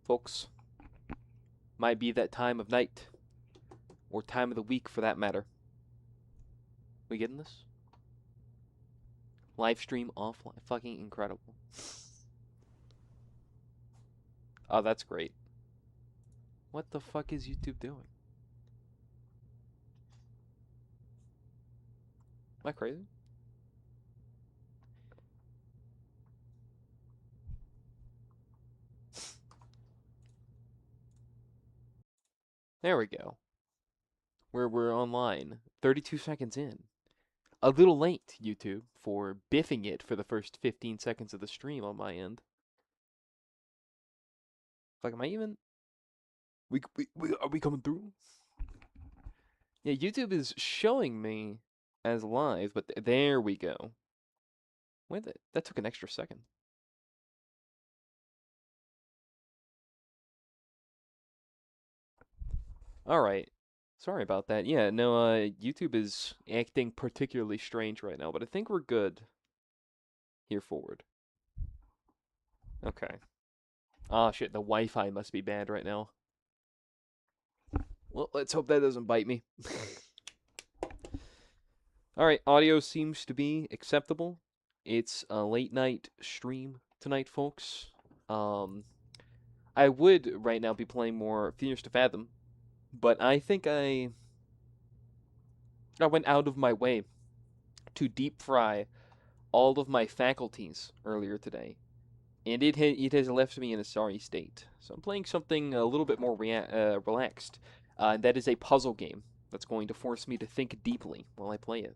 folks. Might be that time of night. Or time of the week, for that matter. We getting this? Live stream offline. Fucking incredible. Oh, that's great. What the fuck is YouTube doing? Am I crazy? There we go. We're online. 32 seconds in. A little late, YouTube, for biffing it for the first 15 seconds of the stream on my end. Fuck, am I even... Are we coming through? Yeah, YouTube is showing me as live, but there we go. Wait, that took an extra second. Alright. Sorry about that. Yeah, no, YouTube is acting particularly strange right now, but I think we're good here forward. Okay. Ah, shit, the Wi-Fi must be bad right now. Well, let's hope that doesn't bite me. Alright, audio seems to be acceptable. It's a late night stream tonight, folks. I would right now be playing more Fears to Fathom, but I think I went out of my way to deep fry all of my faculties earlier today, and it has left me in a sorry state. So I'm playing something a little bit more relaxed. That is a puzzle game that's going to force me to think deeply while I play it.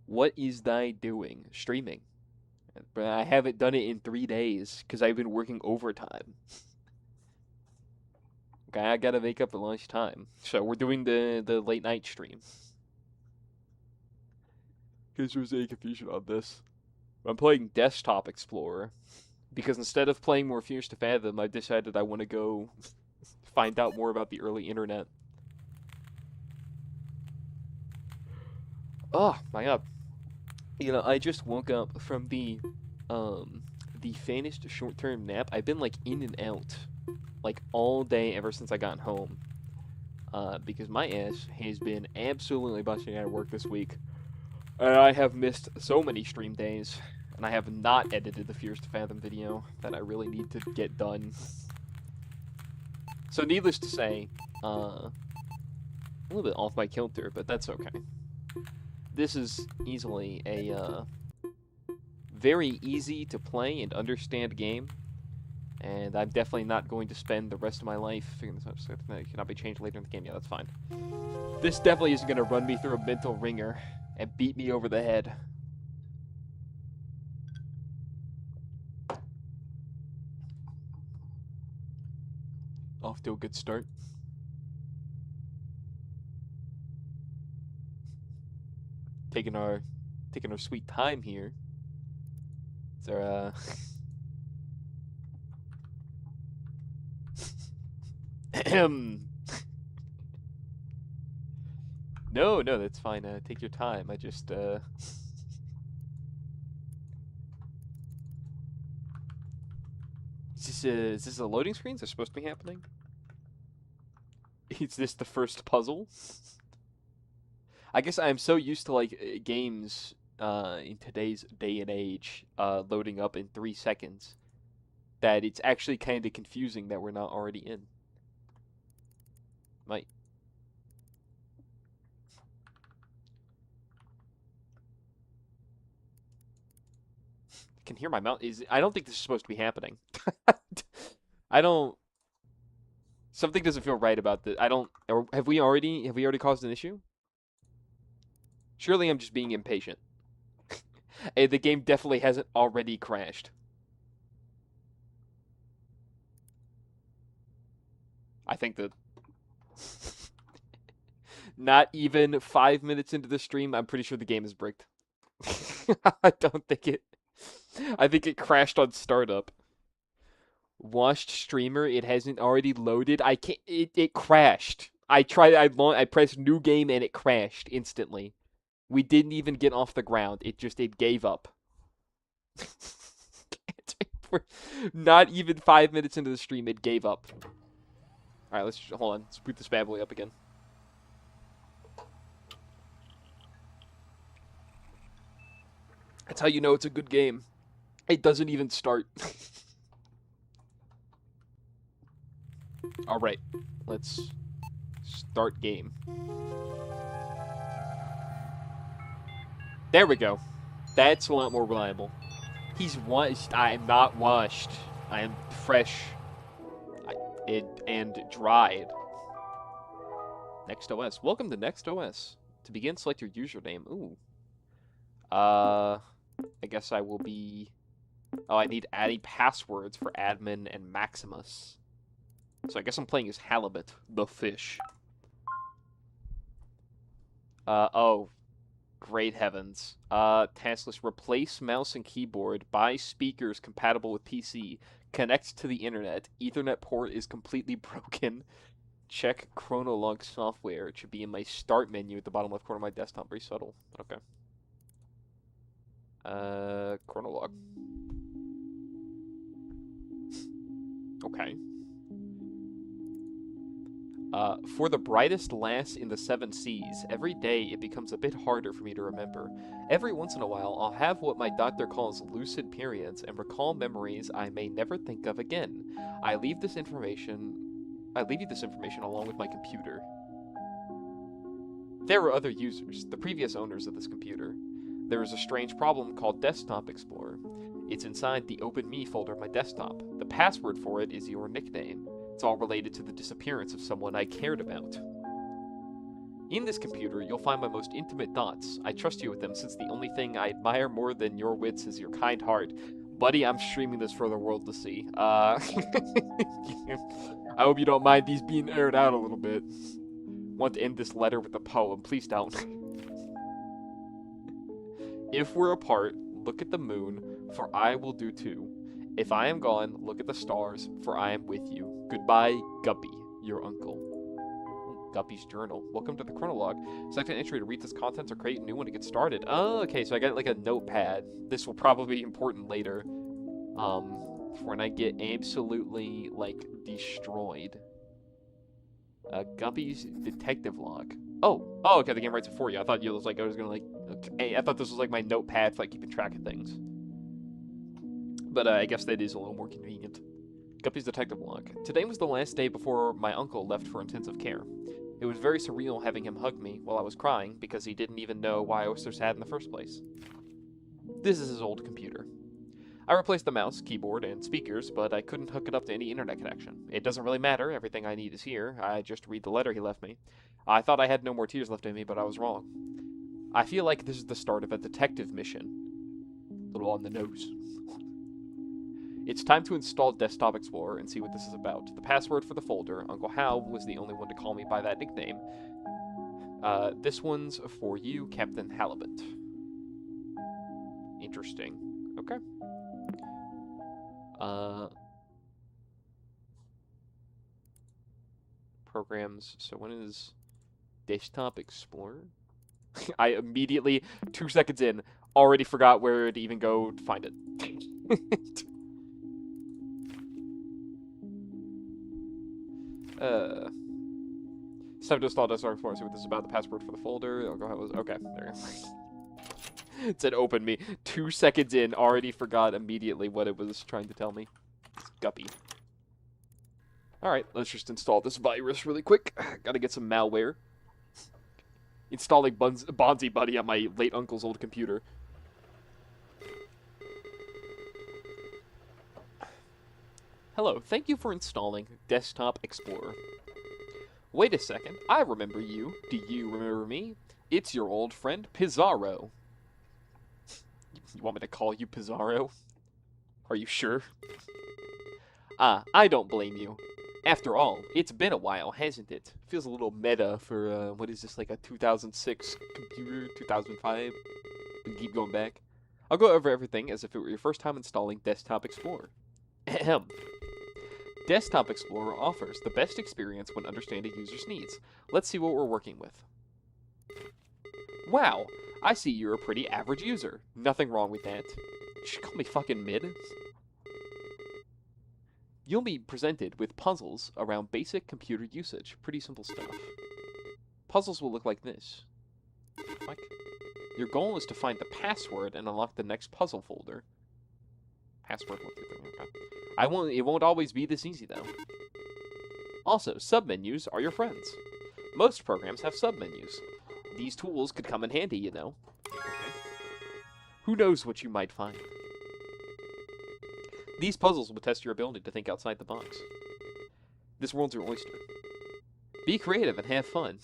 What is thy doing? Streaming. But I haven't done it in 3 days because I've been working overtime. Okay, I gotta make up at lunchtime. So we're doing the late night stream. In case there's any confusion on this. I'm playing Desktop Explorer because instead of playing more Fears to Fathom, I've decided I want to go find out more about the early internet. Oh my god. You know, I just woke up from the faintest short-term nap. I've been like in and out like all day ever since I got home. Because my ass has been absolutely busting out of work this week. And I have missed so many stream days, and I have not edited the Fears to Fathom video that I really need to get done. So needless to say, a little bit off my kilter, but that's okay. This is easily a very easy to play and understand game, and I'm definitely not going to spend the rest of my life figuring this out. So it cannot be changed later in the game. Yeah, that's fine. This definitely isn't going to run me through a mental ringer and beat me over the head. Off to a good start. Taking our sweet time here. Is there No, that's fine. Take your time. I just is this a loading screen? Is this supposed to be happening? Is this the first puzzle? I guess I'm so used to like games in today's day and age loading up in 3 seconds that it's actually kind of confusing that we're not already in. Might. I can hear my mouth. I don't think this is supposed to be happening. I don't. Something doesn't feel right about this. I don't. Have we already caused an issue? Surely I'm just being impatient. The game definitely hasn't already crashed. I think that not even 5 minutes into the stream, I'm pretty sure the game is bricked. I don't think it. I think it crashed on startup. Watched streamer, it hasn't already loaded. I can't. It crashed. I tried. I pressed new game and it crashed instantly. We didn't even get off the ground. It gave up. We're not even 5 minutes into the stream, it gave up. Alright, hold on. Let's boot this bad boy up again. That's how you know it's a good game. It doesn't even start. Alright, let's start game. There we go. That's a lot more reliable. He's washed. I am not washed. I am fresh and dried. Next OS. Welcome to Next OS. To begin, select your username. Ooh. I guess I will be... Oh, I need adding passwords for admin and Maximus. So I guess I'm playing as Halibut, the fish. Oh. Great heavens. Task list. Replace mouse and keyboard. Buy speakers compatible with PC. Connect to the internet. Ethernet port is completely broken. Check Chronolog software. It should be in my start menu at the bottom left corner of my desktop. Very subtle. Okay. Chronolog. Okay. For the brightest lass in the 7 seas, every day it becomes a bit harder for me to remember. Every once in a while, I'll have what my doctor calls lucid periods and recall memories I may never think of again. I leave you this information along with my computer. There were other users, the previous owners of this computer. There is a strange problem called Desktop Explorer. It's inside the Open Me folder of my desktop. The password for it is your nickname. It's all related to the disappearance of someone I cared about. In this computer, you'll find my most intimate thoughts. I trust you with them since the only thing I admire more than your wits is your kind heart. Buddy, I'm streaming this for the world to see. I hope you don't mind these being aired out a little bit. Want to end this letter with a poem. Please don't. If we're apart, look at the moon, for I will do too. If I am gone, look at the stars, for I am with you. Goodbye, Guppy, your uncle. Guppy's journal. Welcome to the Chronolog. Select an entry to read this contents or create a new one to get started. Oh, okay, so I got like a notepad. This will probably be important later. For when I get absolutely, like, destroyed. Guppy's detective log. Oh, okay, the game writes it for you. I thought you was like, I was gonna like, okay, I thought this was like my notepad for like keeping track of things. But I guess that is a little more convenient. Guppy's detective log. Today was the last day before my uncle left for intensive care. It was very surreal having him hug me while I was crying because he didn't even know why I was so sad in the first place. This is his old computer. I replaced the mouse, keyboard, and speakers, but I couldn't hook it up to any internet connection. It doesn't really matter, everything I need is here. I just read the letter he left me. I thought I had no more tears left in me, but I was wrong. I feel like this is the start of a detective mission. A little on the nose. It's time to install Desktop Explorer and see what this is about. The password for the folder, Uncle Hal was the only one to call me by that nickname. This one's for you, Captain Halibut. Interesting. Okay. Programs. So when is Desktop Explorer? I immediately, 2 seconds in, already forgot where to even go to find it. It's time to install Desktop Explorer. See what this is about. The password for the folder. Okay, there. It said open me. 2 seconds in, already forgot immediately what it was trying to tell me. It's Guppy. Alright, let's just install this virus really quick. Gotta get some malware. Installing Bonzi Buddy on my late uncle's old computer. Hello, thank you for installing Desktop Explorer. Wait a second, I remember you. Do you remember me? It's your old friend, Pizarro. You want me to call you Pizarro? Are you sure? I don't blame you. After all, it's been a while, hasn't it? Feels a little meta for, what is this, like a 2006 computer, 2005? We keep going back. I'll go over everything as if it were your first time installing Desktop Explorer. Ahem. Desktop Explorer offers the best experience when understanding users' needs. Let's see what we're working with. Wow, I see you're a pretty average user. Nothing wrong with that. You should call me fucking mid. You'll be presented with puzzles around basic computer usage. Pretty simple stuff. Puzzles will look like this. Fuck. Your goal is to find the password and unlock the next puzzle folder. Password 1, 2, 3. It won't always be this easy, though. Also, submenus are your friends. Most programs have submenus. These tools could come in handy, you know. Okay. Who knows what you might find? These puzzles will test your ability to think outside the box. This world's your oyster. Be creative and have fun.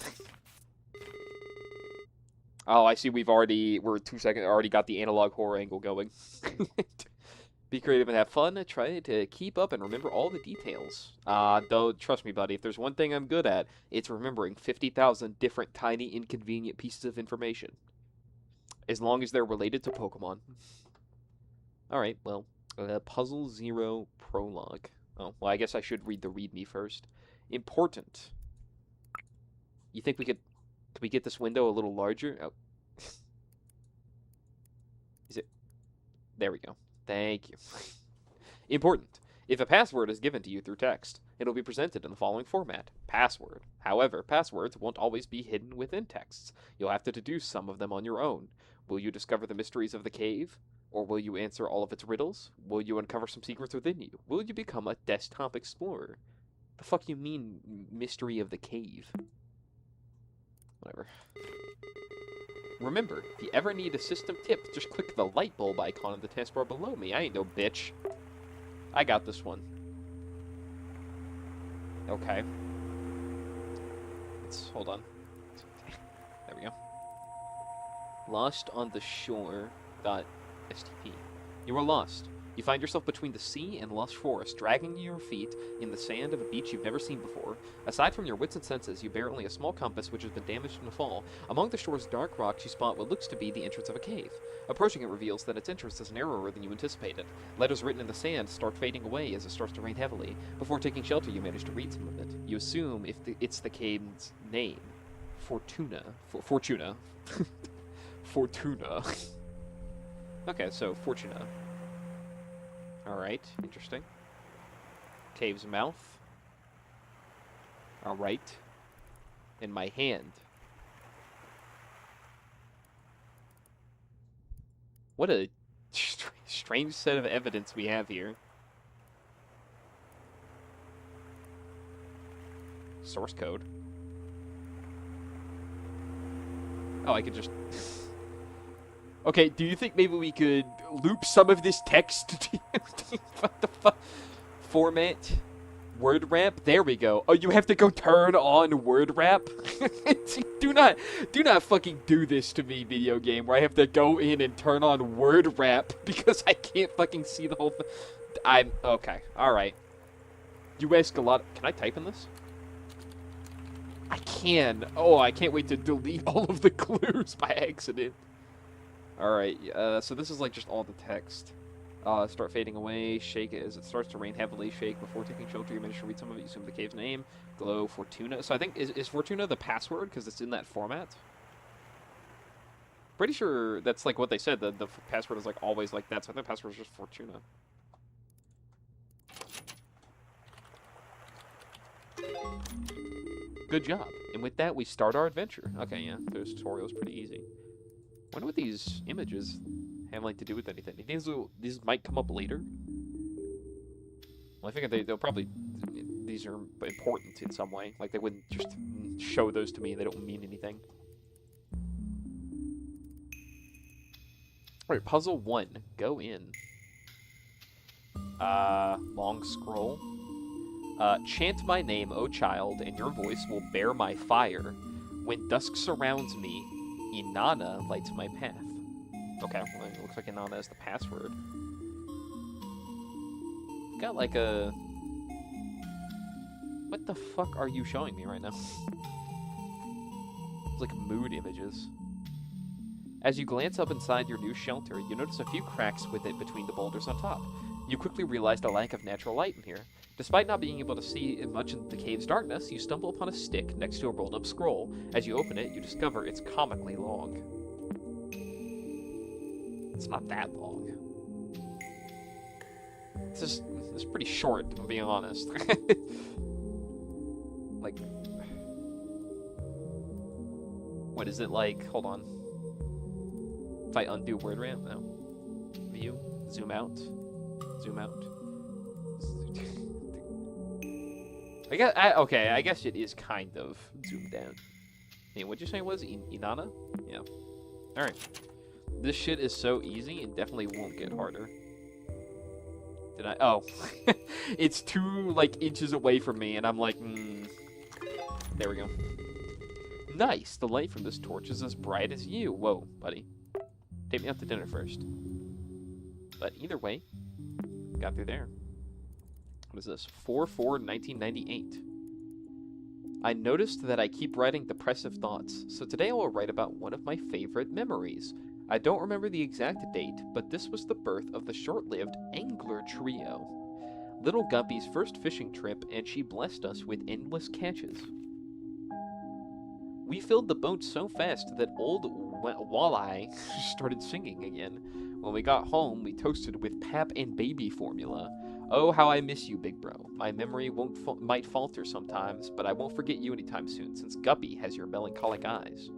Oh, I see we're 2 seconds, already got the analog horror angle going. Be creative and have fun. Try to keep up and remember all the details. Though, trust me, buddy, if there's one thing I'm good at, it's remembering 50,000 different tiny, inconvenient pieces of information. As long as they're related to Pokemon. Alright, well, Puzzle 0 Prologue. Oh, well, I guess I should read the README first. Important. You think we could we get this window a little larger? Oh. Is it? There we go. Thank you. Important. If a password is given to you through text, it'll be presented in the following format. Password. However, passwords won't always be hidden within texts. You'll have to deduce some of them on your own. Will you discover the mysteries of the cave? Or will you answer all of its riddles? Will you uncover some secrets within you? Will you become a desktop explorer? The fuck you mean, mystery of the cave? Whatever. Remember, if you ever need a system tip, just click the light bulb icon on the taskbar below me. I ain't no bitch. I got this one. Okay. Hold on. There we go. Lost on the shore. .stp. You are lost. You find yourself between the sea and lush forest, dragging your feet in the sand of a beach you've never seen before. Aside from your wits and senses, you bear only a small compass which has been damaged in a fall. Among the shore's dark rocks, you spot what looks to be the entrance of a cave. Approaching it reveals that its entrance is narrower than you anticipated. Letters written in the sand start fading away as it starts to rain heavily. Before taking shelter, you manage to read some of it. You assume it's the cave's name. Fortuna. Fortuna. Fortuna. Okay, so Fortuna. Alright, interesting. Cave's mouth. Alright. In my hand. What a strange set of evidence we have here. Source code. Oh, I could just... Okay, do you think maybe we could loop some of this text to what the fuck? Format? Word wrap? There we go. Oh, you have to go turn on word wrap? do not fucking do this to me, video game, where I have to go in and turn on word wrap because I can't fucking see the whole thing. Okay, alright. You ask a lot. Can I type in this? I can. Oh, I can't wait to delete all of the clues by accident. Alright, so this is like just all the text. Start fading away, shake it as it starts to rain heavily, shake before taking shelter. You manage to read some of it, you assume the cave's name. Glow, Fortuna. So I think, is Fortuna the password because it's in that format? Pretty sure that's like what they said, the password is like always like that, so I think the password is just Fortuna. Good job. And with that, we start our adventure. Okay, yeah, this tutorial is pretty easy. I wonder what these images have like to do with anything. These might come up later. Well, I figure they'll probably... These are important in some way. Like, they wouldn't just show those to me and they don't mean anything. Alright, puzzle 1. Go in. Long scroll. Chant my name, O child, and your voice will bear my fire. When dusk surrounds me, Inanna lights my path. Okay, well, it looks like Inanna is the password. Got like a... What the fuck are you showing me right now? It's like mood images. As you glance up inside your new shelter, you notice a few cracks with it between the boulders on top. You quickly realized a lack of natural light in here. Despite not being able to see much in the cave's darkness, you stumble upon a stick next to a rolled-up scroll. As you open it, you discover it's comically long. It's not that long. It's pretty short, if I'm being honest. Like, what is it like? Hold on. If I undo word ramp, no. View, zoom out, zoom out. Okay, I guess it is kind of zoomed down. Hey, what'd you say it was? Inanna? Yeah. Alright. This shit is so easy, it definitely won't get harder. Did I? Oh. It's 2, like, inches away from me, and I'm like, There we go. Nice! The light from this torch is as bright as you. Whoa, buddy. Take me out to dinner first. But either way, got through there. What is this? 4/4/1998. I noticed that I keep writing depressive thoughts, so today I will write about one of my favorite memories. I don't remember the exact date, but this was the birth of the short-lived Angler Trio. Little Guppy's first fishing trip, and she blessed us with endless catches. We filled the boat so fast that old Walleye started singing again. When we got home, we toasted with pap and baby formula. Oh, how I miss you, big bro. My memory might falter sometimes, but I won't forget you anytime soon, since Guppy has your melancholic eyes.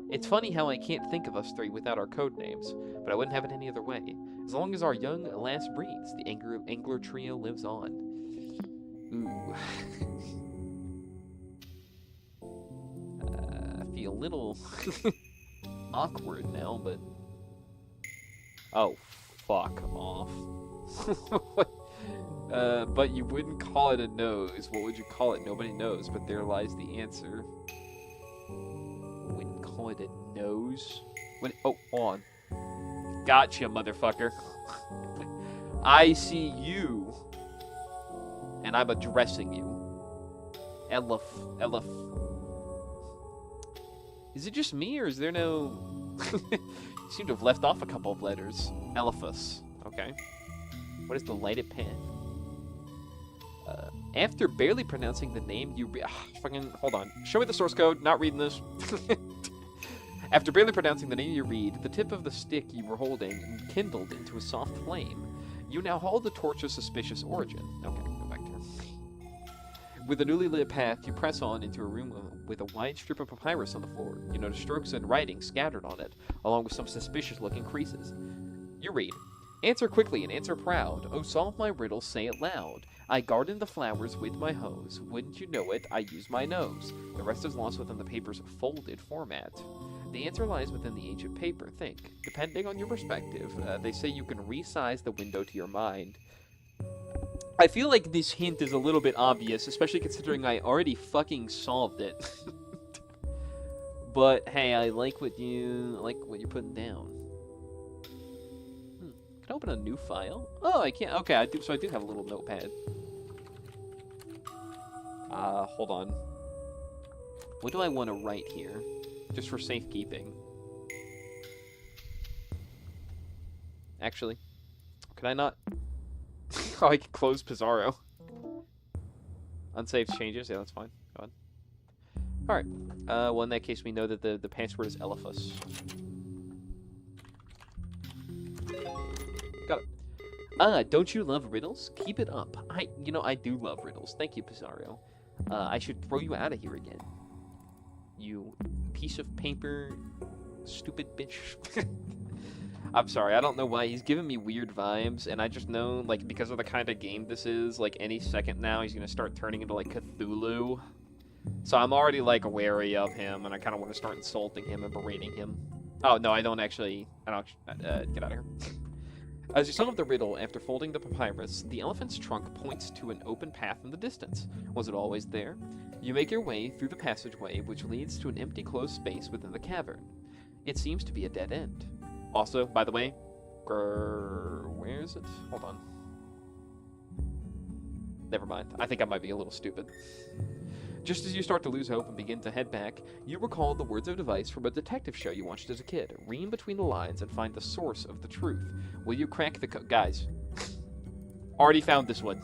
It's funny how I can't think of us three without our code names, but I wouldn't have it any other way. As long as our young lass breathes, the Angler Trio lives on. Ooh. I feel a little awkward now, but... Oh, fuck off. But you wouldn't call it a nose. What would you call it? Nobody knows, but there lies the answer. Wouldn't call it a nose? Oh, hold on. Gotcha, motherfucker. I see you. And I'm addressing you. Elif. Is it just me, or is there no... You seem to have left off a couple of letters. Elephus. Okay. What is the lighted path? After barely pronouncing the name, you fucking... Hold on. Show me the source code. Not reading this. After barely pronouncing the name you read, the tip of the stick you were holding kindled into a soft flame. You now hold the torch of suspicious origin. Okay, go back to it. With a newly lit path, you press on into a room with a wide strip of papyrus on the floor. You notice strokes and writing scattered on it, along with some suspicious-looking creases. You read, "Answer quickly and answer proud. Oh, solve my riddle, say it loud. I garden the flowers with my hose. Wouldn't you know it, I use my nose." The rest is lost within the paper's folded format. The answer lies within the ancient paper. Think. Depending on your perspective, they say you can resize the window to your mind. I feel like this hint is a little bit obvious, especially considering I already fucking solved it. But hey, I like what you're putting down. Can I open a new file? Oh, I can't. Okay, I do. So I do have a little notepad. Hold on. What do I want to write here? Just for safekeeping. Actually, can I not? Oh, I can close Pizarro. Unsaved changes. Yeah, that's fine. Go on. All right. Well, in that case, we know that the password is Elephus. Got it. Don't you love riddles? Keep it up. I do love riddles. Thank you, Pizarro. I should throw you out of here again. You piece of paper, stupid bitch. I'm sorry, I don't know why. He's giving me weird vibes, and I just know, like, because of the kind of game this is, like, any second now, he's gonna start turning into, like, Cthulhu. So I'm already, like, wary of him, and I kind of want to start insulting him and berating him. Oh, no, I don't actually... get out of here. As you solve the riddle, after folding the papyrus, the elephant's trunk points to an open path in the distance. Was it always there? You make your way through the passageway, which leads to an empty closed space within the cavern. It seems to be a dead end. Also, by the way, where is it? Hold on. Never mind. I think I might be a little stupid. Just as you start to lose hope and begin to head back, you recall the words of advice from a detective show you watched as a kid. Read between the lines and find the source of the truth. Will you crack the code? Guys, already found this one.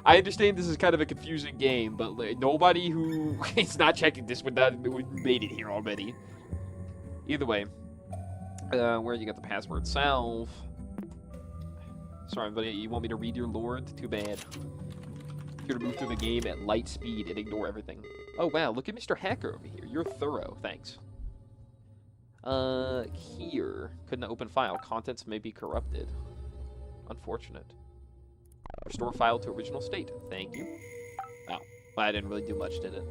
I understand this is kind of a confusing game, but like, nobody who is not checking this would made it here already. Either way, where you got the password salve. Sorry, buddy. You want me to read your lore? Too bad. You're gonna move through the game at light speed and ignore everything. Oh, wow. Look at Mr. Hacker over here. You're thorough. Thanks. Here. Couldn't open file. Contents may be corrupted. Unfortunate. Restore file to original state. Thank you. Oh. Well, I didn't really do much, did it?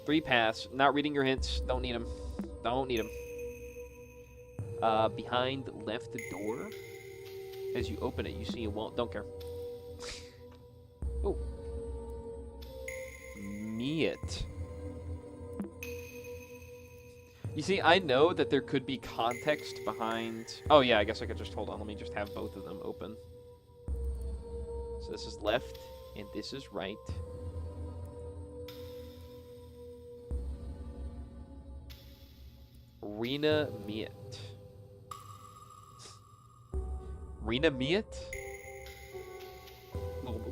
3 paths. Not reading your hints. Don't need them. Don't need them. Behind left door. As you open it, you see a wall. Don't care. Oh. Meat. You see, I know that there could be context behind... Oh, yeah, I guess I could just... Hold on, let me just have both of them open. So this is left, and this is right. Rena Miet. Rena Miet?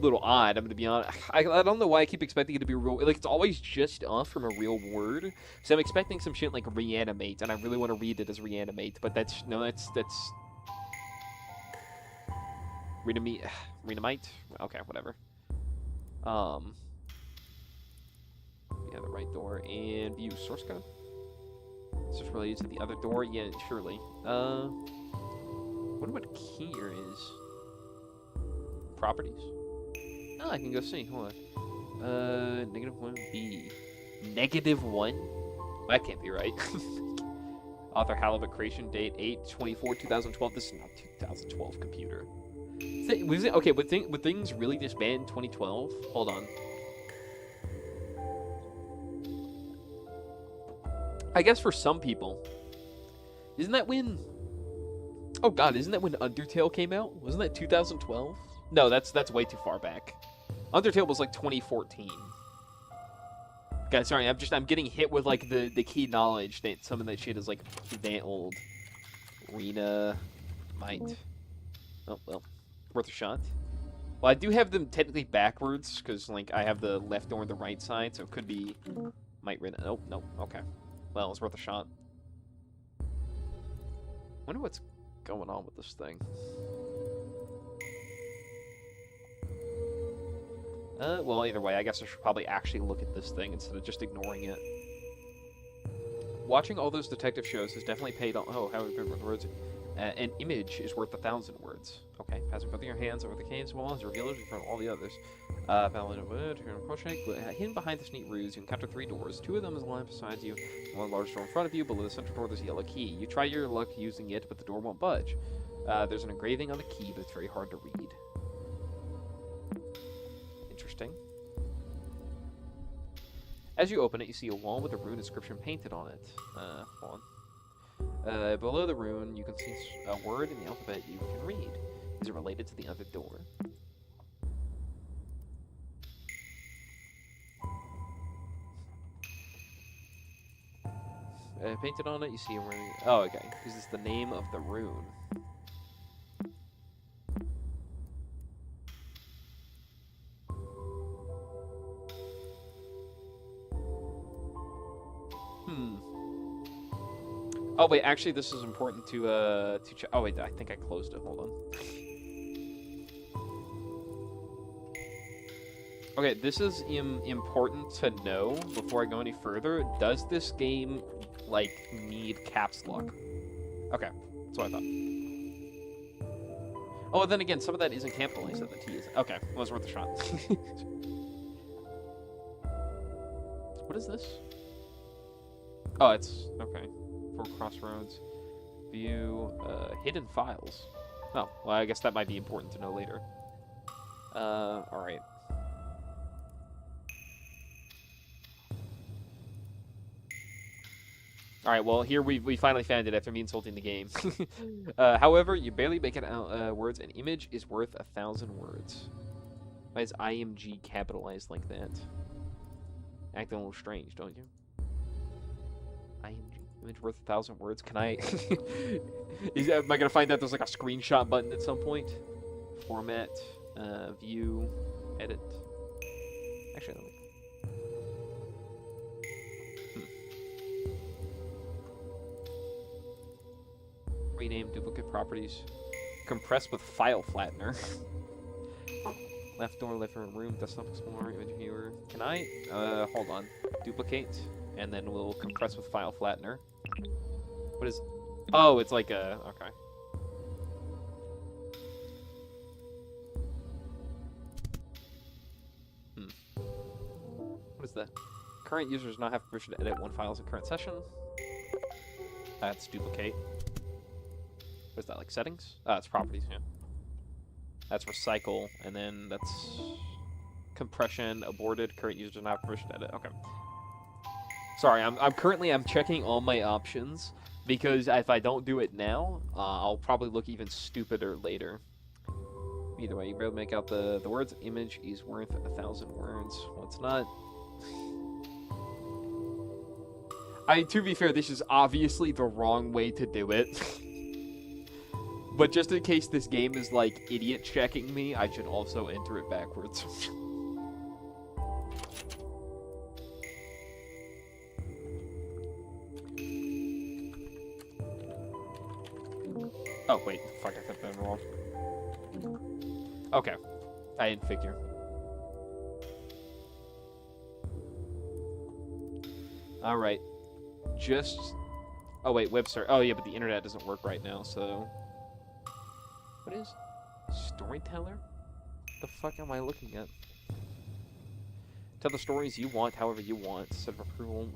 Little odd, I'm gonna be honest. I don't know why I keep expecting it to be real. Like, it's always just off from a real word. So I'm expecting some shit like reanimate, and I really want to read it as reanimate, but that's Renamite? Okay, whatever. Yeah, the right door, and view source code. Is this related to the other door? Yeah, surely. Wonder what key here is. Properties? Oh, I can go see. Hold on. -1B. -1? Well, that can't be right. Author Halibut creation date 8/24/2012. This is not 2012 computer. Was it okay? Would things really just ban 2012? Hold on. I guess for some people, isn't that when? Oh God, isn't that when Undertale came out? Wasn't that 2012? No, that's way too far back. Undertale was like 2014. God, sorry, I'm getting hit with like the key knowledge that some of that shit is like that old. Rena might. Oh well, worth a shot. Well, I do have them technically backwards because like I have the left door and the right side, so it could be might Rena. Nope, nope. Okay. Well, it's worth a shot. Wonder what's going on with this thing. Well, either way, I guess I should probably actually look at this thing instead of just ignoring it. Watching all those detective shows has definitely paid off. Oh, how have you been with words? An image is worth 1,000 words. Okay, passing both of your hands over the cave's wall as revealed in front of all the others. Hidden behind this neat ruse, you encounter 3 doors. 2 of them is lined beside you, one large door in front of you. Below the center door, there's a yellow key. You try your luck using it, but the door won't budge. There's an engraving on the key, but it's very hard to read. Interesting. As you open it, you see a wall with a rune inscription painted on it. Hold on. Below the rune, you can see a word in the alphabet you can read. Is it related to the other door? Painted on it, you see a rune. Oh, okay. Because it's the name of the rune. Oh wait, actually, this is important to check. Oh wait, I think I closed it. Hold on. Okay, this is important to know before I go any further. Does this game like need caps lock? Okay, that's what I thought. Oh, and then again, some of that isn't capitalized that the T is. Okay, well, it's worth a shot. What is this? Oh, it's okay. 4 crossroads. View hidden files. Oh, well, I guess that might be important to know later. All right. Alright, well, here we finally found it after me insulting the game. However, you barely make it out words. An image is worth 1,000 words. Why is IMG capitalized like that? Acting a little strange, don't you? IMG. Image worth 1,000 words. Can I... am I going to find out there's like a screenshot button at some point? Format. View. Edit. Actually, let me... Rename duplicate properties. Compress with file flattener. Left door, left room, desktop explorer, image viewer. Can I, hold on. Duplicate, and then we'll compress with file flattener. What is, oh, it's like a, okay. What is that? Current users now have permission to edit one files in current session. That's duplicate. What is that, like settings? It's properties, yeah. That's recycle, and then that's compression, aborted, current user does not have permission to edit. Okay. Sorry, I'm checking all my options, because if I don't do it now, I'll probably look even stupider later. Either way, you barely make out the words. Image is worth 1,000 words. Well, it's not. To be fair, this is obviously the wrong way to do it. But just in case this game is, like, idiot checking me, I should also enter it backwards. Oh, wait. Fuck, I kept that wrong. Okay. I didn't figure. Alright. Just... Oh, wait, web search. Oh, yeah, but the internet doesn't work right now, so... What is... Storyteller? What the fuck am I looking at? Tell the stories you want, however you want. Set of approval.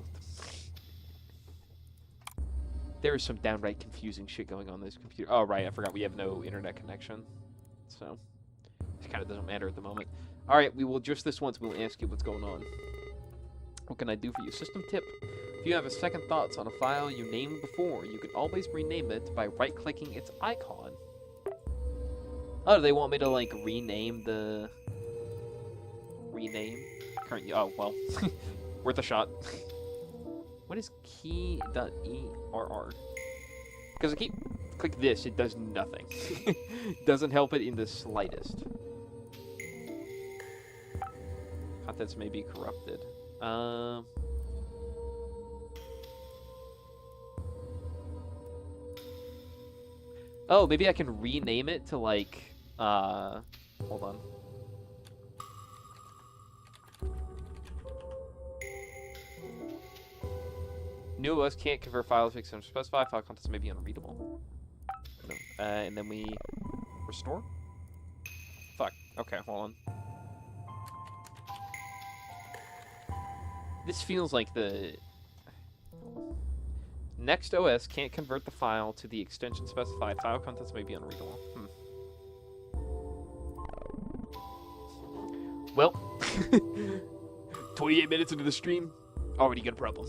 There is some downright confusing shit going on this computer. Oh, right, I forgot we have no internet connection. So, it kind of doesn't matter at the moment. Alright, we will just this once, we'll ask you what's going on. What can I do for you? System tip. If you have a second thoughts on a file you named before, you can always rename it by right-clicking its icon. Oh, do they want me to, like, rename the... Rename? Current... Oh, well. Worth a shot. What is key.err? Because I keep... Click this, it does nothing. Doesn't help it in the slightest. Contents may be corrupted. Oh, maybe I can rename it to, like, hold on. New OS can't convert files fixed and specify file contents may be unreadable. And then we restore? Fuck. Okay, hold on. This feels like the... Next OS can't convert the file to the extension specified. File contents may be unreadable. Well, 28 minutes into the stream, already got a problem.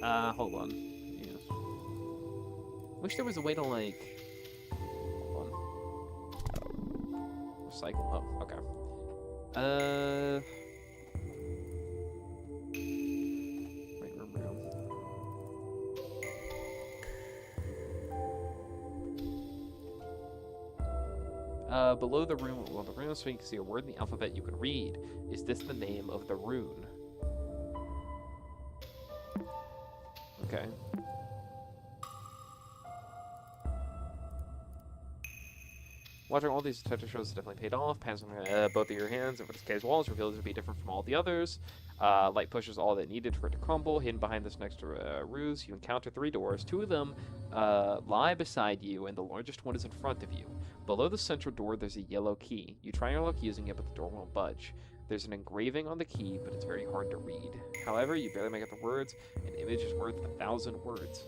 Hold on. Yeah. Wish there was a way to, like... Hold on. Recycle. Oh, okay. Below the rune, well, the rune, so you can see a word in the alphabet you can read. Is this the name of the rune? Okay. Watching all these detector shows definitely paid off. Pans on both of your hands over this cave's walls reveals it to be different from all the others. Light pushes all that needed for it to crumble. Hidden behind this next ruse, you encounter 3 doors. 2 of them lie beside you, and the largest one is in front of you. Below the central door, there's a yellow key. You try your luck using it, but the door won't budge. There's an engraving on the key, but it's very hard to read. However, you barely make out the words. An image is worth 1,000 words.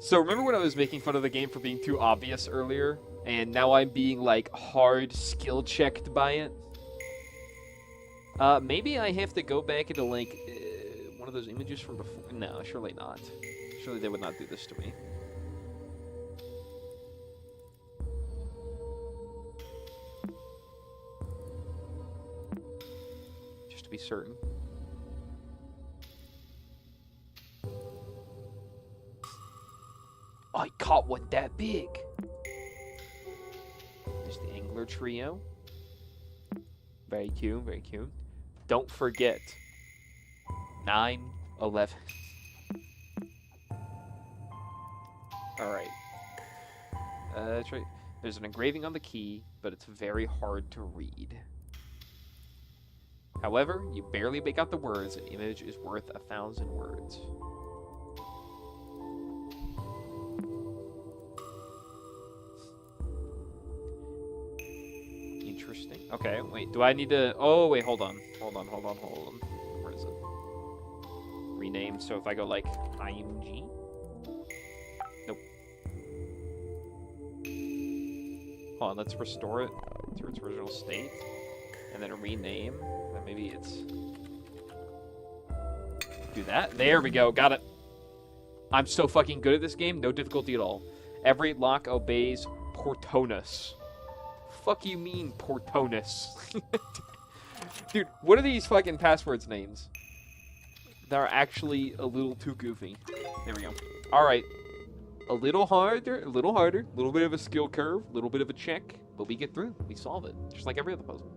So remember when I was making fun of the game for being too obvious earlier? And now I'm being, like, hard skill-checked by it? Maybe I have to go back into, like, one of those images from before. No, surely not. Surely they would not do this to me. Just to be certain. I caught one that big! There's the angler trio. Very cute, very cute. Don't forget, 9/11. Alright. That's right. There's an engraving on the key, but it's very hard to read. However, you barely make out the words. An image is worth 1,000 words. Interesting. Okay, wait. Do I need to... Oh, wait, hold on. Hold on. Where is it? Rename. So if I go like IMG? Nope. Hold on, let's restore it to its original state. And then rename. Then maybe it's... Do that. There we go. Got it. I'm so fucking good at this game. No difficulty at all. Every lock obeys Portonus. Fuck you mean Portonus? Dude, what are these fucking passwords names? They're actually a little too goofy. There we go. Alright. A little harder. A little bit of a skill curve. A little bit of a check. But we get through. We solve it. Just like every other puzzle.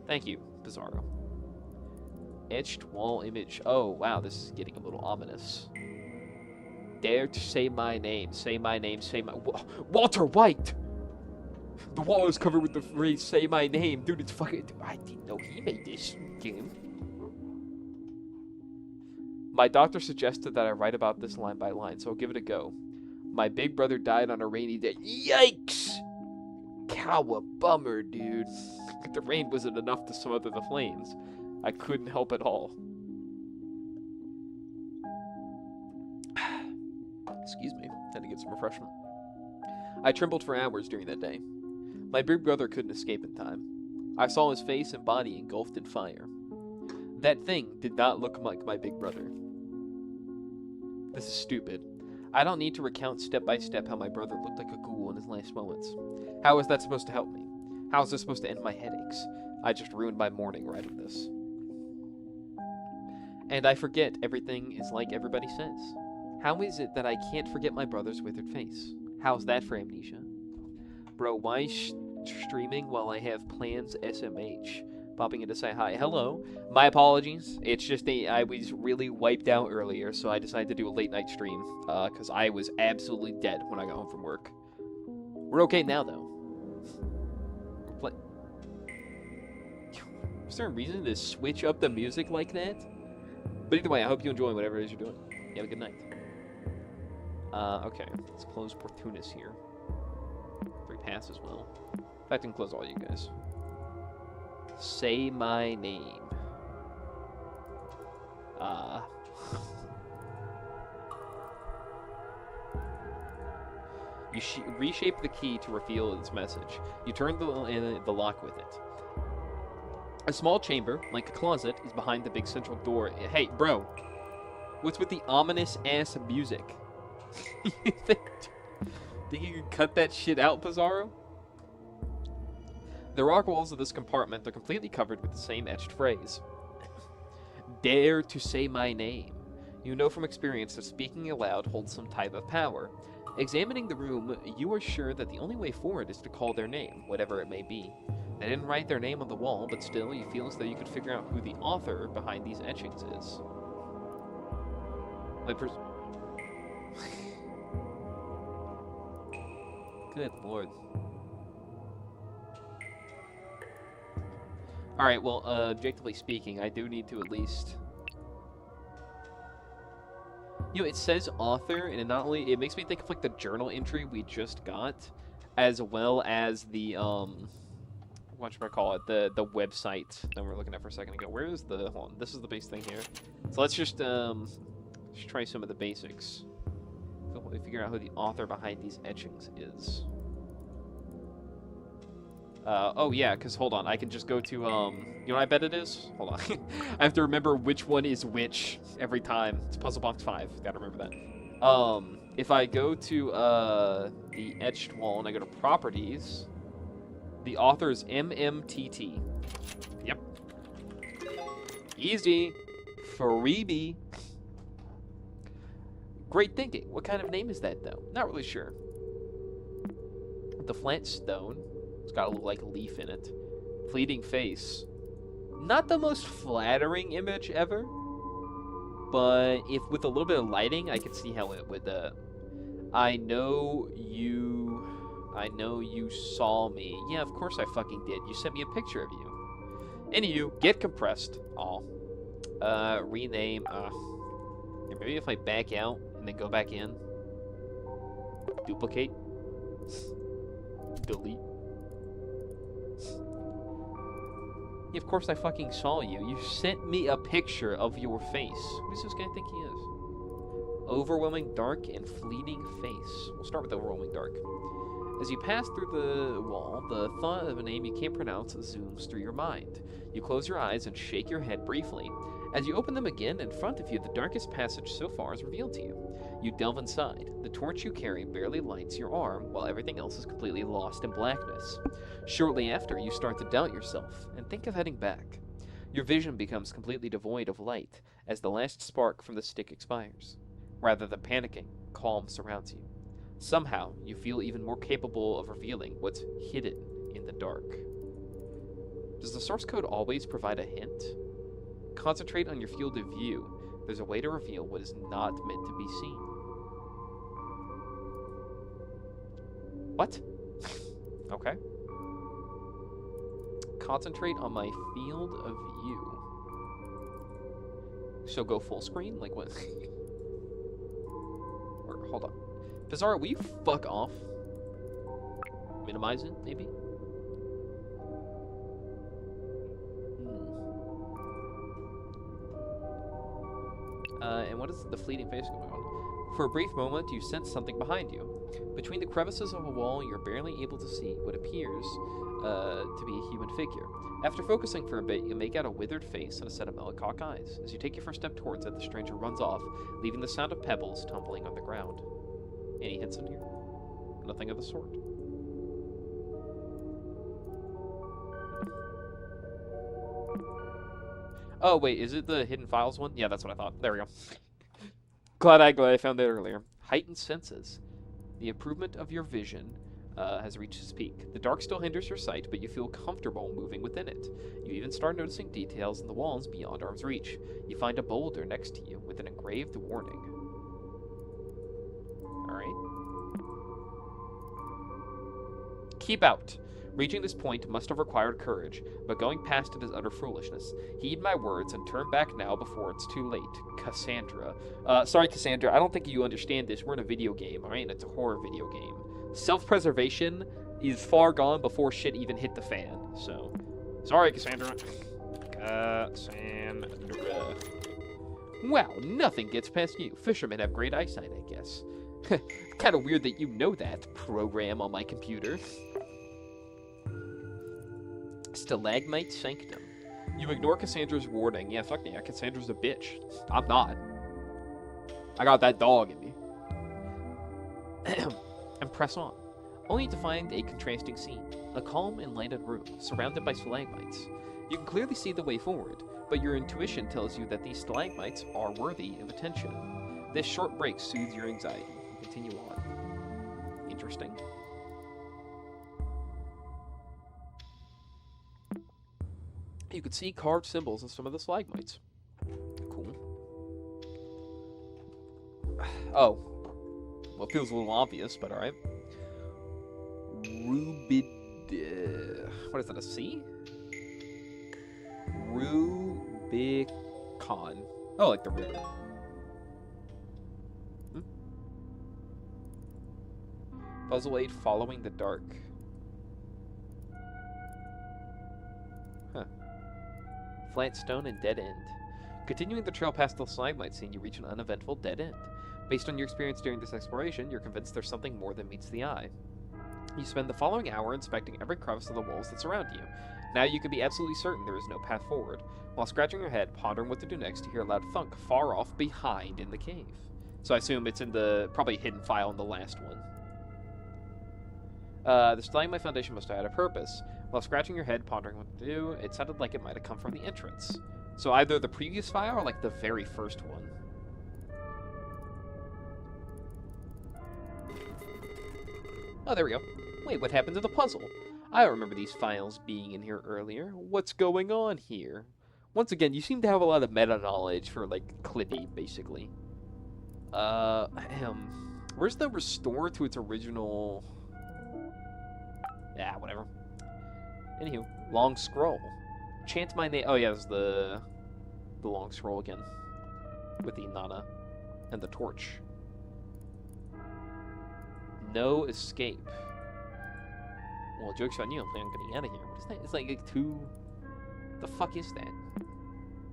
Thank you, Bizarro. Etched wall image. Oh, wow. This is getting a little ominous. Dare to say my name. Say my name. Say my... Walter White! The wall is covered with the phrase, say my name. Dude, it's fucking... I didn't know he made this game. My doctor suggested that I write about this line by line, so I'll give it a go. My big brother died on a rainy day. Yikes! Cow, bummer, dude. The rain wasn't enough to smother the flames. I couldn't help at all. Excuse me. Had to get some refreshment. I trembled for hours during that day. My big brother couldn't escape in time. I saw his face and body engulfed in fire. That thing did not look like my big brother. This is stupid. I don't need to recount step by step how my brother looked like a ghoul in his last moments. How is that supposed to help me? How is this supposed to end my headaches? I just ruined my morning writing this. And I forget everything is like everybody says. How is it that I can't forget my brother's withered face? How's that for amnesia? Bro, why streaming while I have plans SMH? Popping in to say hi. Hello. My apologies. It's just I was really wiped out earlier, so I decided to do a late night stream. Because I was absolutely dead when I got home from work. We're okay now, though. Is there a reason to switch up the music like that? But either way, I hope you enjoy whatever it is you're doing. You have a good night. Okay. Let's close Portunus here. Free pass as well. In fact, I can close all you guys. Say my name. You reshape the key to reveal its message. You turn the lock with it. A small chamber, like a closet, is behind the big central door. Hey, bro. What's with the ominous-ass music? Think you can cut that shit out, Bizarro? The rock walls of this compartment are completely covered with the same etched phrase. Dare to say my name. You know from experience that speaking aloud holds some type of power. Examining the room, you are sure that the only way forward is to call their name, whatever it may be. They didn't write their name on the wall, but still, you feel as though you could figure out who the author behind these etchings is. Good lord. Alright, well, objectively speaking, I do need to at least... You know, it says author, and it makes me think of, like, the journal entry we just got, as well as the, whatchamacallit, the website that we were looking at for a second ago. Where is the... Hold on, this is the base thing here. So let's just try some of the basics. Figure out who the author behind these etchings is. Oh yeah, because hold on, I can just go to, you know what I bet it is? Hold on. I have to remember which one is which every time. It's Puzzle Box 5, gotta remember that. If I go to, the etched wall and I go to properties, the author is MMTT. Yep. Easy. Freebie. Great thinking. What kind of name is that, though? Not really sure. The flat stone. It's got a little, like, leaf in it. Fleeting face. Not the most flattering image ever. But if with a little bit of lighting, I could see how it would, I know you saw me. Yeah, of course I fucking did. You sent me a picture of you. Anywho, get compressed. Aw. Rename. Yeah, maybe if I back out and then go back in. Duplicate. Delete. Yeah, of course I fucking saw you. You sent me a picture of your face. Who does this guy think he is? Overwhelming dark and fleeting face. We'll start with overwhelming dark. As you pass through the wall, the thought of a name you can't pronounce zooms through your mind. You close your eyes and shake your head briefly. As you open them again, in front of you, the darkest passage so far is revealed to you. You delve inside. The torch you carry barely lights your arm, while everything else is completely lost in blackness. Shortly after, you start to doubt yourself, and think of heading back. Your vision becomes completely devoid of light, as the last spark from the stick expires. Rather than panicking, calm surrounds you. Somehow, you feel even more capable of revealing what's hidden in the dark. Does the source code always provide a hint? Concentrate on your field of view. There's a way to reveal what is not meant to be seen. What? Okay. Concentrate on my field of view. So go full screen? Like what? Or, hold on. Bizarre, will you fuck off? Minimize it, maybe? And what is the fleeting face going on? For a brief moment, you sense something behind you. Between the crevices of a wall, you're barely able to see what appears to be a human figure. After focusing for a bit, you make out a withered face and a set of melancholic eyes. As you take your first step towards it, the stranger runs off, leaving the sound of pebbles tumbling on the ground. Any hints in here? Nothing of the sort. Oh, wait, is it the Hidden Files one? Yeah, that's what I thought. There we go. Glad I found that earlier. Heightened senses. The improvement of your vision has reached its peak. The dark still hinders your sight, but you feel comfortable moving within it. You even start noticing details in the walls beyond arm's reach. You find a boulder next to you with an engraved warning. Alright. Keep out. Reaching this point must have required courage, but going past it is utter foolishness. Heed my words and turn back now before it's too late. Cassandra. Sorry, Cassandra, I don't think you understand this. We're in a video game, alright? And it's a horror video game. Self-preservation is far gone before shit even hit the fan, so... Sorry, Cassandra. Cassandra. Wow, nothing gets past you. Fishermen have great eyesight, I guess. Kinda weird that you know that, program on my computer. Stalagmite Sanctum. You ignore Cassandra's warning. Yeah, fuck yeah, Cassandra's a bitch. I'm not. I got that dog in me. And press on. Only to find a contrasting scene. A calm and lighted room, surrounded by stalagmites. You can clearly see the way forward, but your intuition tells you that these stalagmites are worthy of attention. This short break soothes your anxiety. Continue on. Interesting. You could see carved symbols in some of the stalagmites. Cool. Oh. Well, it feels a little obvious, but alright. Rubid... what is that, a C? Rubicon. Oh, like the river. Puzzle 8, Following the Dark. Huh. Flat stone and dead end. Continuing the trail past the stalagmite scene, you reach an uneventful dead end. Based on your experience during this exploration, you're convinced there's something more than meets the eye. You spend the following hour inspecting every crevice of the walls that surround you. Now you can be absolutely certain there is no path forward. While scratching your head, pondering what to do next, you hear a loud thunk far off behind in the cave. So I assume it's in the, probably hidden file in the last one. The stalagmite foundation must have had a purpose. While scratching your head, pondering what to do, it sounded like it might have come from the entrance. So either the previous file or like the very first one. Oh, there we go. Wait, what happened to the puzzle? I remember these files being in here earlier. What's going on here? Once again, you seem to have a lot of meta-knowledge for, like, Clippy, basically. Where's the restore to its original... Yeah, whatever. Anywho, long scroll. Chant my name. Oh, yeah, it's the long scroll again. With the Nana and the torch. No escape. Well, joke's on you. I'm planning on getting out of here. What is that? It's like two... The fuck is that?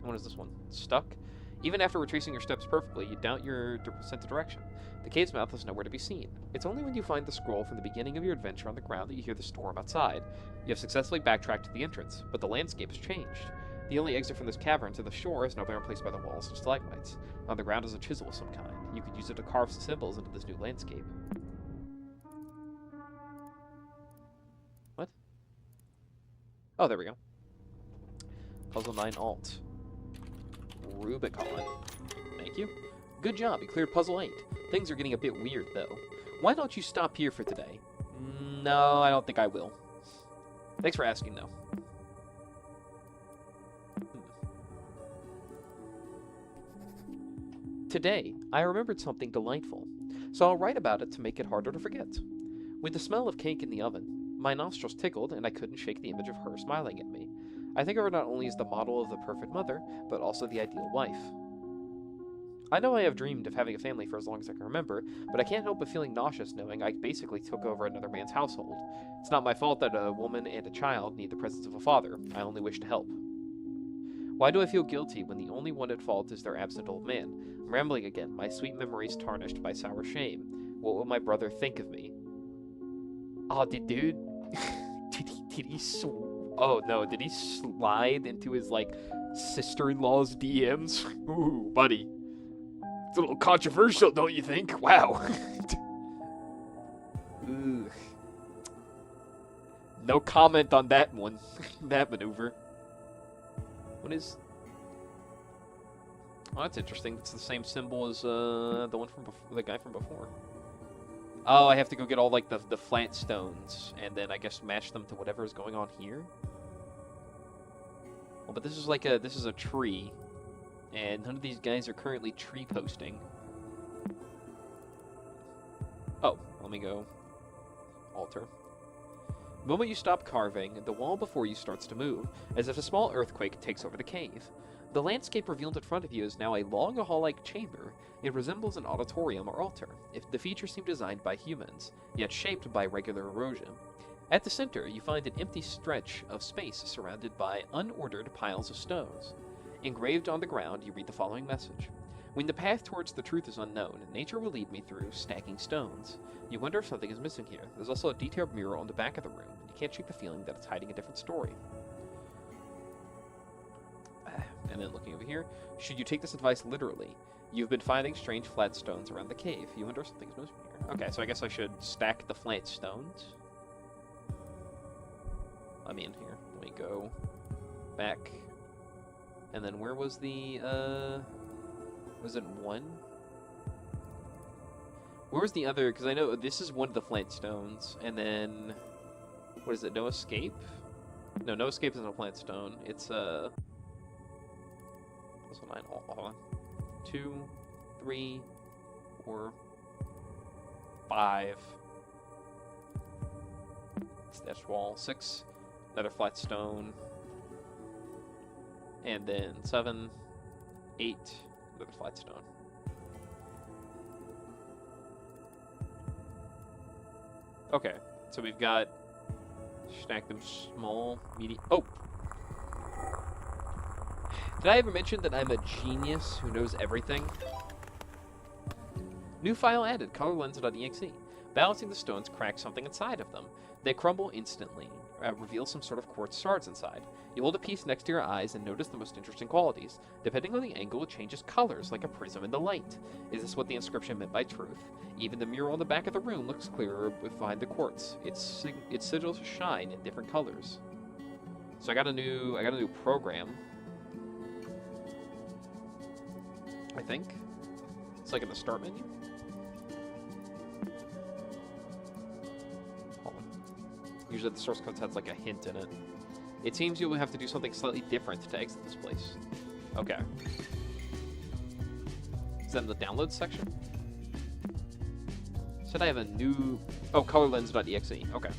What is this one? Stuck? Even after retracing your steps perfectly, you doubt your sense of direction. The cave's mouth is nowhere to be seen. It's only when you find the scroll from the beginning of your adventure on the ground that you hear the storm outside. You have successfully backtracked to the entrance, but the landscape has changed. The only exit from this cavern to the shore is now replaced by the walls of stalagmites. On the ground is a chisel of some kind. You could use it to carve some symbols into this new landscape. What? Oh, there we go. Puzzle 9 alt. Rubicon. Thank you. Good job, you cleared puzzle 8. Things are getting a bit weird, though. Why don't you stop here for today? No, I don't think I will. Thanks for asking, though. Today, I remembered something delightful, so I'll write about it to make it harder to forget. With the smell of cake in the oven, my nostrils tickled and I couldn't shake the image of her smiling at me. I think of her not only as the model of the perfect mother, but also the ideal wife. I know I have dreamed of having a family for as long as I can remember, but I can't help but feeling nauseous knowing I basically took over another man's household. It's not my fault that a woman and a child need the presence of a father. I only wish to help. Why do I feel guilty when the only one at fault is their absent old man? I'm rambling again, my sweet memories tarnished by sour shame. What will my brother think of me? Oh, dude, did he oh no, did he slide into his, like, sister-in-law's DMs? Ooh, buddy. It's a little controversial, don't you think? Wow. No comment on that one. That maneuver. What is... Oh, that's interesting. It's the same symbol as the one from the guy from before. Oh, I have to go get all, like, the flat stones, and then I guess match them to whatever is going on here. Well, but this is like this is a tree, and none of these guys are currently tree posting. Oh, let me go alter. The moment you stop carving, the wall before you starts to move, as if a small earthquake takes over the cave. The landscape revealed in front of you is now a long hall-like chamber. It resembles an auditorium or altar, if the features seem designed by humans, yet shaped by regular erosion. At the center, you find an empty stretch of space surrounded by unordered piles of stones. Engraved on the ground, you read the following message. When the path towards the truth is unknown, nature will lead me through stacking stones. You wonder if something is missing here. There's also a detailed mural on the back of the room, and you can't shake the feeling that it's hiding a different story. And then looking over here, should you take this advice literally? You've been finding strange flat stones around the cave. You wonder if something's missing here. Okay, so I guess I should stack the flat stones. Let me in here. Let me go back. And then where was the, was it 1? Where was the other? Because I know this is one of the flat stones. And then, what is it? No escape? No, no escape isn't a flat stone. It's, also 9. Hold on. 2, 3, 4, 5. Dash wall. 6. Another flat stone. And then 7, 8. Another flat stone. Okay, so we've got stack them small, medium. Oh! Did I ever mention that I'm a genius who knows everything? New file added, colorlens.exe. Balancing the stones cracks something inside of them. They crumble instantly, reveal some sort of quartz shards inside. You hold a piece next to your eyes and notice the most interesting qualities. Depending on the angle, it changes colors, like a prism in the light. Is this what the inscription meant by truth? Even the mural on the back of the room looks clearer behind the quartz. Its sigils shine in different colors. So I got a new program. I think. It's like in the start menu. Hold on. Usually the source code has like a hint in it. It seems you will have to do something slightly different to exit this place. Okay. Is that in the download section? Said I have a new... Oh, colorlens.exe. Okay.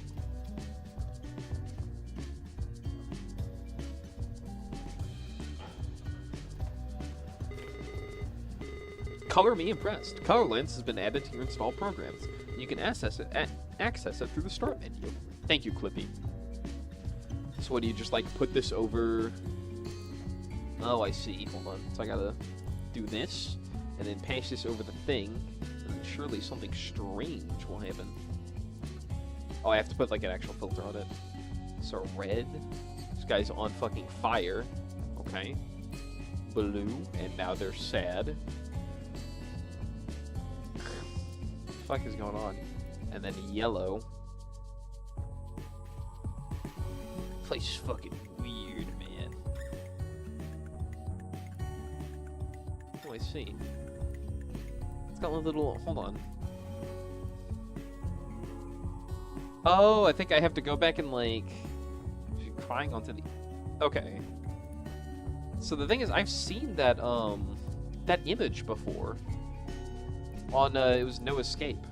Color me impressed. ColorLens has been added to your installed programs. You can access it through the Start menu. Thank you, Clippy. So what, do you just, like, put this over... Oh, I see. Hold on. So I gotta do this, and then pass this over the thing, and then surely something strange will happen. Oh, I have to put, like, an actual filter on it. So red. This guy's on fucking fire. Okay. Blue, and now they're sad. What the fuck is going on? And then yellow. Place is fucking weird, man. Oh, I see. It's got a little... Hold on. Oh, I think I have to go back and, like... She's crying onto the... Okay. So the thing is, I've seen that, that image before. On, it was No Escape.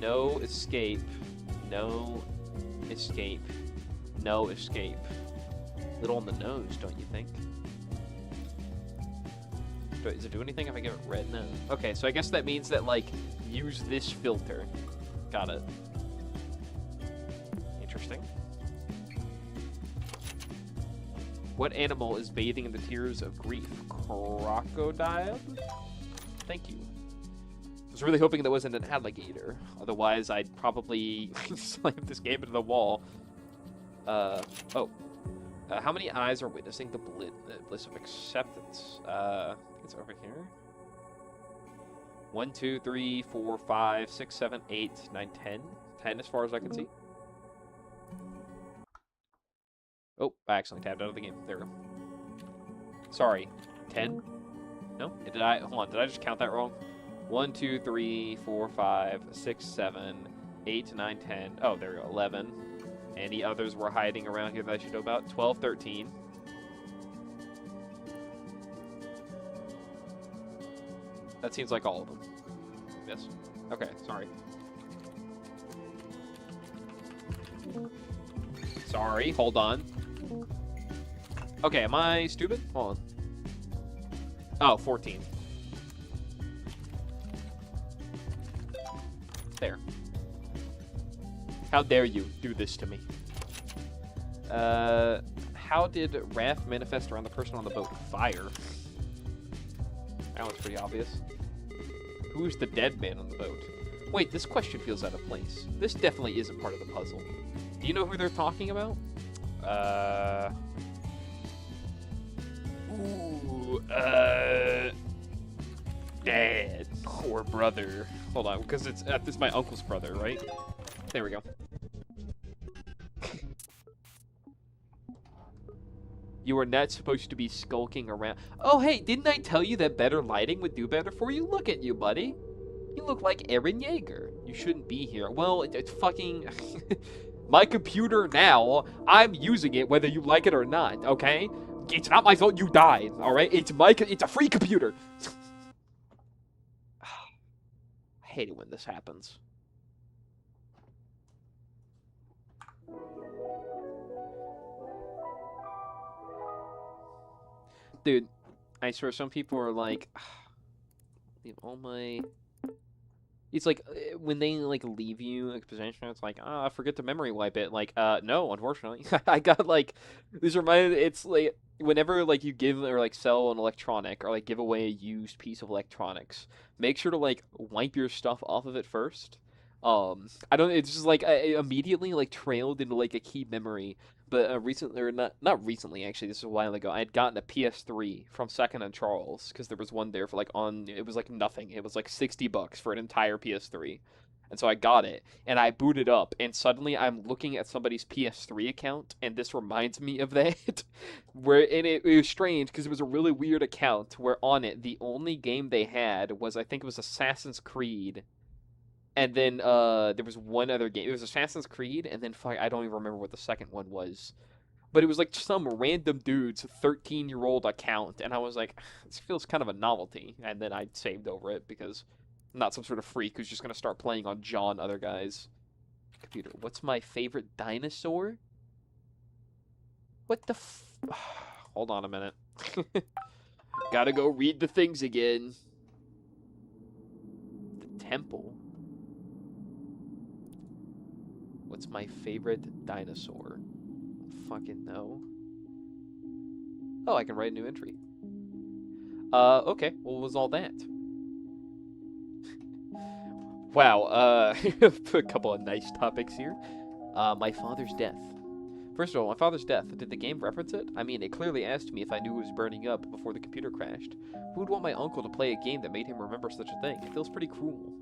No escape. No escape. No escape. Little on the nose, don't you think? Does it do anything if I give it red? No. Okay, so I guess that means that, like, use this filter. Got it. Interesting. What animal is bathing in the tears of grief? Crocodile? Thank you. I was really hoping there wasn't an alligator. Otherwise, I'd probably slam this game into the wall. How many eyes are witnessing the bliss of acceptance? I think it's over here. 1, 2, 3, 4, 5, 6, 7, 8, 9, 10. 10 as far as I can see. Oh, I accidentally tabbed out of the game. There we go. Sorry. 10? No? Did I? Hold on. Did I just count that wrong? 1, 2, 3, 4, 5, 6, 7, 8, 9, 10. Oh, there we go. 11. Any others were hiding around here that I should know about? 12, 13. That seems like all of them. Yes. Okay, sorry. Sorry, hold on. Okay, am I stupid? Hold on. Oh, 14. There. How dare you do this to me? How did wrath manifest around the person on the boat? Fire. That one's pretty obvious. Who's the dead man on the boat? Wait, this question feels out of place. This definitely isn't part of the puzzle. Do you know who they're talking about? Dad or brother. Hold on, because this is my uncle's brother, right? There we go. You are not supposed to be skulking around. Oh, hey, didn't I tell you that better lighting would do better for you? Look at you, buddy. You look like Eren Yeager. You shouldn't be here. Well, it's fucking... my computer now. I'm using it whether you like it or not, okay? It's not my fault you died, alright? It's a free computer. I hate it when this happens. Dude, I swear some people are like, leave all my... It's like, when they, like, leave you a position, it's like, I forget to memory wipe it. Like, no, unfortunately. I got, like, it's, like, whenever, like, you give or, like, sell an electronic or, like, give away a used piece of electronics, make sure to, like, wipe your stuff off of it first. It's just, like, I immediately, like, trailed into, like, a key memory. But recently, or not recently, actually, this was a while ago, I had gotten a PS3 from Second and Charles, because there was one there for, like, it was, like, nothing. It was, like, $60 for an entire PS3. And so I got it, and I booted up, and suddenly I'm looking at somebody's PS3 account, and this reminds me of that. It was strange, because it was a really weird account, where on it, the only game they had was, I think it was Assassin's Creed. And then there was one other game. It was Assassin's Creed, and then I don't even remember what the second one was. but it was like some random dude's 13-year-old account, and I was like, this feels kind of a novelty. And then I saved over it because I'm not some sort of freak who's just gonna start playing on John other guys' computer. What's my favorite dinosaur? What the Hold on a minute. Gotta go read the things again. The temple. What's my favorite dinosaur? Fucking no. Oh, I can write a new entry. Okay. What was all that? Wow, a couple of nice topics here. My father's death. First of all, my father's death. Did the game reference it? I mean, it clearly asked me if I knew it was burning up before the computer crashed. Who would want my uncle to play a game that made him remember such a thing? It feels pretty cruel.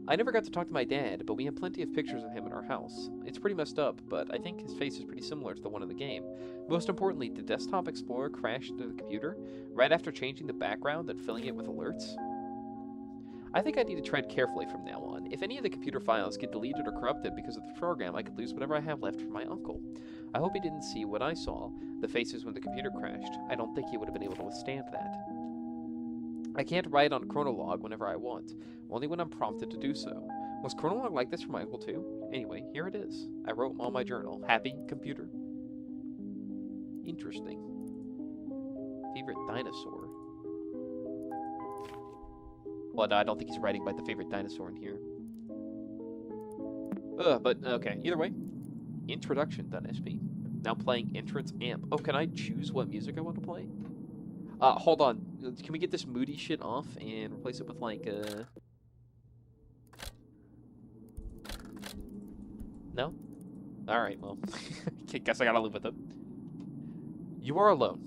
I never got to talk to my dad, but we have plenty of pictures of him in our house. It's pretty messed up, but I think his face is pretty similar to the one in the game. Most importantly, did Desktop Explorer crash into the computer right after changing the background and filling it with alerts? I think I need to tread carefully from now on. If any of the computer files get deleted or corrupted because of the program, I could lose whatever I have left from my uncle. I hope he didn't see what I saw, the faces when the computer crashed. I don't think he would have been able to withstand that. I can't write on Chronolog whenever I want, only when I'm prompted to do so. Was Chronolog like this for my uncle too? Anyway, here it is. I wrote on my journal, Happy Computer. Interesting. Favorite dinosaur? Well, no, I don't think he's writing about the favorite dinosaur in here. But, okay. Either way. Introduction.sp. Now playing entrance amp. Oh, can I choose what music I want to play? Hold on. Can we get this moody shit off and replace it with, like, No? Alright, well. Guess I gotta live with it. You are alone.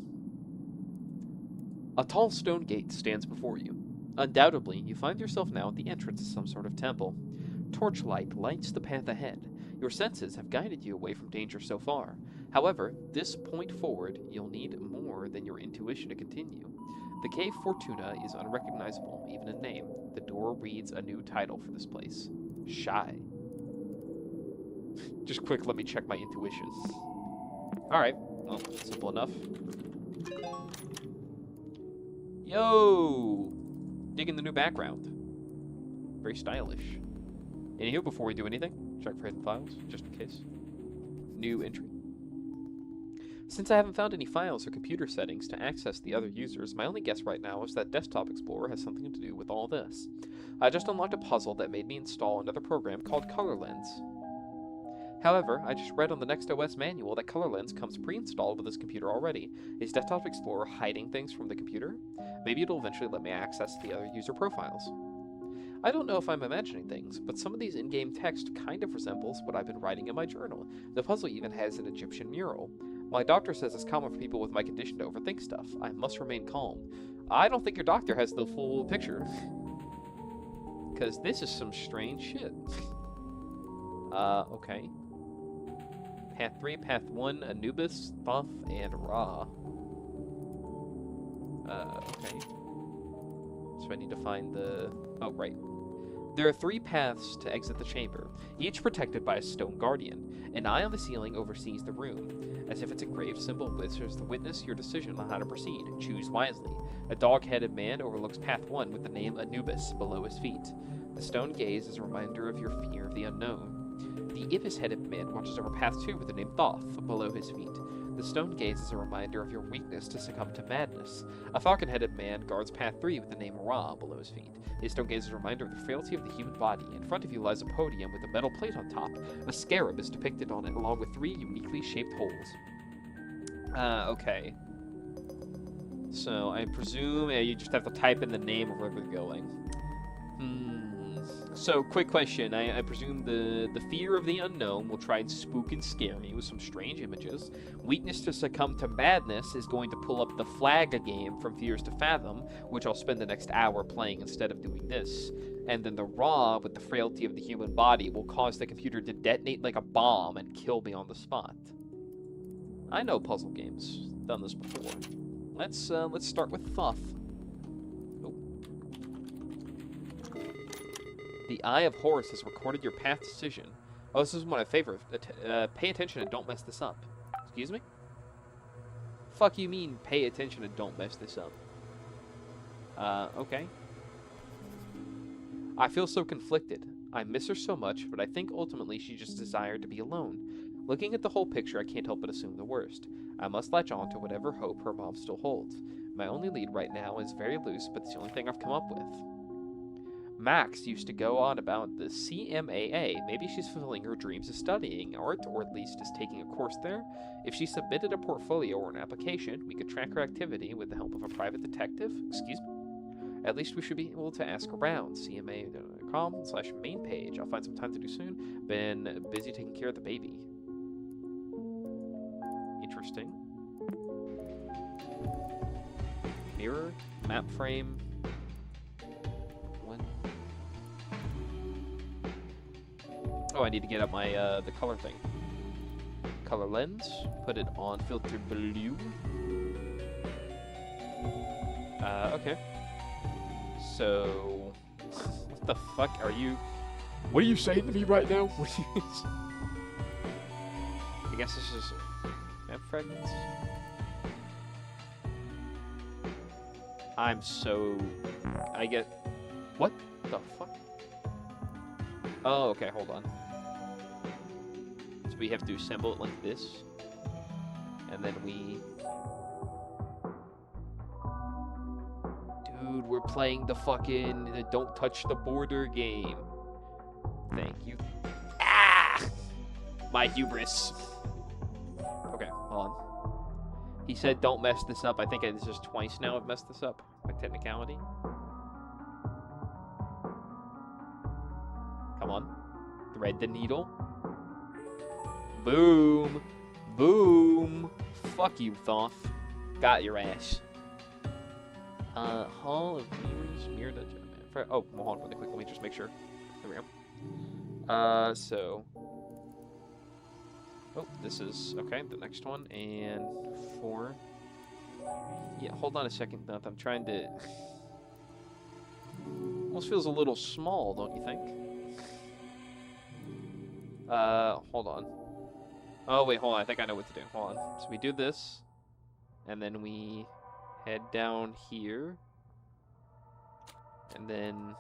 A tall stone gate stands before you. Undoubtedly, you find yourself now at the entrance of some sort of temple. Torchlight lights the path ahead. Your senses have guided you away from danger so far. However, this point forward, you'll need more than your intuition to continue. The Cave Fortuna is unrecognizable, even in name. The door reads a new title for this place. Shy. Just quick, let me check my intuition. Alright, well, simple enough. Yo! Digging the new background. Very stylish. Anywho, before we do anything, check for hidden files, just in case. New entry. Since I haven't found any files or computer settings to access the other users, my only guess right now is that Desktop Explorer has something to do with all this. I just unlocked a puzzle that made me install another program called ColorLens. However, I just read on the NextOS manual that ColorLens comes pre-installed with this computer already. Is Desktop Explorer hiding things from the computer? Maybe it'll eventually let me access the other user profiles. I don't know if I'm imagining things, but some of these in-game text kind of resembles what I've been writing in my journal. The puzzle even has an Egyptian mural. My doctor says it's common for people with my condition to overthink stuff. I must remain calm. I don't think your doctor has the full picture. Because this is some strange shit. Okay. Path 3, Path 1, Anubis, Thoth, and Ra. Okay. So I need to find the... Oh, right. There are 3 paths to exit the chamber, each protected by a stone guardian. An eye on the ceiling oversees the room. As if its engraved symbol blisters the witness your decision on how to proceed. Choose wisely. A dog-headed man overlooks Path 1 with the name Anubis below his feet. The stone gaze is a reminder of your fear of the unknown. The ibis-headed man watches over Path 2 with the name Thoth below his feet. The stone gaze is a reminder of your weakness to succumb to madness. A falcon-headed man guards Path 3 with the name Ra below his feet. His stone gaze is a reminder of the frailty of the human body. In front of you lies a podium with a metal plate on top. A scarab is depicted on it, along with 3 uniquely shaped holes. Okay. So, I presume you just have to type in the name of where we're going. So, quick question. I presume the fear of the unknown will try and spook and scare me with some strange images. Weakness to succumb to madness is going to pull up the Flag game from Fears to Fathom, which I'll spend the next hour playing instead of doing this. And then the Ra, with the frailty of the human body, will cause the computer to detonate like a bomb and kill me on the spot. I know puzzle games. Done this before. Let's start with Thoth. The Eye of Horus has recorded your path decision. Oh, this is one of my favorites. Pay attention and don't mess this up. Excuse me? Fuck you mean pay attention and don't mess this up. Okay. I feel so conflicted. I miss her so much, but I think ultimately she just desired to be alone. Looking at the whole picture, I can't help but assume the worst. I must latch on to whatever hope her mom still holds. My only lead right now is very loose, but it's the only thing I've come up with. Max used to go on about the CMAA. Maybe she's fulfilling her dreams of studying art, or at least is taking a course there. If she submitted a portfolio or an application, we could track her activity with the help of a private detective. Excuse me? At least we should be able to ask around. CMA.com/main page. I'll find some time to do soon. Been busy taking care of the baby. Interesting. Mirror, map frame. When? Oh, I need to get up my the color thing. Color lens. Put it on filter blue. Okay. So, what the fuck are you? What are you saying to me right now? What are you? I guess this is map fragments. I'm so. I get. What the fuck? Oh, okay. Hold on. So we have to assemble it like this, and then we. Dude, we're playing the fucking don't touch the border game. Thank you. Ah! My hubris. Okay, hold on. He said don't mess this up. I think it's just twice now I've messed this up, by technicality. Come on. Thread the needle. Boom. Boom. Fuck you, Thoth. Got your ass. Hall of Mirrors, Mirror Dungeon. Oh, well, hold on really quick. Let me just make sure. There we go. So. Oh, this is, okay, the next one. And 4. Yeah, hold on a second, Duff. I'm trying to. Almost feels a little small, don't you think? Hold on. Oh, wait, hold on. I think I know what to do. Hold on. So we do this. And then we head down here. And then...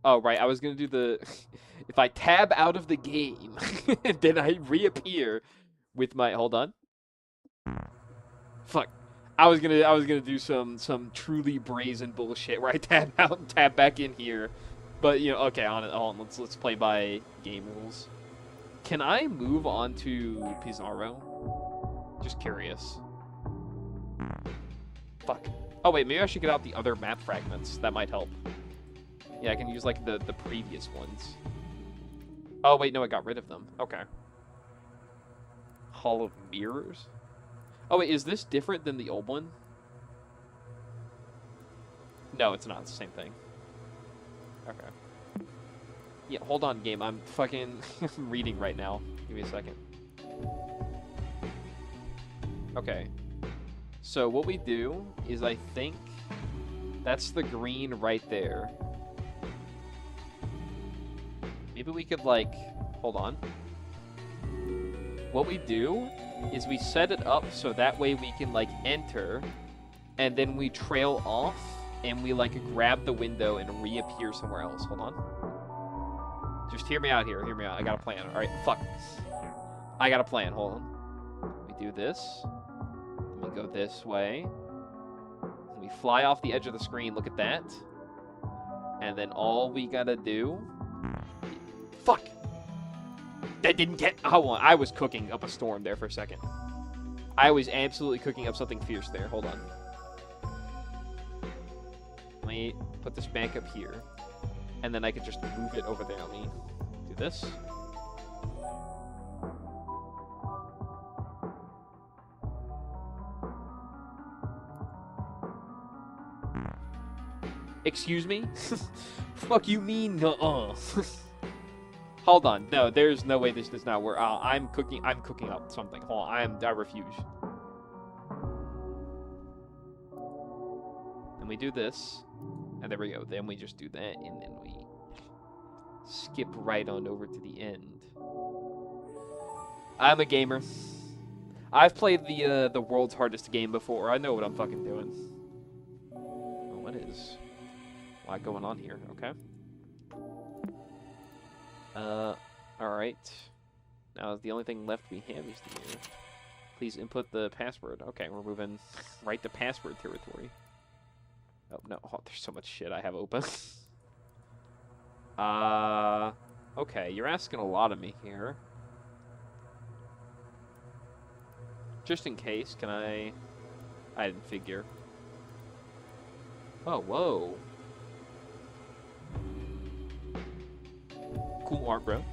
Oh, right. I was going to do the... If I tab out of the game, then I reappear with my... Hold on. Fuck. I was gonna do some truly brazen bullshit where I tab out and tab back in here. But, you know, okay, on let's play by game rules. Can I move on to Pizarro? Just curious. Fuck. Oh, wait, maybe I should get out the other map fragments. That might help. Yeah, I can use, like, the previous ones. Oh, wait, no, I got rid of them. Okay. Hall of Mirrors? Oh, wait, is this different than the old one? No, it's not. It's the same thing. Okay. Yeah, hold on, game. I'm fucking reading right now. Give me a second. Okay. So what we do is I think that's the green right there. Maybe we could, like, hold on. What we do is we set it up so that way we can, like, enter, and then we trail off, and we, like, grab the window and reappear somewhere else. Hold on. Just hear me out here. Hear me out. I got a plan. All right, fuck. I got a plan. Hold on. We do this. We go this way. We fly off the edge of the screen. Look at that. And then all we gotta do... Fuck! That didn't get... Oh, I was cooking up a storm there for a second. I was absolutely cooking up something fierce there. Hold on. Let me put this back up here. And then I could just move it over there. Let me do this. Excuse me? Fuck you mean nuh-uh. Hold on. No, there's no way this does not work. I'm cooking up something. Hold on. I refuse. And we do this. And there we go. Then we just do that, and then we skip right on over to the end. I'm a gamer. I've played the world's hardest game before. I know what I'm fucking doing. Oh, what is a lot going on here? Okay. Alright. Now the only thing left we have is the mirror. Please input the password. Okay, we're moving right to password territory. Oh, no. Oh, there's so much shit I have open. Okay, you're asking a lot of me here. Just in case, can I didn't figure. Oh, whoa. Cool art, bro.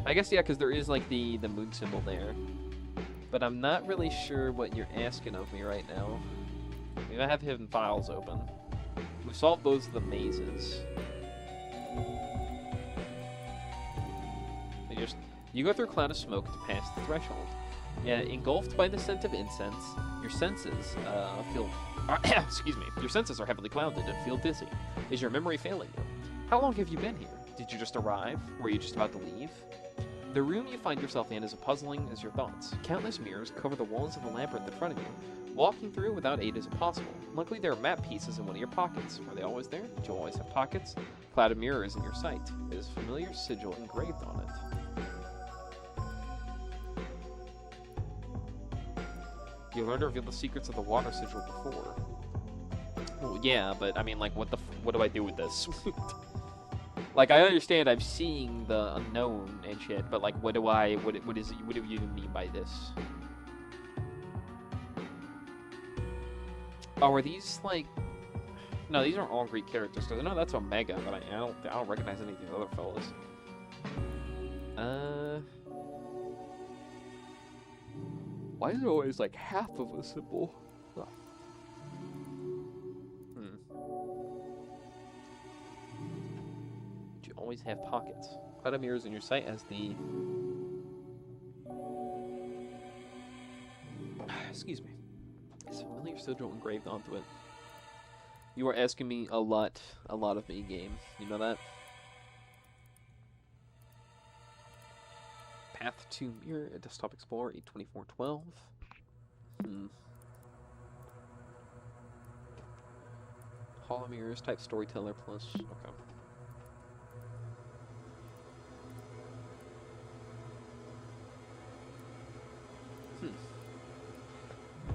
I guess, yeah, because there is, like, the moon symbol there. But I'm not really sure what you're asking of me right now. Maybe I have hidden files open. We've solved those of the mazes. You go through a cloud of smoke to pass the threshold. Engulfed by the scent of incense, your senses feel... excuse me. Your senses are heavily clouded and feel dizzy. Is your memory failing you? How long have you been here? Did you just arrive? Were you just about to leave? The room you find yourself in is as puzzling as your thoughts. Countless mirrors cover the walls of the labyrinth in front of you. Walking through without aid is impossible. Luckily, there are map pieces in one of your pockets. Are they always there? Do you always have pockets? Cloud of mirror is in your sight. There is a familiar sigil engraved on it. You learned to reveal the secrets of the water sigil before. Well, yeah, but I mean, like, what do I do with this? Like, I understand I'm seeing the unknown and shit, but like, what do you mean by this? Oh, are these like? No, these aren't all Greek characters. Cause I know that's Omega, but I don't recognize any of these other fellas. Why is it always like half of a symbol? Oh. You always have pockets. Cloud of mirrors in your sight as the... Excuse me. It's a familiar sigil engraved onto it. You are asking me a lot of me game. You know that? Path to mirror at Desktop Explorer 82412. Hall of mirrors, type storyteller plus. Okay.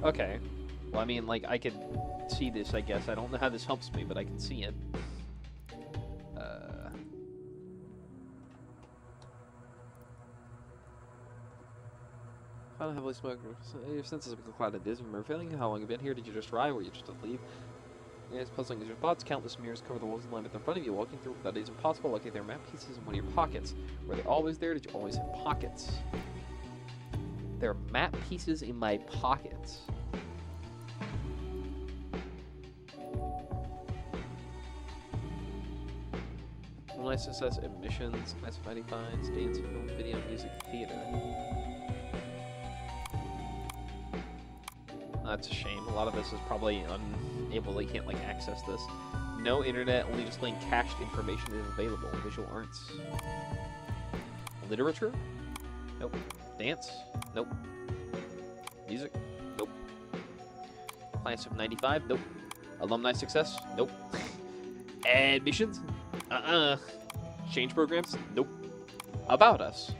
Okay. Well, I mean, like, I can see this, I guess. I don't know how this helps me, but I can see it. Cloud heavily smoked. Your senses have become clouded. Dizzy. Remember failing? How long have you been here? Did you just arrive? Were you just to leave? Yeah, it's puzzling as your thoughts. Countless mirrors cover the walls and labyrinth in front of you. Walking through without is impossible. Luckily, there are map pieces in one of your pockets. Were they always there? Did you always have pockets? There are map pieces in my pockets. Online success, admissions, classified finds, dance, film, video, music, theater. That's a shame. A lot of this is probably unable. You can't like access this. No internet. Only displaying cached information is available. Visual arts. Literature. Nope. Dance. Nope. Music. Nope. Class of 95. Nope. Alumni success. Nope. Admissions. Change programs. Nope. About us.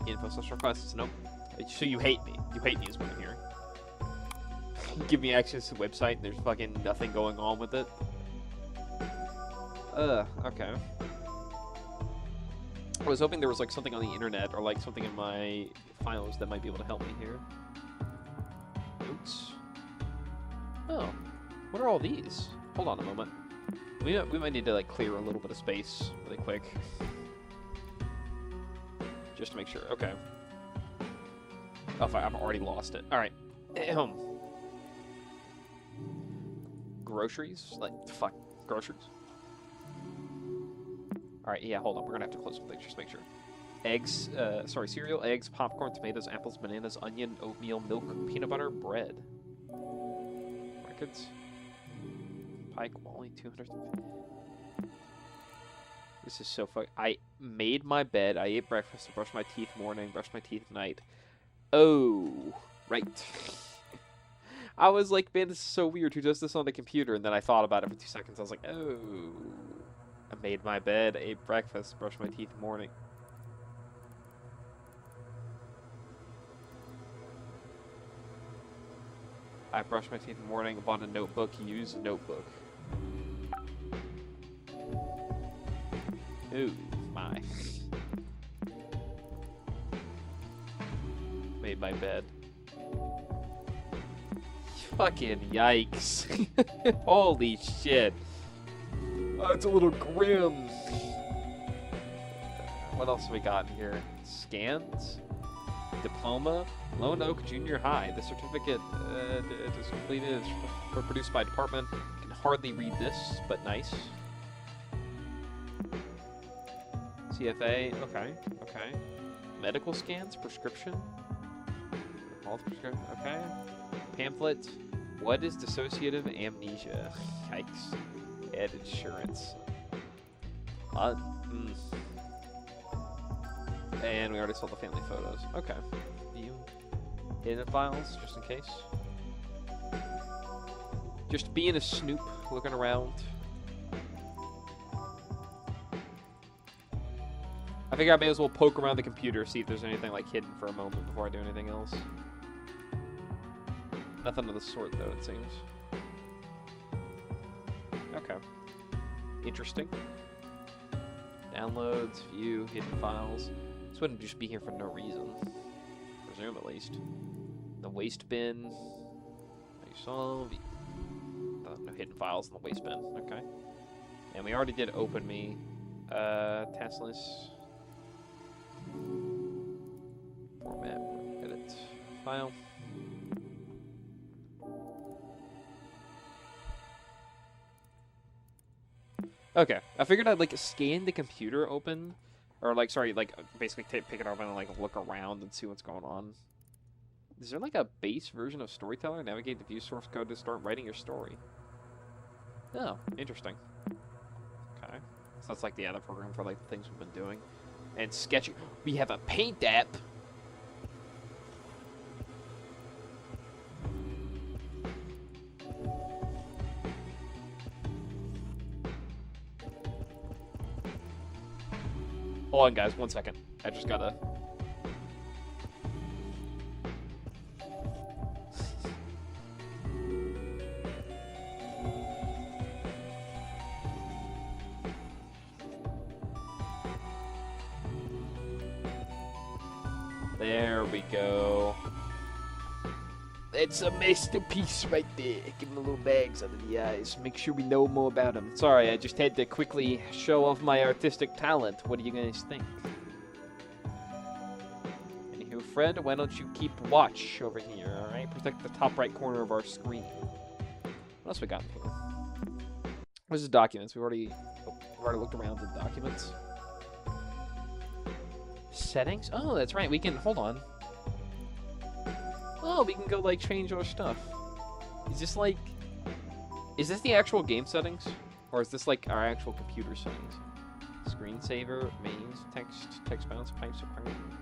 Info slash requests. Nope. So you hate me. You hate me is what I'm hearing. Give me access to the website and there's fucking nothing going on with it. Okay. I was hoping there was like something on the internet or like something in my files that might be able to help me here. Notes. Oh. What are all these? Hold on a moment. We might need to like clear a little bit of space really quick. Just to make sure. Okay. Oh, fuck, I've already lost it. Alright. Groceries? Like, fuck. Groceries? Alright, yeah, hold on. We're gonna have to close some things just to make sure. Eggs, cereal, eggs, popcorn, tomatoes, apples, bananas, onion, oatmeal, milk, peanut butter, bread. Records. Pike, Wally, 200. This is so fuck. I made my bed. I ate breakfast. I brushed my teeth morning. Brushed my teeth night. Oh, right. I was like, man, this is so weird. Who does this on the computer? And then I thought about it for 2 seconds. I was like, oh. I made my bed. Ate breakfast. Brushed my teeth morning. I brushed my teeth in the morning, bought a notebook, used a notebook. Ooh, my. Made my bed. Fucking yikes. Holy shit. Oh, it's a little grim. What else have we got in here? Scans? Diploma? Lone Oak Junior High. The certificate is completed. It's produced by department. Can hardly read this, but nice. CFA. Okay. Okay. Medical scans. Prescription. Health prescription. Okay. Pamphlet. What is dissociative amnesia? Yikes. Add insurance. And we already saw the family photos. Okay. View. Hidden files, just in case. Just being a snoop, looking around. I think I may as well poke around the computer, see if there's anything like hidden for a moment before I do anything else. Nothing of the sort, though, it seems. Okay. Interesting. Downloads, view, hidden files. This wouldn't just be here for no reason. Presume, at least. The waste bin. You saw. No hidden files in the waste bin. Okay. And we already did open me. Task list. Format. Edit. File. Okay. I figured I'd, like, scan the computer open. Or, like, sorry, like, basically pick it open and, like, look around and see what's going on. Is there, like, a base version of Storyteller? Navigate the view source code to start writing your story. Oh, interesting. Okay. So that's, like, the other program for, like, the things we've been doing. And sketching. We have a paint app! Hold on, guys. 1 second. I just gotta... There we go. It's a masterpiece right there. Give him the little bags under the eyes. Make sure we know more about him. Sorry, I just had to quickly show off my artistic talent. What do you guys think? Anywho, Fred, why don't you keep watch over here, alright? Protect the top right corner of our screen. What else we got in here? This is documents. We've already looked around the documents. Settings? Oh, that's right. We can... Hold on. Oh, we can go, like, change our stuff. Is this, like... Is this the actual game settings? Or is this, like, our actual computer settings? Screensaver, mains, text bounce, pipes, requirement.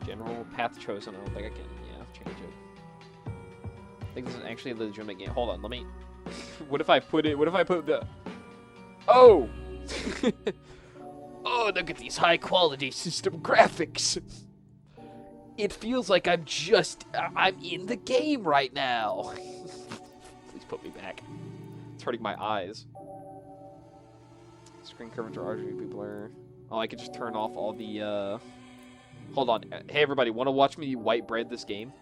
General, path chosen. I don't think I can, change it. I think this is actually a legitimate game. Hold on, let me... What if I put the... Oh! Oh, look at these high-quality system graphics! It feels like I'm in the game right now. Please put me back. It's hurting my eyes. Screen curvature, RGB blur. Oh, I can just turn off all the, Hold on. Hey, everybody, want to watch me white bread this game?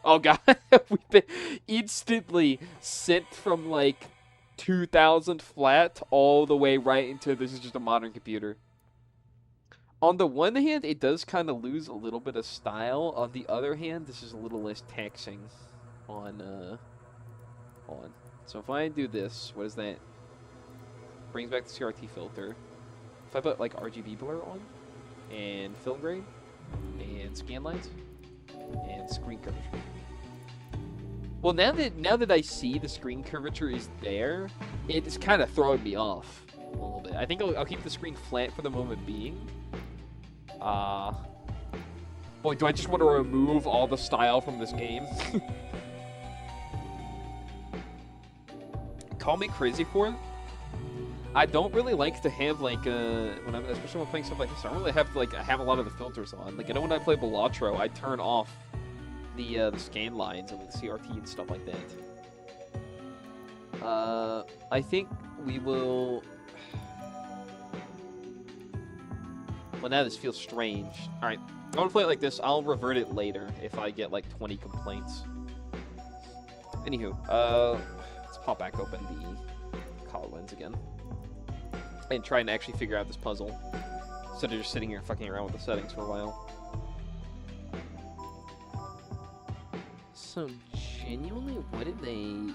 Oh, God. We've been instantly sent from, like, 2000 flat all the way right into this is just a modern computer. On the one hand, it does kind of lose a little bit of style. On the other hand, this is a little less taxing on, hold on. So if I do this, what is that? Brings back the CRT filter. If I put, like, RGB blur on, and film grade, and scan lines, and screen curvature. Well, now that I see the screen curvature is there, it's kind of throwing me off. a little bit. I think I'll keep the screen flat for the moment being. Boy, do I just want to remove all the style from this game. Call me crazy for it. I don't really like to have like especially when playing stuff like this. I don't really have to like have a lot of the filters on. Like I know when I play Balatro, I turn off the scan lines and like the CRT and stuff like that. I think we will. Well, now this feels strange. All right, I want to play it like this. I'll revert it later if I get like 20 complaints. Anywho, let's pop back open the color lens again and try and actually figure out this puzzle instead of just sitting here fucking around with the settings for a while. So genuinely, what did they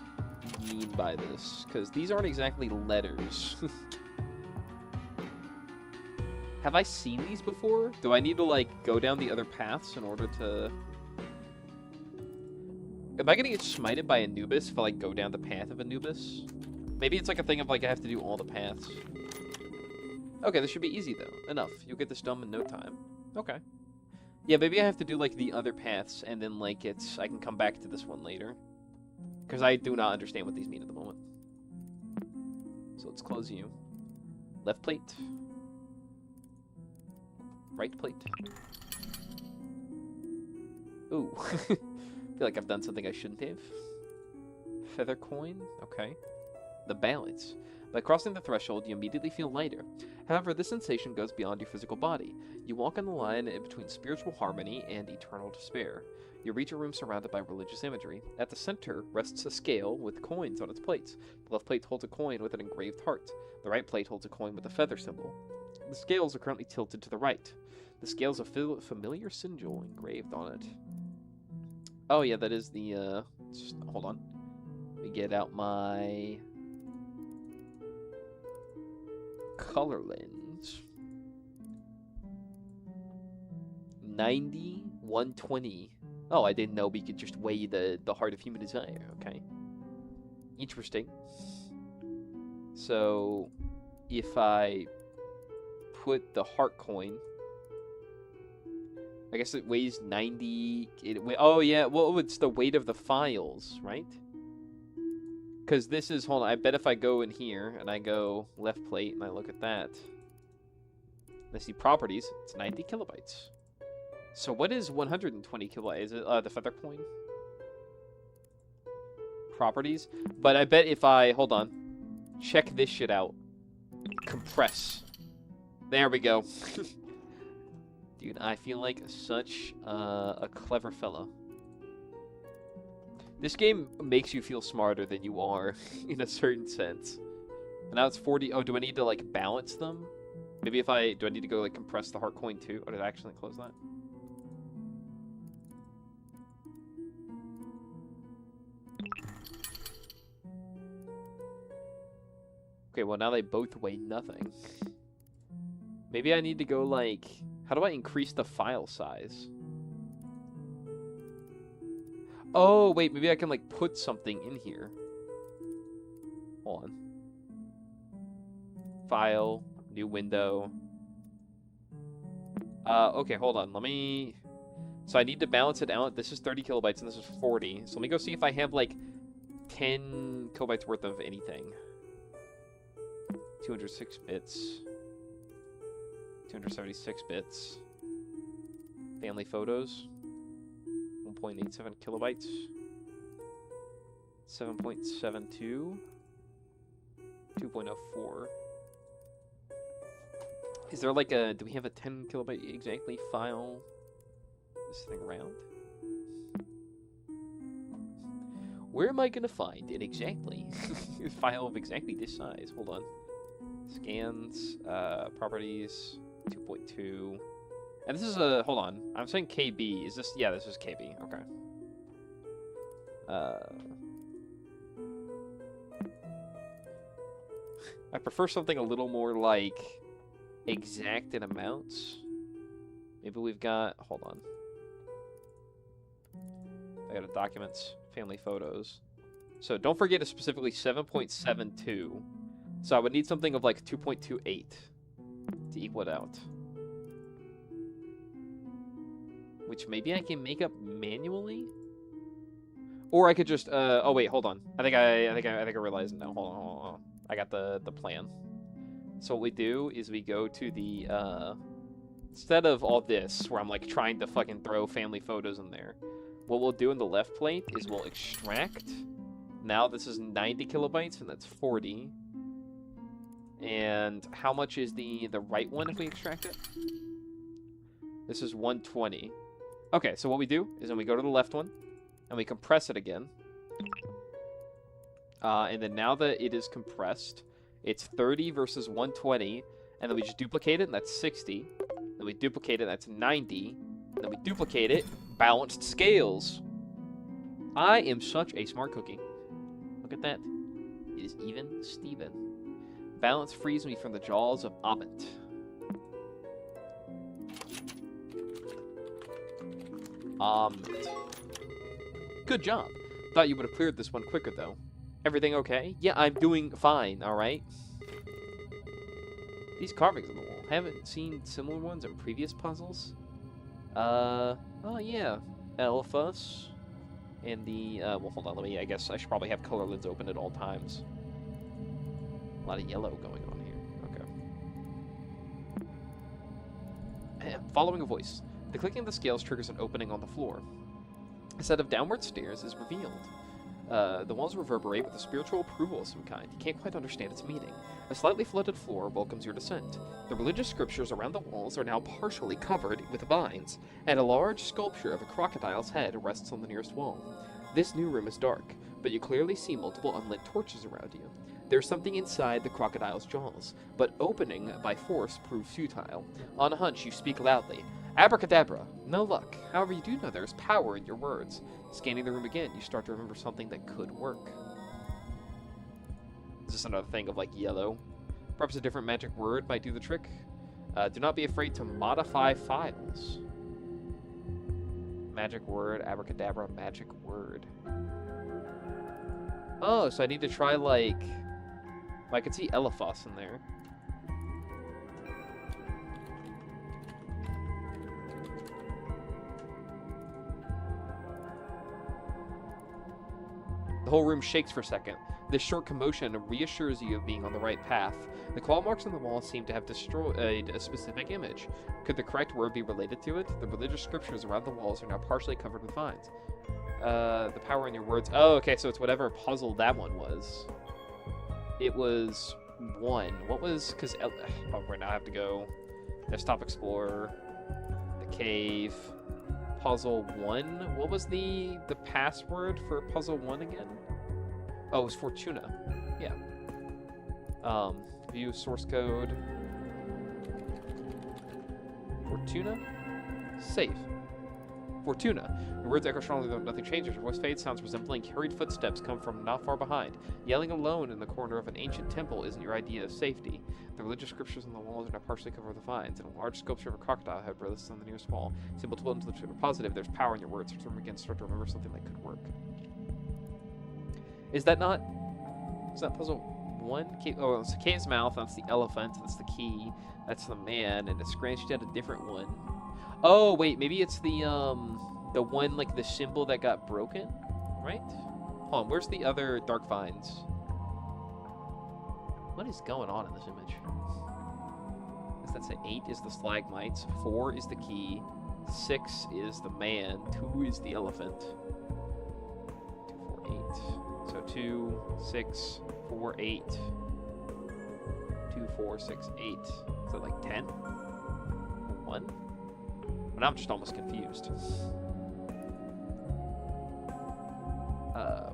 mean by this? Because these aren't exactly letters. Have I seen these before? Do I need to, like, go down the other paths in order to... Am I gonna get smited by Anubis if I, like, go down the path of Anubis? Maybe it's, like, a thing of, like, I have to do all the paths. Okay, this should be easy, though. Enough. You'll get this done in no time. Okay. Yeah, maybe I have to do, like, the other paths, and then, like, I can come back to this one later. Because I do not understand what these mean at the moment. So let's close you. Left plate. Right plate. Ooh. I feel like I've done something I shouldn't have. Feather coin. Okay. The balance. By crossing the threshold, you immediately feel lighter. However, this sensation goes beyond your physical body. You walk on the line in between spiritual harmony and eternal despair. You reach a room surrounded by religious imagery. At the center rests a scale with coins on its plates. The left plate holds a coin with an engraved heart. The right plate holds a coin with a feather symbol. The scales are currently tilted to the right. The scales have a familiar sigil engraved on it. Oh yeah, that is the, hold on. Let me get out my color lens. 90, 120. Oh, I didn't know we could just weigh the heart of human desire. Okay. Interesting. So, if I put the heart coin, I guess it weighs 90. Oh, yeah. Well, it's the weight of the files, right? Because this is, hold on, I bet if I go in here and I go left plate and I look at that, I see properties, it's 90 kilobytes. So what is 120 kilobytes? Is it the feather coin? Properties? But I bet if I, hold on, check this shit out. Compress. There we go. Dude, I feel like such a clever fella. This game makes you feel smarter than you are, in a certain sense. And now it's 40. Oh, do I need to, like, balance them? Maybe if do I need to go, like, compress the heart coin, too? Or did I actually close that? Okay, well, now they both weigh nothing. Maybe I need to go, like... How do I increase the file size? Oh, wait, maybe I can, like, put something in here. Hold on. File, new window. Okay, hold on. Let me... So I need to balance it out. This is 30 kilobytes, and this is 40. So let me go see if I have, like, 10 kilobytes worth of anything. 206 bits. 276 bits. Family photos. 1.87 kilobytes. 7.72. 2.04. Is there like a... Do we have a 10 kilobyte exactly file this thing around? Where am I going to find an exactly file of exactly this size? Hold on. Scans, properties, 2.2. And this is a... Hold on. I'm saying KB. Is this... Yeah, this is KB. Okay. I prefer something a little more, like, exact in amounts. Maybe we've got... Hold on. I got a documents, family photos. So don't forget it's specifically 7.72. So I would need something of like 2.28 to equal it out. Which maybe I can make up manually? Or I could just, oh wait, hold on. I think I realized it now. Hold on. I got the plan. So what we do is we go to the, instead of all this, where I'm like trying to fucking throw family photos in there, what we'll do in the left plate is we'll extract. Now this is 90 kilobytes, and that's 40. And how much is the right one if we extract it? This is 120. Okay, so what we do is then we go to the left one, and we compress it again. And then now that it is compressed, it's 30 versus 120, and then we just duplicate it, and that's 60. Then we duplicate it, that's 90. And then we duplicate it, balanced scales. I am such a smart cookie. Look at that. It is even Steven. Balance frees me from the jaws of Amit. Good job. Thought you would have cleared this one quicker, though. Everything okay? Yeah, I'm doing fine, alright? These carvings on the wall. Haven't seen similar ones in previous puzzles? Oh yeah. Elephas. And the, well, hold on, I guess I should probably have color lens open at all times. A lot of yellow going on here. Okay. Following a voice. The clicking of the scales triggers an opening on the floor. A set of downward stairs is revealed. The walls reverberate with a spiritual approval of some kind. You can't quite understand its meaning. A slightly flooded floor welcomes your descent. The religious scriptures around the walls are now partially covered with vines, and a large sculpture of a crocodile's head rests on the nearest wall. This new room is dark, but you clearly see multiple unlit torches around you. There's something inside the crocodile's jaws, but opening by force proves futile. On a hunch, you speak loudly. Abracadabra. No luck. However, you do know there's power in your words. Scanning the room again, you start to remember something that could work. Is this another thing of, like, yellow? Perhaps a different magic word might do the trick? Do not be afraid to modify files. Magic word, abracadabra, magic word. Oh, so I need to try, like... I could see Elephas in there. The whole room shakes for a second. This short commotion reassures you of being on the right path. The claw marks on the wall seem to have destroyed a specific image. Could the correct word be related to it? The religious scriptures around the walls are now partially covered with vines. The power in your words. Oh, okay, so it's whatever puzzle that one was. It was 1. What was... Because... Oh, right now I have to go... Desktop Explorer. The cave... Puzzle 1? What was the password for Puzzle 1 again? Oh, it was Fortuna. Yeah. View source code. Fortuna? Save. Fortuna. Your words echo strongly though nothing changes. Your voice fades, sounds resembling hurried footsteps come from not far behind. Yelling alone in the corner of an ancient temple isn't your idea of safety. The religious scriptures on the walls are now partially covered with vines, and a large sculpture of a crocodile head rests on the nearest wall. Symbol 12 to the positive, there's power in your words. Return again, start to remember something that could work. Is that not... Is that puzzle 1? Oh, it's the cave's mouth, that's the elephant, that's the key, that's the man, and it's scratched out a different one. Oh, wait, maybe it's the one, like, the symbol that got broken, right? Hold on, where's the other dark vines? What is going on in this image? Does that say 8 is the stalagmites, 4 is the key, 6 is the man, 2 is the elephant. 2, 4, 8. So 2, 6, 4, 8. 2, 4, 6, 8. Is that like 10? 1? But I'm just almost confused.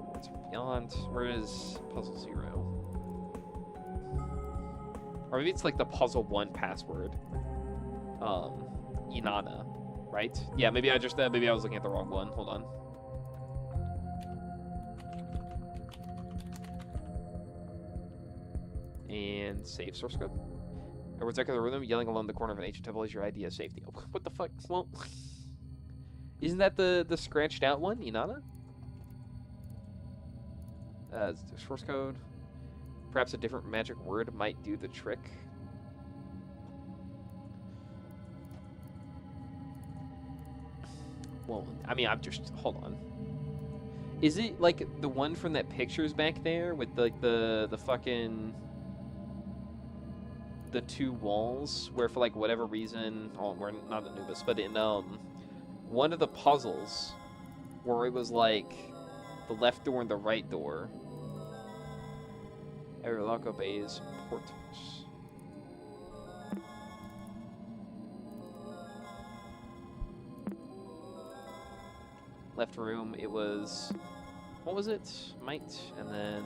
What's beyond? Where is puzzle 0? Or maybe it's like the puzzle 1 password. Inanna, right? Yeah, maybe I was looking at the wrong one. Hold on. And save source code. Edward's echo the rhythm, yelling along the corner of an ancient temple is your idea of safety. Oh, what the fuck? Well, isn't that the scratched out one, Inanna? Source code. Perhaps a different magic word might do the trick. Well, I mean, I'm just... Hold on. Is it, like, the one from that pictures back there with, like, the fucking... the 2 walls, where for, like, whatever reason... Oh, we're not Anubis, but in, one of the puzzles, where it was, like, the left door and the right door... Every lock obeys portals. Left room, it was... What was it? Might, and then...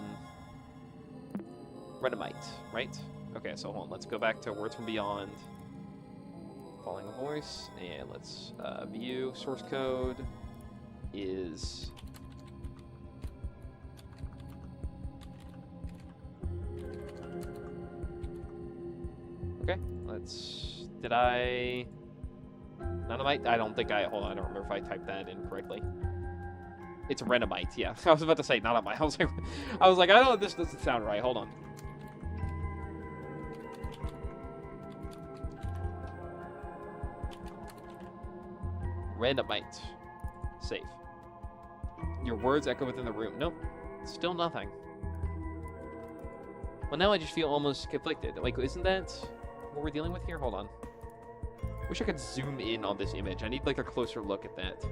Renamite, right? Okay, so hold on, let's go back to Words from Beyond. Following a voice, and let's view. Source code is... Okay, let's... Did I... Nanomite? I don't think I... Hold on, I don't remember if I typed that in correctly. It's Renamite, yeah. I was about to say Nanomite. I was like, I don't... This doesn't sound right. Hold on. Renamite. Safe. Your words echo within the room. Nope. Still nothing. Well, now I just feel almost conflicted. Like, isn't that what we're dealing with here? Hold on. Wish I could zoom in on this image. I need, like, a closer look at that.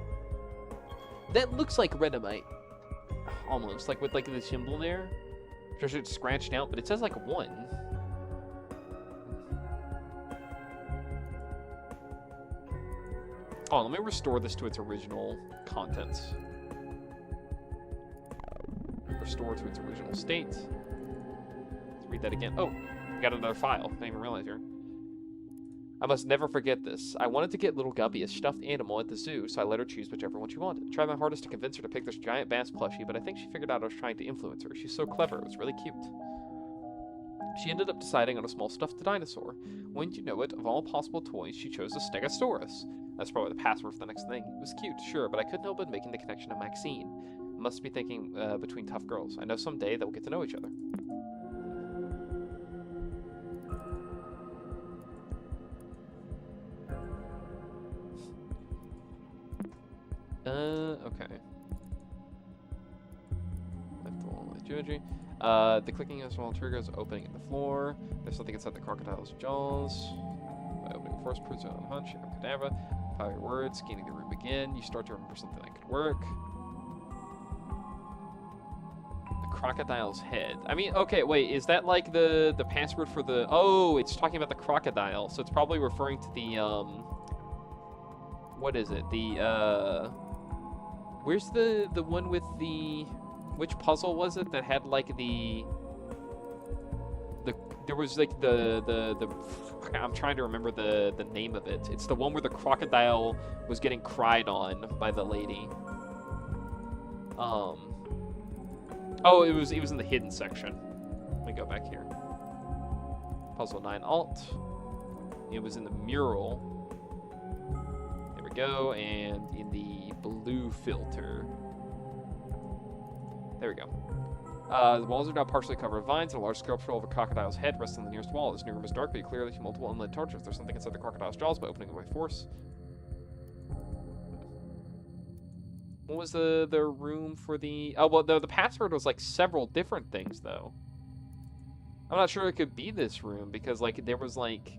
That looks like Renamite. Almost. Like, with, like, the symbol there. Just it's scratched out, but it says, like, 1. Oh, let me restore this to its original contents. Restore to its original state. Let's read that again. Oh, got another file. Didn't even realize here. I must never forget this. I wanted to get little Guppy a stuffed animal at the zoo, so I let her choose whichever one she wanted. Tried my hardest to convince her to pick this giant bass plushie, but I think she figured out I was trying to influence her. She's so clever. It was really cute. She ended up deciding on a small stuffed dinosaur. Wouldn't you know it, of all possible toys, she chose a Stegosaurus. That's probably the password for the next thing. It was cute, sure, but I couldn't help but making the connection to Maxine. Must be thinking between tough girls. I know someday they'll get to know each other. Okay. Left wall with geometry. The clicking of small triggers, opening in the floor. There's something inside the crocodile's jaws. By opening the first person on hunch, abracadabra. File your words, scanning the room again. You start to remember something that could work. The crocodile's head. I mean, okay, wait, is that like the password for the... Oh, it's talking about the crocodile. So it's probably referring to the, what is it? The, where's the one with the... Which puzzle was it that had, like, there was, like, the I'm trying to remember the name of it. It's the one where the crocodile was getting cried on by the lady. Oh, it was in the hidden section. Let me go back here. Puzzle 9 Alt. It was in the mural. There we go, and in the blue filter. There we go. The walls are now partially covered with vines, and a large sculpture of a crocodile's head rests on the nearest wall. This new room is dark, but you clearly see multiple unlit torches. There's something inside the crocodile's jaws by opening them by force. What was the room for the... Oh, well, the password was, like, several different things, though. I'm not sure it could be this room, because, like, there was, like,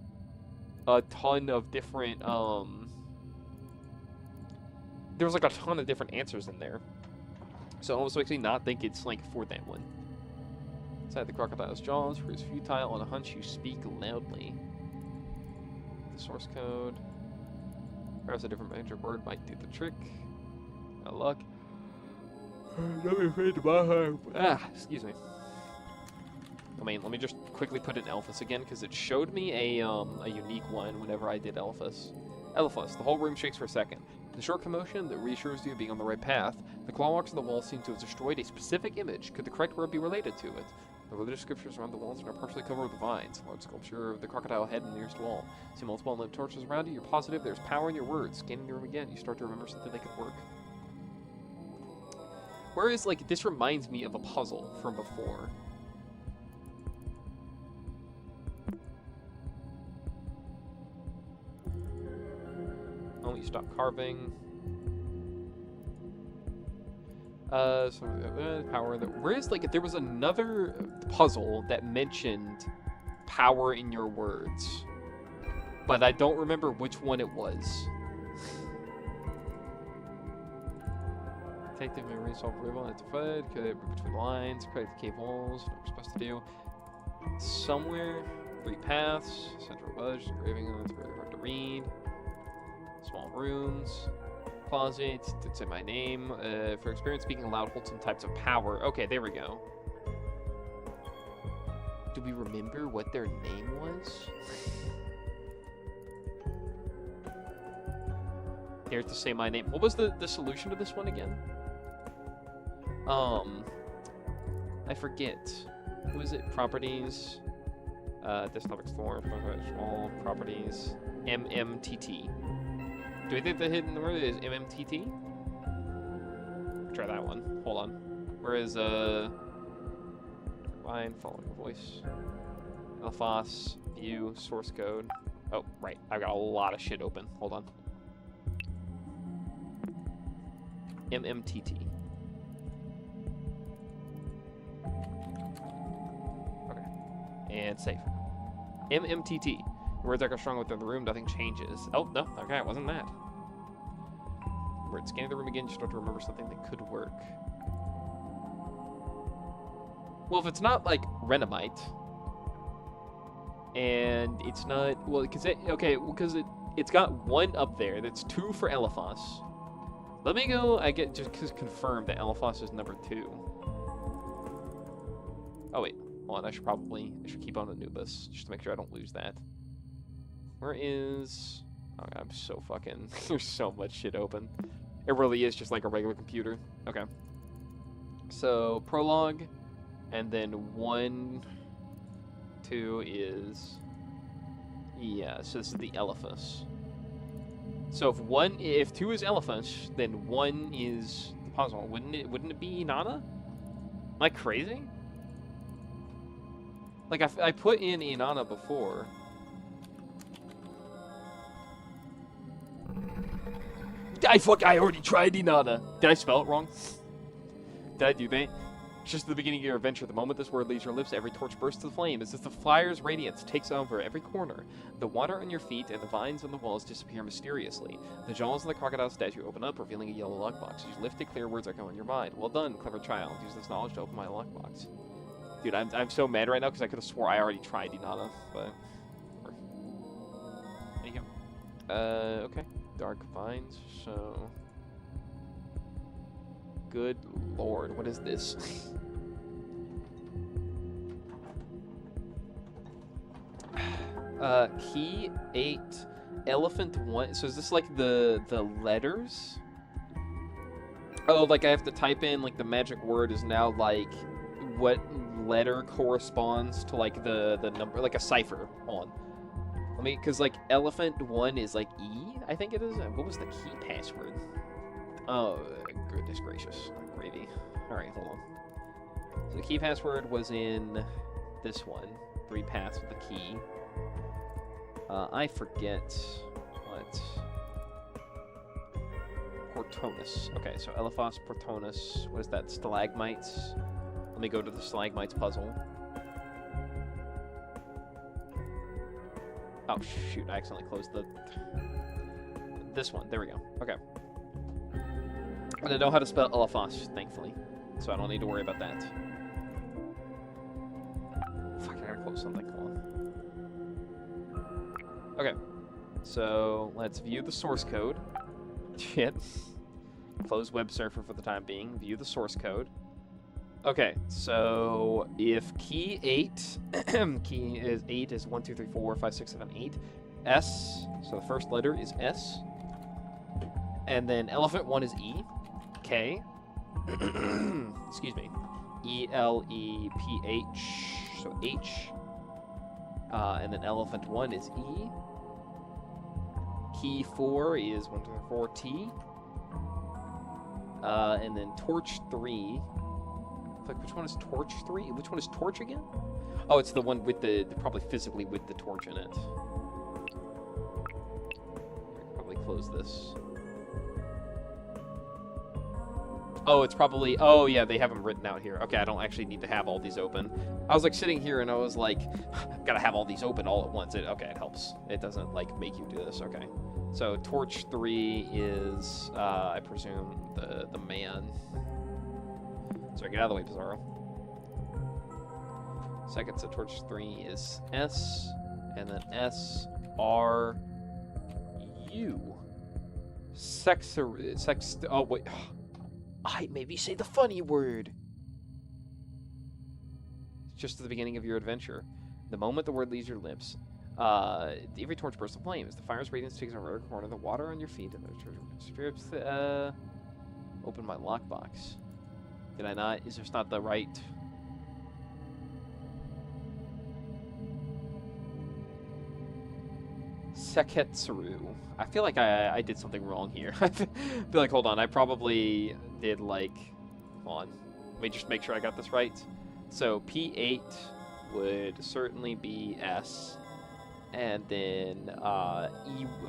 a ton of different, There was, like, a ton of different answers in there. So it almost makes me not think it's, like, for that one. Inside the crocodile's jaws, for his futile on a hunch, you speak loudly. The source code. Perhaps a different magic word might do the trick. No luck. Don't be afraid to buy her. Excuse me. I mean, let me just quickly put in Elphus again, because it showed me a unique one whenever I did Elphus. Elphus, the whole room shakes for a second. The short commotion that reassures you of being on the right path. The claw marks on the wall seem to have destroyed a specific image. Could the correct word be related to it? The religious scriptures around the walls are now partially covered with vines. A large sculpture of the crocodile head in the nearest wall. See multiple lit torches around you. You're positive there's power in your words. Scanning the room again, you start to remember something that could work. Whereas, like, this reminds me of a puzzle from before. Stop carving. Power. Whereas, like, there was another puzzle that mentioned power in your words, but I don't remember which one it was. Detective memory solve rival identified. Could it be between lines? Credit the cave walls. What we're supposed to do. Somewhere. 3 paths. Central budge. Engraving on it's very hard to read. Small rooms. Closet. Did say my name. For experience speaking aloud, hold some types of power. Okay, there we go. Do we remember what their name was? Here to say my name. What was the solution to this one again? I forget. Who is it? Properties. Desktop Explorer. Small properties. MMTT. Do we think the hidden word is MMTT? Try that one. Hold on. Where is line following voice? LFOS view source code. Oh, right. I've got a lot of shit open. Hold on. MMTT. Okay. And save. MMTT. Words echo strong within the room, nothing changes. Oh, no. Okay, it wasn't that. We're scanning the room again, just want to remember something that could work. Well, if it's not, like, Renomite, and it's not... Well, because it's got 1 up there. That's 2 for Elephos. Let me go, just confirm that Elephos is number 2. Oh, wait. Hold on, I should keep on Anubis, just to make sure I don't lose that. Where is... Oh, God, I'm so fucking... There's so much shit open. It really is just like a regular computer. Okay. So, prologue, and then 1, 2 is... Yeah, so this is the Elephas. So if 2 is Elephas, then 1 is the puzzle. Wouldn't it be Inanna? Am I crazy? Like, I put in Inanna before. I already tried Inanna. Did I spell it wrong? Did I do that? It's just the beginning of your adventure. The moment this word leaves your lips, every torch bursts to the flame. As if the fire's radiance takes over every corner. The water on your feet and the vines on the walls disappear mysteriously. The jaws of the crocodile statue open up, revealing a yellow lockbox. You lift it, clear words echo in your mind. Well done, clever child. Use this knowledge to open my lockbox. Dude, I'm so mad right now because I could have swore I already tried Inanna, but... There you go. Okay. Dark vines, so... Good lord, what is this? Key 8, elephant 1. So is this like the letters? Oh, like I have to type in like the magic word is now like what letter corresponds to like the number, like a cipher. Hold on. Let me, because like elephant 1 is like E, I think it is. What was the key password? Oh, goodness gracious. Gravy. Alright, hold on. So the key password was in this one. 3 paths with the key. I forget what. Portonus. Okay, so Elephos, Portonus. What is that? Stalagmites. Let me go to the Stalagmites puzzle. Oh, shoot. I accidentally closed this one. There we go. Okay. And I know how to spell Elephos, thankfully. So I don't need to worry about that. Fuck, I gotta close something. Hold on. Okay. So, let's view the source code. Shit. Close web surfer for the time being. View the source code. Okay, so if key 8, key is 8 is 1, 2, 3, 4, 5, 6, 7, 8. S, so the first letter is S. And then elephant 1 is E. K. Excuse me. E-L-E-P-H, so H. And then elephant 1 is E. Key 4 is 1, 2, 3, 4, T. And then torch 3. Like, which one is torch 3? Which one is torch again? Oh, it's the one with probably physically with the torch in it. Probably close was this? Oh, it's probably... Oh, yeah, they have them written out here. Okay, I don't actually need to have all these open. I was, like, sitting here, and I was like, gotta have all these open all at once. Okay, it helps. It doesn't, like, make you do this. Okay. So, Torch 3 is, I presume, the man. Sorry, get out of the way, Bizarro. Second, so Torch 3 is S, and then S, R, U. Oh, wait. I maybe say the funny word. Just at the beginning of your adventure. The moment the word leaves your lips, every torch bursts of flames. The fire's radiance takes over every corner. The water on your feet and the spirits. Open my lockbox. Did I not? Is this not the right? Seketsuru. I feel like I did something wrong here. I feel like, hold on, I probably did, like... Hold on. Let me just make sure I got this right. So, P8 would certainly be S. And then,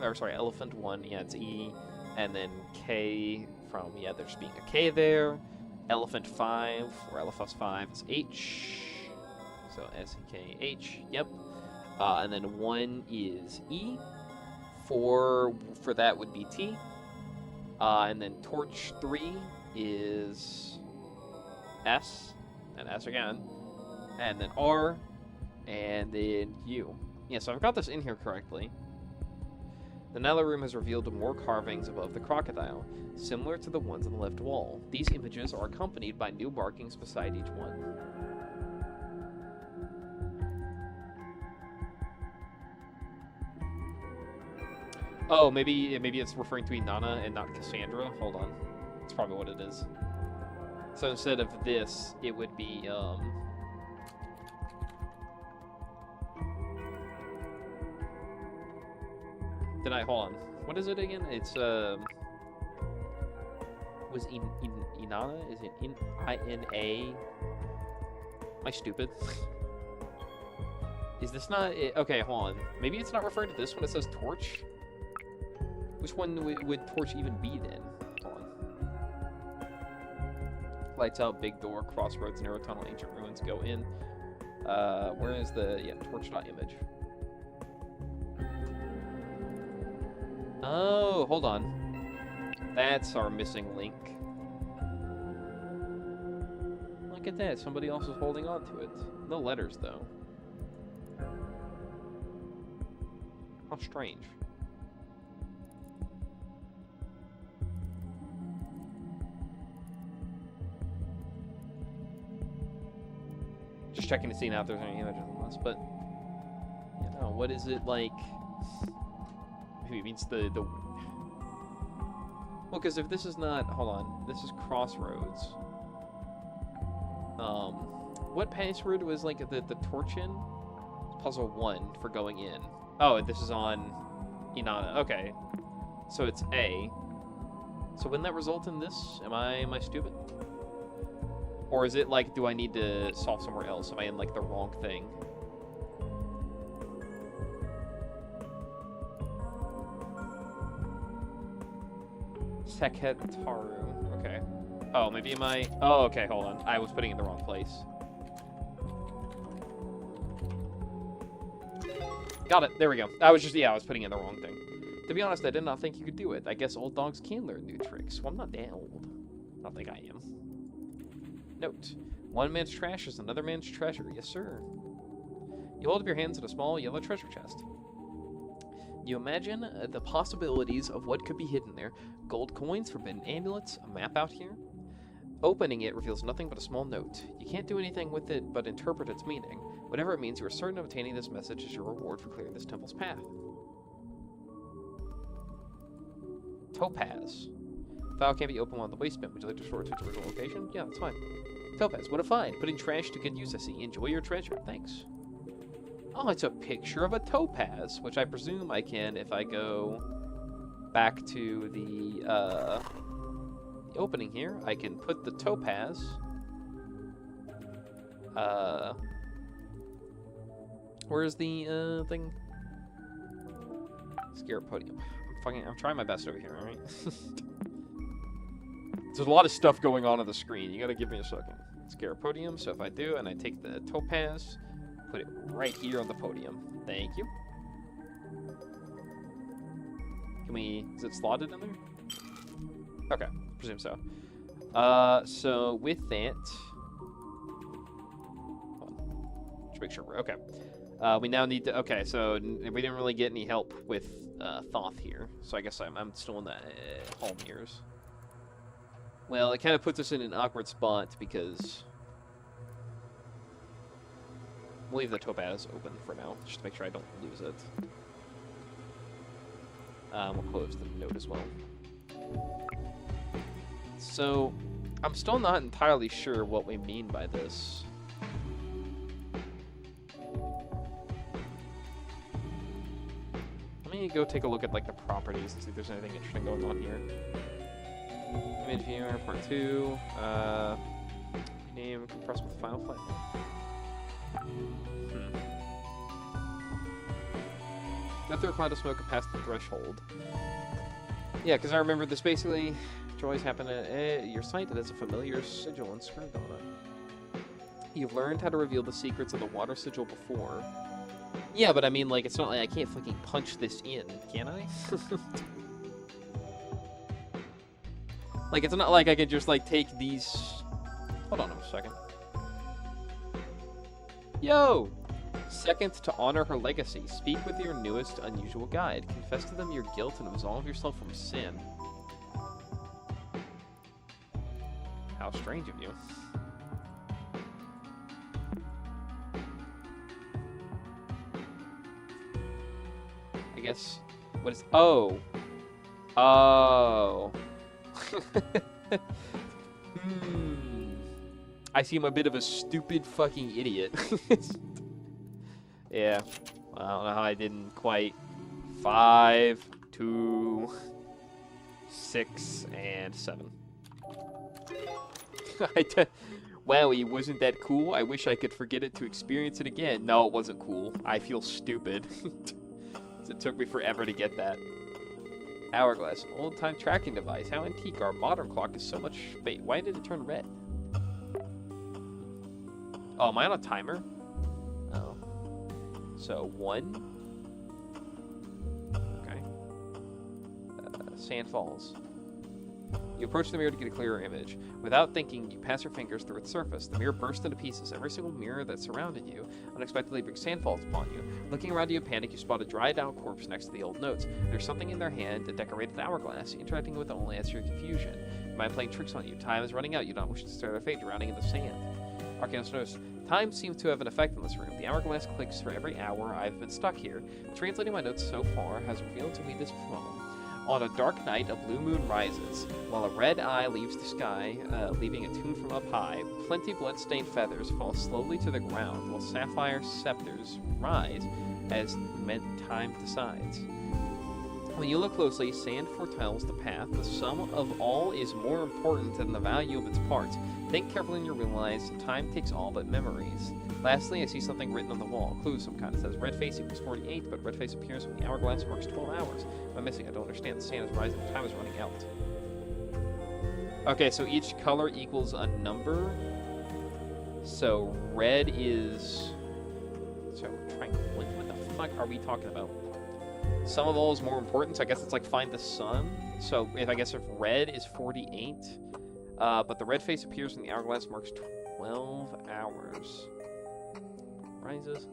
Elephant 1, yeah, it's E. And then K from, yeah, there's being a K there. Elephant 5, or Elephant 5 is H. So, S-K-H, yep. And then 1 is E. 4 for that would be T. And then Torch 3 is S. And S again. And then R. And then U. Yeah, so I've got this in here correctly. The Nala room has revealed more carvings above the crocodile, similar to the ones on the left wall. These images are accompanied by new markings beside each one. Oh, maybe it's referring to Inanna and not Cassandra. Hold on. That's probably what it is. So instead of this, it would be, hold on. What is it again? It's, was Inanna? Is it I-N-A? Am I stupid? Is this not, okay, hold on. Maybe it's not referring to this when it says Torch? Which one would Torch even be then? Hold on. Lights out, big door, crossroads, narrow tunnel, ancient ruins, go in. Where is the, yeah, torch.image. Oh, hold on. That's our missing link. Look at that, somebody else is holding on to it. No letters, though. How strange. Just checking to see now if there's any images on this, but you know, what is it like? Maybe it means the well, because if this is not, hold on, this is Crossroads. What password was like the torch in? Puzzle 1 for going in. Oh, this is on Inanna. Okay, so it's A. So wouldn't that result in this? Am I stupid? Or is it like, do I need to solve somewhere else? Am I in like the wrong thing? Seketaru. Okay. Oh, maybe am I... Oh, okay, hold on. I was putting it in the wrong place. Got it. There we go. I was putting it in the wrong thing. To be honest, I did not think you could do it. I guess old dogs can learn new tricks. Well, I'm not that old. I don't think I am. Note. One man's trash is another man's treasure. Yes, sir. You hold up your hands in a small yellow treasure chest. You imagine the possibilities of what could be hidden there. Gold coins, forbidden amulets, a map out here. Opening it reveals nothing but a small note. You can't do anything with it but interpret its meaning. Whatever it means, you are certain of obtaining this message as your reward for clearing this temple's path. Topaz. File can't be opened while in the waste bin. Would you like to restore it to its original location? Yeah, that's fine. Topaz, what a find. Putting trash to good use, I see. Enjoy your treasure. Thanks. Oh, it's a picture of a topaz, which I presume I can if I go back to the opening here. I can put the topaz. Where's the thing? Scarab podium. I'm I'm trying my best over here, alright? There's a lot of stuff going on the screen. You gotta give me a second. Let's get our podium. So if I do, and I take the topaz, put it right here on the podium. Thank you. Can we... Is it slotted in there? Okay, presume so. So with that... Hold on. Just make sure we're... Okay. We now need to... Okay, so we didn't really get any help with Thoth here. So I guess I'm still in the hall mirrors. Well, it kind of puts us in an awkward spot because... We'll leave the topaz open for now, just to make sure I don't lose it. We'll close the note as well. So, I'm still not entirely sure what we mean by this. Let me go take a look at like the properties and see if there's anything interesting going on here. Image viewer, part 2. Name compressed with file flat. Got through a cloud of smoke and past the threshold. Yeah, because I remember this basically always happen at your site. It has a familiar sigil inscribed on it. You've learned how to reveal the secrets of the water sigil before. Yeah, but I mean, like, it's not like I can't fucking punch this in, can I? Like, it's not like I could just, like, take these... Hold on a second. Yo! Second, to honor her legacy, speak with your newest unusual guide. Confess to them your guilt and absolve yourself from sin. How strange of you. I guess... What is... Oh! Oh! I seem a bit of a stupid fucking idiot. Yeah. Well, I don't know how I didn't quite. 5, 2, 6, and 7. Wowie, wasn't that cool? I wish I could forget it to experience it again. No, it wasn't cool. I feel stupid. It took me forever to get that. Hourglass, old-time tracking device. How antique. Our modern clock is so much... Wait, why did it turn red? Oh, am I on a timer? Oh. So, 1. Okay. Sand falls. You approach the mirror to get a clearer image. Without thinking, you pass your fingers through its surface. The mirror bursts into pieces. Every single mirror that surrounded you unexpectedly brings sand falls upon you. Looking around you in panic, you spot a dried-out corpse next to the old notes. There's something in their hand, a decorated hourglass. Interacting with it only adds to your confusion. Your mind playing tricks on you. Time is running out. You don't wish to stare their fate, drowning in the sand. Arcanos notes, time seems to have an effect on this room. The hourglass clicks for every hour I've been stuck here. Translating my notes so far has revealed to me this poem. On a dark night, a blue moon rises, while a red eye leaves the sky, leaving a tune from up high. Plenty blood-stained feathers fall slowly to the ground, while sapphire scepters rise as time decides. When you look closely, sand foretells the path. The sum of all is more important than the value of its parts. Think carefully and you realize time takes all but memories. Lastly, I see something written on the wall. Clue of some kind. It says red face equals 48, but red face appears when the hourglass marks 12 hours. What am I missing? I don't understand. The sand is rising, time is running out. Okay, so each color equals a number. So red is... So tranquil. What the fuck are we talking about? Sum of all is more important, so I guess it's like find the sun. So if red is 48, but the red face appears when the hourglass marks 12 hours. Rises.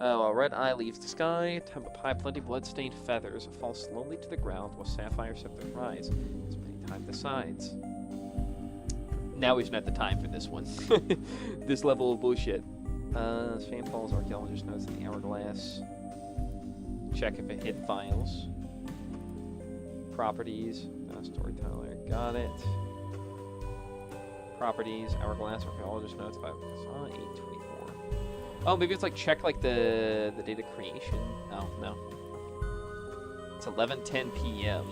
A red eye leaves the sky. Time up high, plenty blood-stained feathers fall slowly to the ground while sapphire scepters rise. As time decides. Now isn't at the time for this one. This level of bullshit. Sand falls, archaeologist notes in the hourglass. Check if it hit files. Properties. Storyteller. Got it. Properties. Hourglass. Archaeologist notes. 824. Oh, maybe it's like check like the date of creation. Oh, no. It's 11:10 p.m.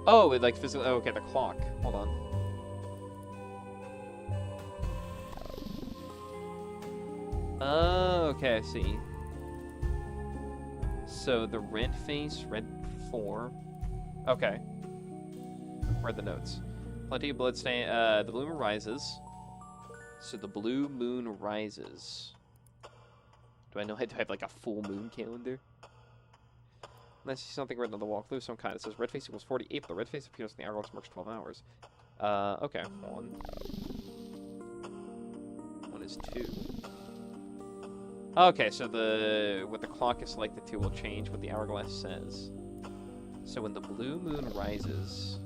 Oh, it like physically. Oh, okay, the clock. Hold on. Oh, okay, I see. So the red face, red 4. Okay. Read the notes. Plenty of bloodstain. The blue moon rises. So the blue moon rises. Do I know I have like a full moon calendar? Unless you see something written on the wall, clue of some kind. It says red face equals 48, but the red face appears in the hourglass marks 12 hours. Okay. 1. 1 is 2. Okay, so what the clock is selected to will change what the hourglass says. So when the blue moon rises...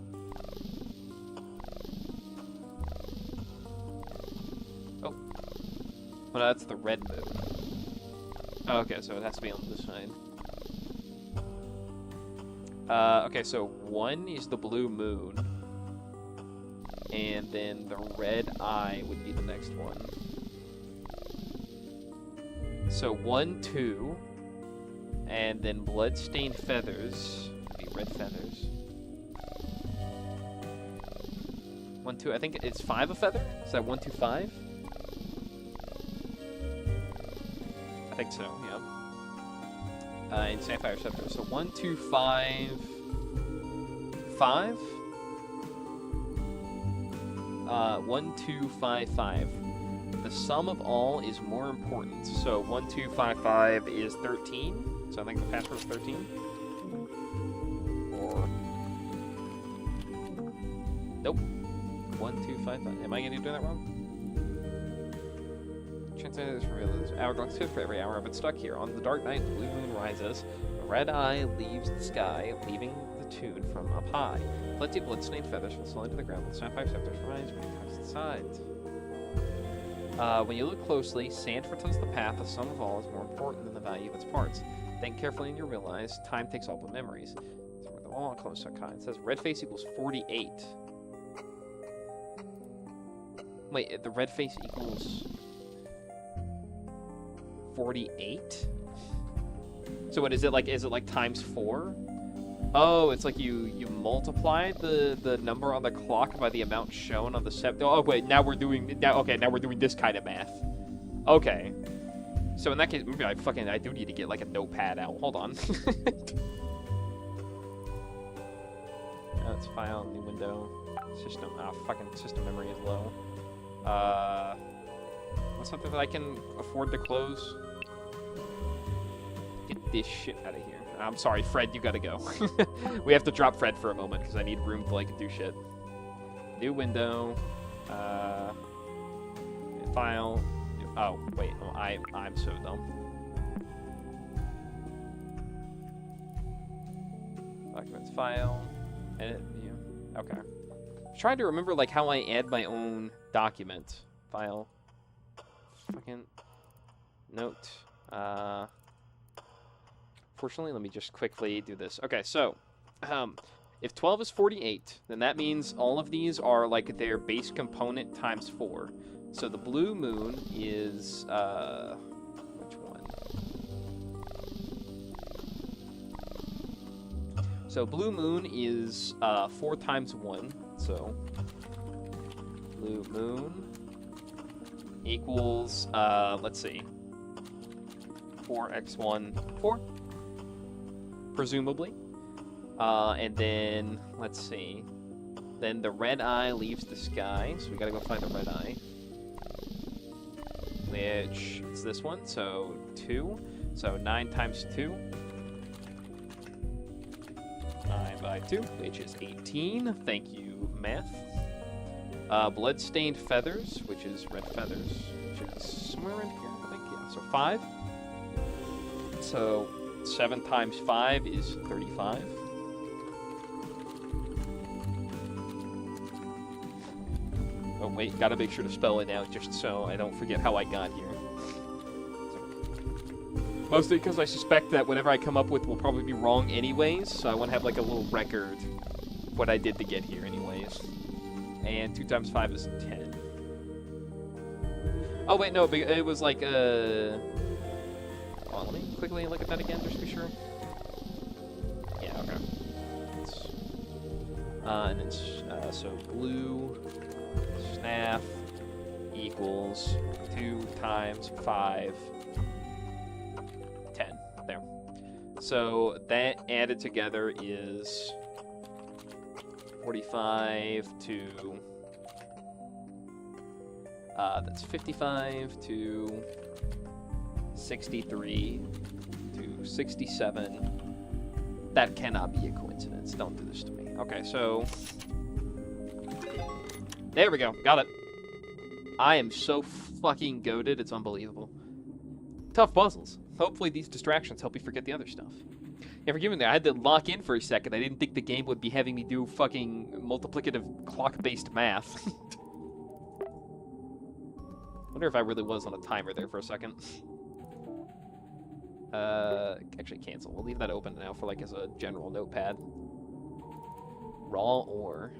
Oh. Well, that's the red moon. Okay, so it has to be on this side. Okay, so 1 is the blue moon. And then the red eye would be the next one. So 1, 2. And then bloodstained feathers would be red feathers. 1, 2, I think it's 5 a feather? Is that 1, 2, 5? I think so, yeah. And sapphire scepter. So 1, 2, 5... 5? 1, 2, 5, 5. The sum of all is more important. So 1, 2, 5, 5 is 13. So I think the password is 13. Or... Nope. 1, 2, 5, 5. Am I going to do that wrong? Translated as real as hourglass fit for every hour I've been stuck here. On the dark night, the blue moon rises. The red eye leaves the sky, leaving the tune from up high. Plenty of blood-stained feathers will slide to the ground. The sapphire scepters rise when it comes to the sides. When you look closely, sand foretells the path. The sum of all is more important than the value of its parts. Think carefully and you realize time takes all but memories. So we're the wall close to kind. It says red face equals 48. Wait, the red face equals 48? So what is it like? Is it like times 4? Oh, it's like you multiply the number on the clock by the amount shown on the scepter. Oh wait, now we're doing this kind of math. Okay. So in that case, maybe I do need to get like a notepad out. Hold on. Let's file, new window. System system memory is low. What's something that I can afford to close? Get this shit out of here. I'm sorry, Fred, you gotta go. We have to drop Fred for a moment because I need room to like do shit. New window. File. Oh wait, oh, I'm so dumb. Documents, file, edit, view. Okay. I'm trying to remember like how I add my own document. File. Fucking note. Fortunately, let me just quickly do this. Okay, so if 12 is 48, then that means all of these are like their base component times 4. So the blue moon is which one? So blue moon is 4 times 1. So blue moon equals let's see, 4x1 4. Presumably. And then, let's see. Then the red eye leaves the sky, so we gotta go find the red eye. Which, it's this one, so 2. So 9 times 2. 9 by 2, which is 18. Thank you, math. Blood-stained feathers, which is red feathers, which is somewhere in here, I think. Yeah, so 5. So 7 times 5 is 35. Oh wait, gotta make sure to spell it out just so I don't forget how I got here. Mostly because I suspect that whatever I come up with will probably be wrong anyways, so I want to have like a little record of what I did to get here anyways. And 2 times 5 is 10. Oh wait, no, it was like oh, let me quickly look at that again, just to be sure. Yeah, okay. And then, so blue staff equals 2 times 5, 10. There. So that added together is 45 to... that's 55 to 63 to 67. That cannot be a coincidence. Don't do this to me. Okay, so... There we go. Got it. I am so fucking goated. It's unbelievable. Tough puzzles. Hopefully these distractions help you forget the other stuff. Yeah, forgive me, I had to lock in for a second. I didn't think the game would be having me do fucking multiplicative clock-based math. Wonder if I really was on a timer there for a second. Actually cancel. We'll leave that open now for like as a general notepad. Raw ore.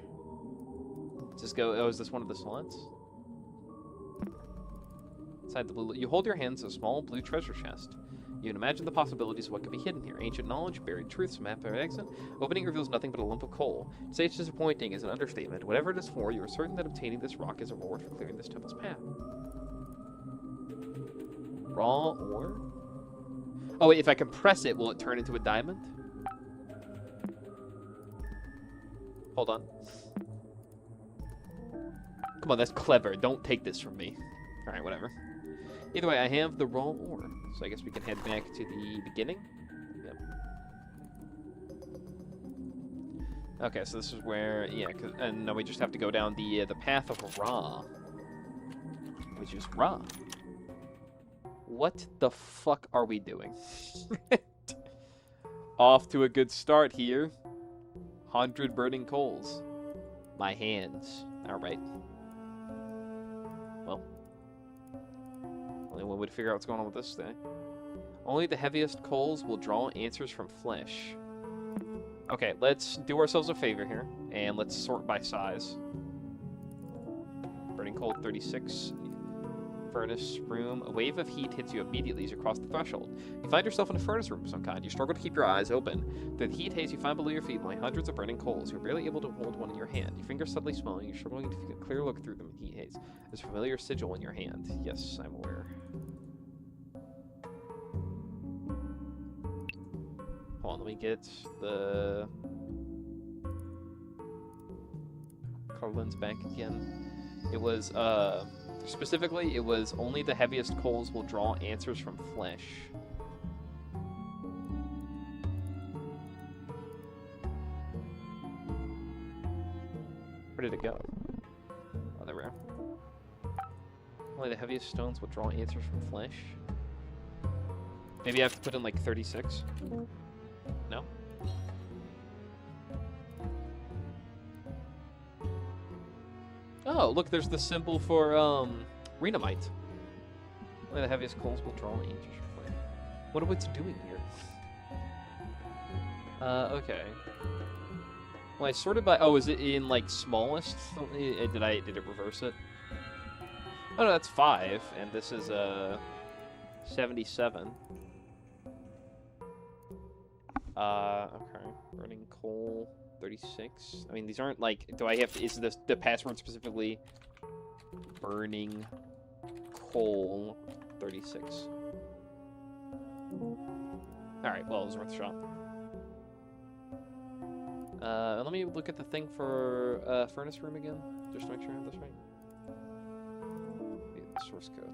Does this go? Oh, is this one of the slots? Inside the blue, you hold your hands a small blue treasure chest. You can imagine the possibilities of what could be hidden here. Ancient knowledge, buried truths, map of exit. Opening reveals nothing but a lump of coal. To say it's disappointing is an understatement. Whatever it is for, you are certain that obtaining this rock is a reward for clearing this temple's path. Raw ore? Oh, wait, if I compress it, will it turn into a diamond? Hold on. Come on, that's clever. Don't take this from me. Alright, whatever. Either way, I have the raw ore. So I guess we can head back to the beginning. Yep. Okay, so this is where, yeah, and now we just have to go down the path of Ra. Which is Ra. What the fuck are we doing? Off to a good start here. 100 burning coals. My hands. Alright. Well. Only one way to figure out what's going on with this thing. Only the heaviest coals will draw answers from flesh. Okay, let's do ourselves a favor here. And let's sort by size. Burning coal 36. Furnace room. A wave of heat hits you immediately as you cross the threshold. You find yourself in a furnace room of some kind. You struggle to keep your eyes open. Through the heat haze you find below your feet lie hundreds of burning coals. You're barely able to hold one in your hand. Your fingers suddenly swelling. You're struggling to get a clear look through them in heat haze. There's a familiar sigil in your hand. Yes, I'm aware. Hold on, let me get the color lens back again. It was, specifically, it was only the heaviest coals will draw answers from flesh. Where did it go? Oh, there we are. Only the heaviest stones will draw answers from flesh. Maybe I have to put in like 36? No? Oh, look, there's the symbol for, Renamite. Only the heaviest coals will draw answers from flesh. What are it's doing here? Okay. Well, I sorted by... Oh, is it in, like, smallest? Did it reverse it? Oh, no, that's 5, and this is, 77. Okay. Burning coal, 36. I mean, these aren't, like... Do I have to... Is this the password specifically burning coal, 36? Alright, well, it was worth a shot. Let me look at the thing for furnace room again, just to make sure I have this right. Source code.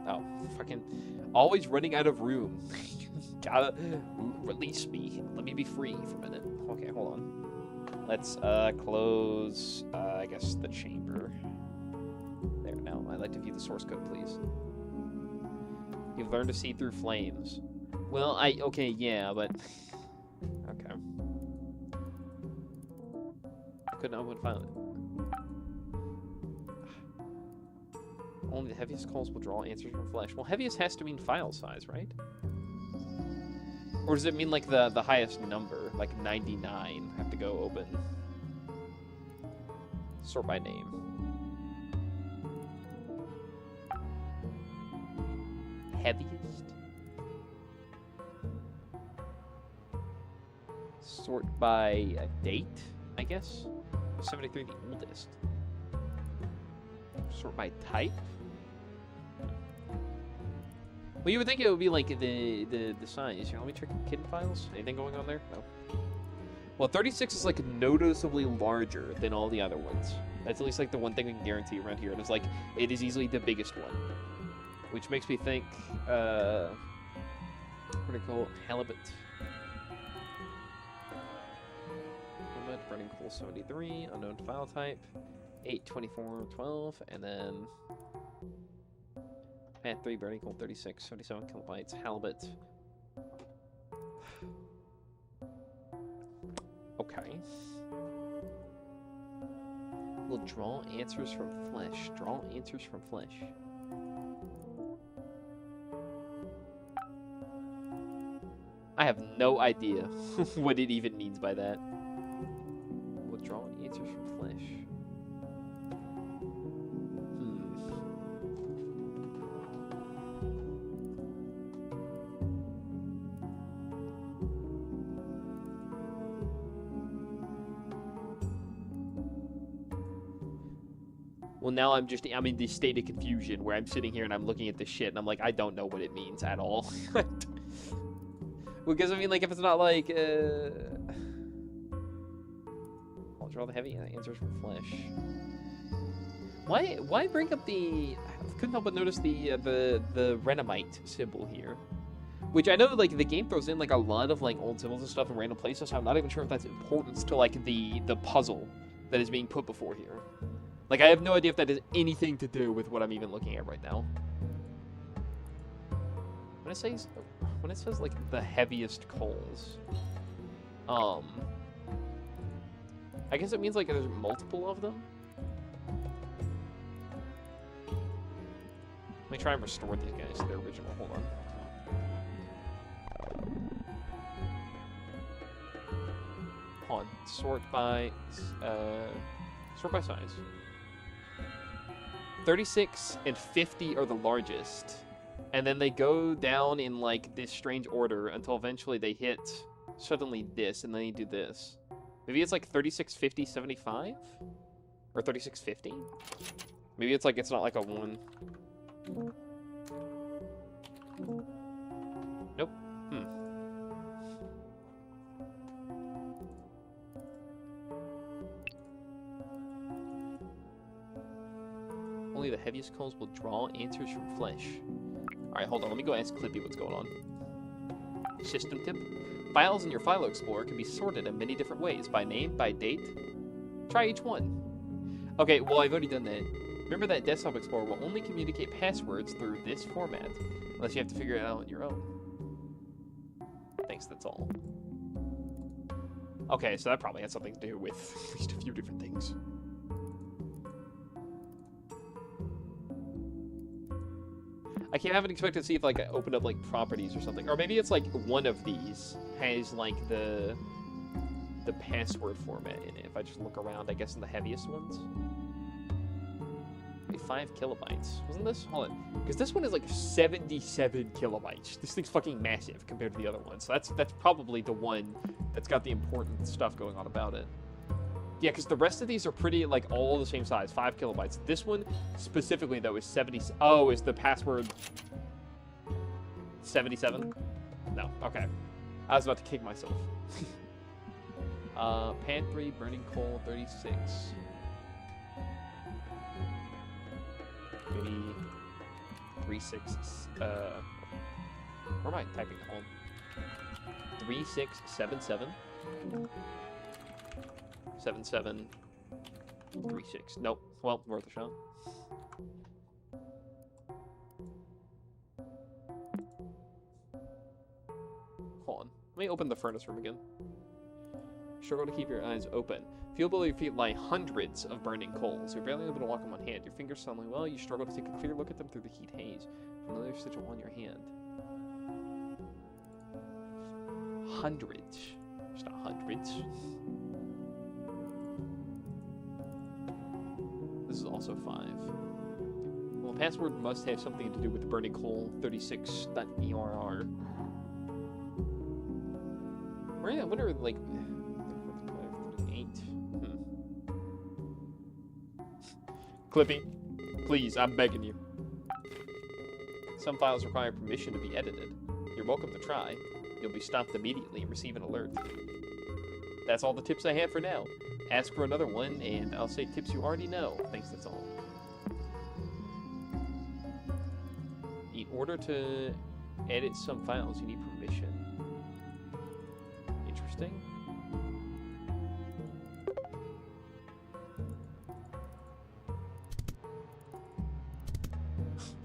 Oh, fucking always running out of room. Gotta release me. Let me be free for a minute. Okay, hold on. Let's close, I guess, the chamber. There, now, I'd like to view the source code, please. You've learned to see through flames. Well, okay, yeah, but... Okay. Couldn't open file. Only the heaviest coals will draw answers from flesh. Well, heaviest has to mean file size, right? Or does it mean like the highest number, like 99? Have to go open. Sort by name. Heaviest. Sort by a date, I guess. 73 the oldest. Sort by type. Well, you would think it would be like the size. Here, let me check hidden files. Anything going on there? No. Well, 36 is like noticeably larger than all the other ones. That's at least like the one thing I can guarantee around here. And it's like, it is easily the biggest one. Which makes me think, critical halibut. Halibut, burning coal 73, unknown file type, 82412, and then Path 3, burning coal 36, 77 kilobytes, halibut. Okay. We'll draw answers from flesh. Draw answers from flesh. I have no idea what it even means by that. We'll draw answers from flesh. Well, now I'm in this state of confusion where I'm sitting here and I'm looking at this shit and I'm like, I don't know what it means at all. Because, I mean, like, if it's not like, I'll draw the heavy answers from flesh. Why bring up the, I couldn't help but notice the Renamite symbol here. Which I know, like, the game throws in, like, a lot of, like, old symbols and stuff in random places, so I'm not even sure if that's important to, like, the puzzle that is being put before here. Like, I have no idea if that has anything to do with what I'm even looking at right now. When it says, like, the heaviest coals, I guess it means, like, there's multiple of them? Let me try and restore these guys to their original. Hold on. Hold on. Sort by size. 36 and 50 are the largest. And then they go down in, like, this strange order until eventually they hit suddenly this, and then you do this. Maybe it's, like, 36, 50, 75? Or 36, 50? Maybe it's, like, it's not, like, a 1. Nope. Only the heaviest coals will draw answers from flesh. Alright, hold on. Let me go ask Clippy what's going on. System tip. Files in your File Explorer can be sorted in many different ways. By name, by date. Try each one. Okay, well, I've already done that. Remember that Desktop Explorer will only communicate passwords through this format. Unless you have to figure it out on your own. Thanks, that's all. Okay, so that probably has something to do with at least a few different things. I haven't expected to see if, like, I opened up, like, properties or something. Or maybe it's, like, one of these has, like, the password format in it. If I just look around, I guess, in the heaviest ones. Like 5 kilobytes. Wasn't this? Hold on. Because this one is, like, 77 kilobytes. This thing's fucking massive compared to the other one. So that's probably the one that's got the important stuff going on about it. Yeah, because the rest of these are pretty, like, all the same size, 5 kilobytes. This one, specifically, though, is 70... Oh, is the password 77? No, okay. I was about to kick myself. Pan 3, burning coal, 36. Maybe 36, where am I typing at home? 3677. 7736. Nope. Well, worth a shot. Hold on. Let me open the furnace room again. Struggle to keep your eyes open. Feel below your feet lie hundreds of burning coals. You're barely able to walk them on hand. Your fingers suddenly, well, you struggle to take a clear look at them through the heat haze. Familiar sigil on your hand. Hundreds. It's not hundreds. This is also 5. Well, password must have something to do with the burning coal 36.err. Where, I wonder, like, 8. Clippy, please, I'm begging you. Some files require permission to be edited. You're welcome to try. You'll be stopped immediately and receive an alert. That's all the tips I have for now. Ask for another one, and I'll say tips you already know. Thanks, that's all. In order to edit some files, you need permission. Interesting.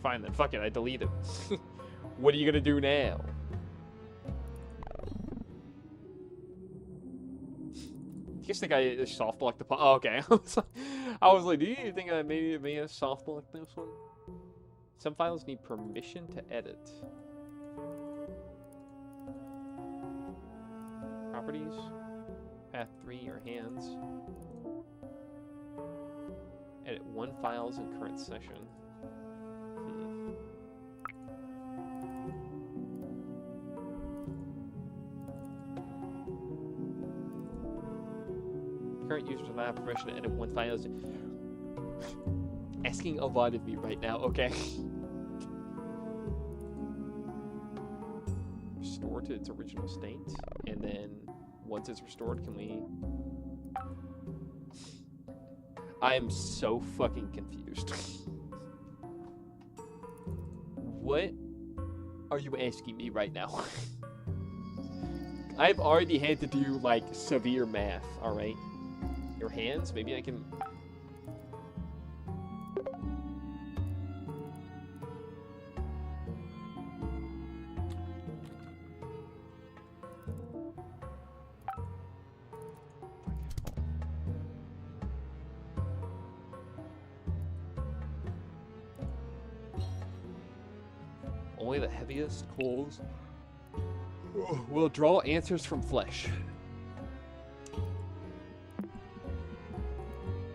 Fine then, fuck it, I delete it. What are you gonna do now? You guys think I soft blocked the oh, okay. I was like, do you think I maybe I soft blocked this one? Some files need permission to edit. Properties, path 3 or hands. Edit one files in current session. Current users do not have permission to edit one file. Asking a lot of me right now, okay. Restore to its original state, and then once it's restored, can we... I am so fucking confused. What are you asking me right now? I've already had to do, like, severe math, alright? Your hands? Maybe I can... Only the heaviest coals will draw answers from flesh.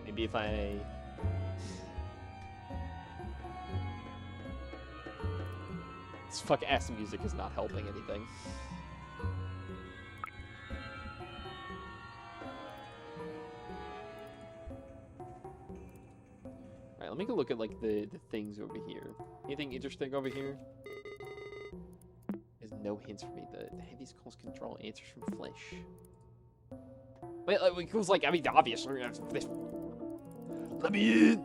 Maybe if I... This fucking ass music is not helping anything. Alright, let me go look at like the things over here. Anything interesting over here? There's no hints for me. The heaviest calls can draw answers from flesh. Wait, it was like, I mean, obviously, this... Let me in!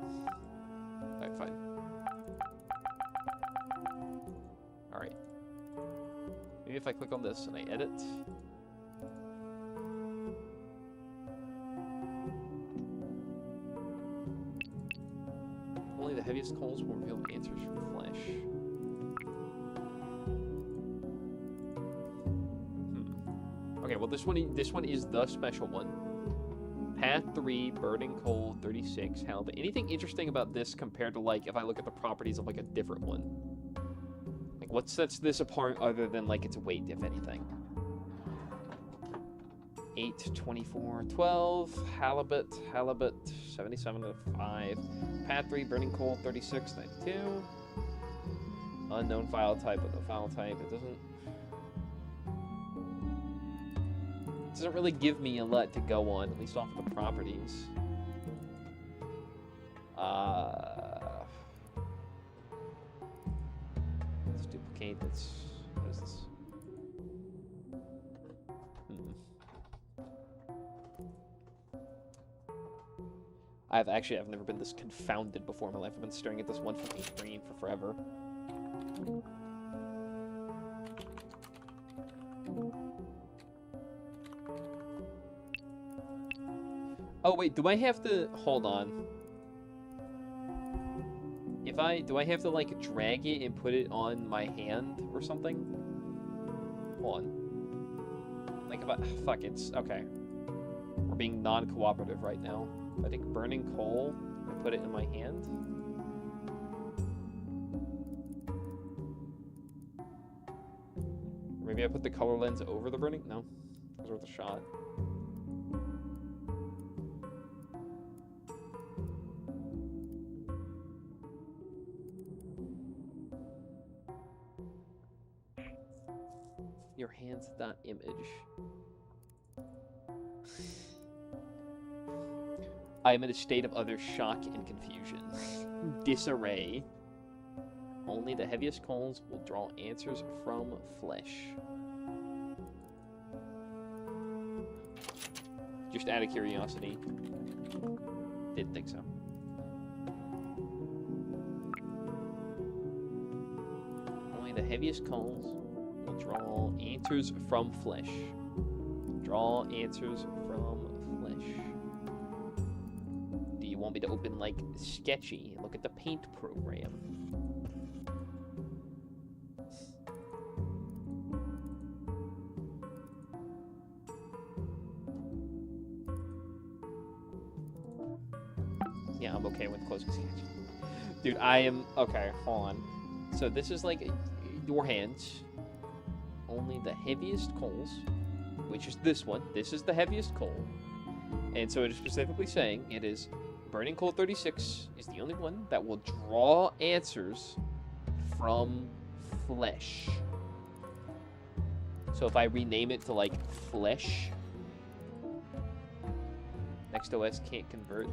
Alright, fine. Alright. Maybe if I click on this and I edit... Only the heaviest coals will reveal answers from flesh. Okay, well this one is the special one. Path 3, burning coal, 36, halibut. Anything interesting about this compared to, like, if I look at the properties of, like, a different one? Like, what sets this apart other than, like, its weight, if anything? 8, 24, 12, halibut, 77 to 5. Path 3, burning coal, 36, 92. Unknown file type with the file type. It doesn't really give me a lot to go on, at least off of the properties. Let's duplicate this. What is this? I've never been this confounded before in my life. I've been staring at this one fucking screen for forever. Oh wait, do I have to hold on? Do I have to like drag it and put it on my hand or something? Hold on. Like if I fuck it's okay. We're being non-cooperative right now. I think burning coal, I put it in my hand. Or maybe I put the color lens over the burning? No. It was worth a shot. Your hands.image. I am in a state of utter shock and confusion. Disarray. Only the heaviest coals will draw answers from flesh. Just out of curiosity. Didn't think so. Only the heaviest coals will draw answers from flesh. Draw answers from flesh. Do you want me to open, like, Sketchy and look at the paint program? Yeah, I'm okay with closing Sketchy. Dude, I am... Okay, hold on. So this is, like, your hands. Only the heaviest coals, which is this one. This is the heaviest coal. And so it is specifically saying it is Burning Coal 36 is the only one that will draw answers from flesh. So if I rename it to, like, flesh, Next OS can't convert.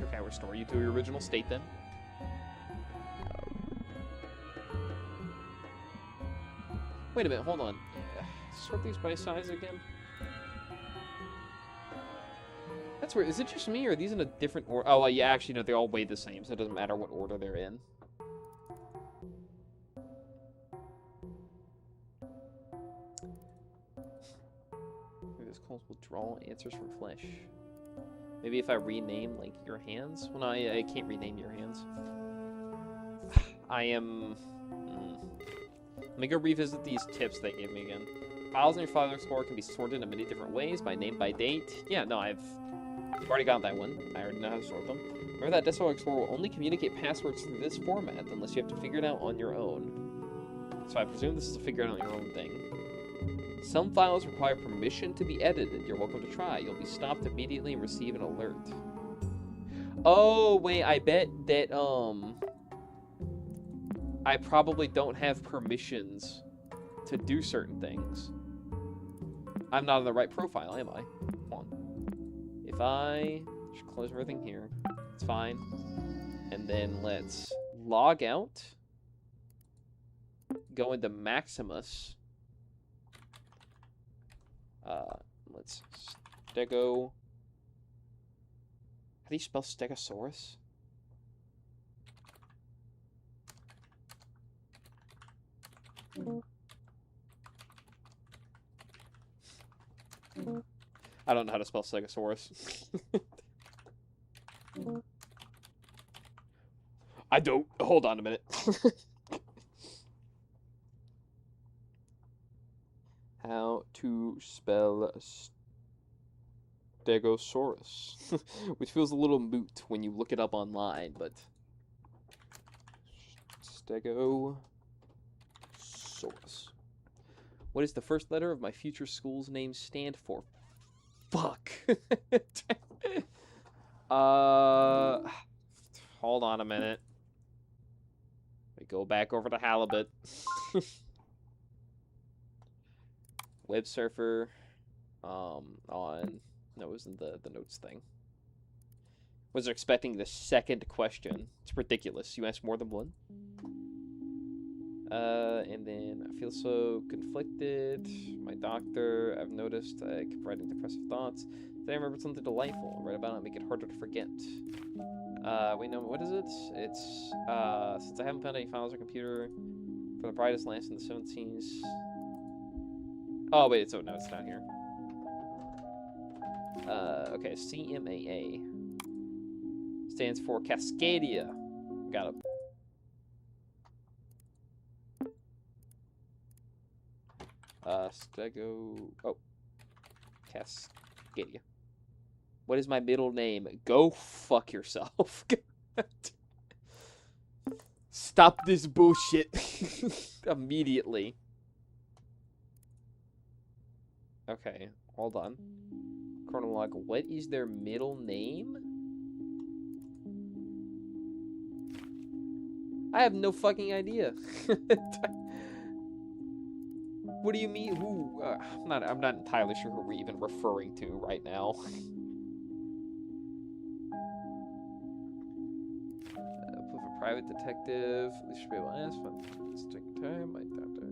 Okay, restore you to your original state then. Wait a minute, hold on. Sort these by size again? That's weird. Is it just me, or are these in a different order? Oh, well, yeah, actually, no, they all weigh the same, so it doesn't matter what order they're in. Maybe this calls will draw answers from flesh. Maybe if I rename, like, your hands? Well, no, I can't rename your hands. I am... Let me go revisit these tips they gave me again. Files in your File Explorer can be sorted in many different ways, by name, by date. Yeah, no, I've already got that one. I already know how to sort them. Remember that Desktop Explorer will only communicate passwords through this format, unless you have to figure it out on your own. So I presume this is a figure it out on your own thing. Some files require permission to be edited. You're welcome to try. You'll be stopped immediately and receive an alert. Oh, wait, I bet that, I probably don't have permissions to do certain things. I'm not in the right profile, am I? Hold on. If I just close everything here, it's fine. And then let's log out. Go into Maximus. Let's Stego. How do you spell Stegosaurus? I don't know how to spell Stegosaurus. I don't. Hold on a minute. How to spell Stegosaurus. Which feels a little moot when you look it up online, but... Stegosaurus. What does the first letter of my future school's name stand for? Fuck. Hold on a minute. We go back over to Halibut. Web surfer. On... No, it wasn't the notes thing. Was expecting the second question. It's ridiculous. You asked more than one. And then I feel so conflicted. My doctor, I've noticed I keep writing depressive thoughts. Then I remembered something delightful. Write about it and make it harder to forget. Wait, no, what is it? It's, since I haven't found any files on computer from the brightest lamps in the 17s. Oh, wait, no, it's down here. Okay, CMAA. Stands for Cascadia. Got it. Oh. Cascadia. What is my middle name? Go fuck yourself. Stop this bullshit. Immediately. Okay, hold on. Chronolog, what is their middle name? I have no fucking idea. What do you mean? Who? I'm not entirely sure who we're even referring to right now. private detective. At least should be able to ask. It's taking time. I doubt I...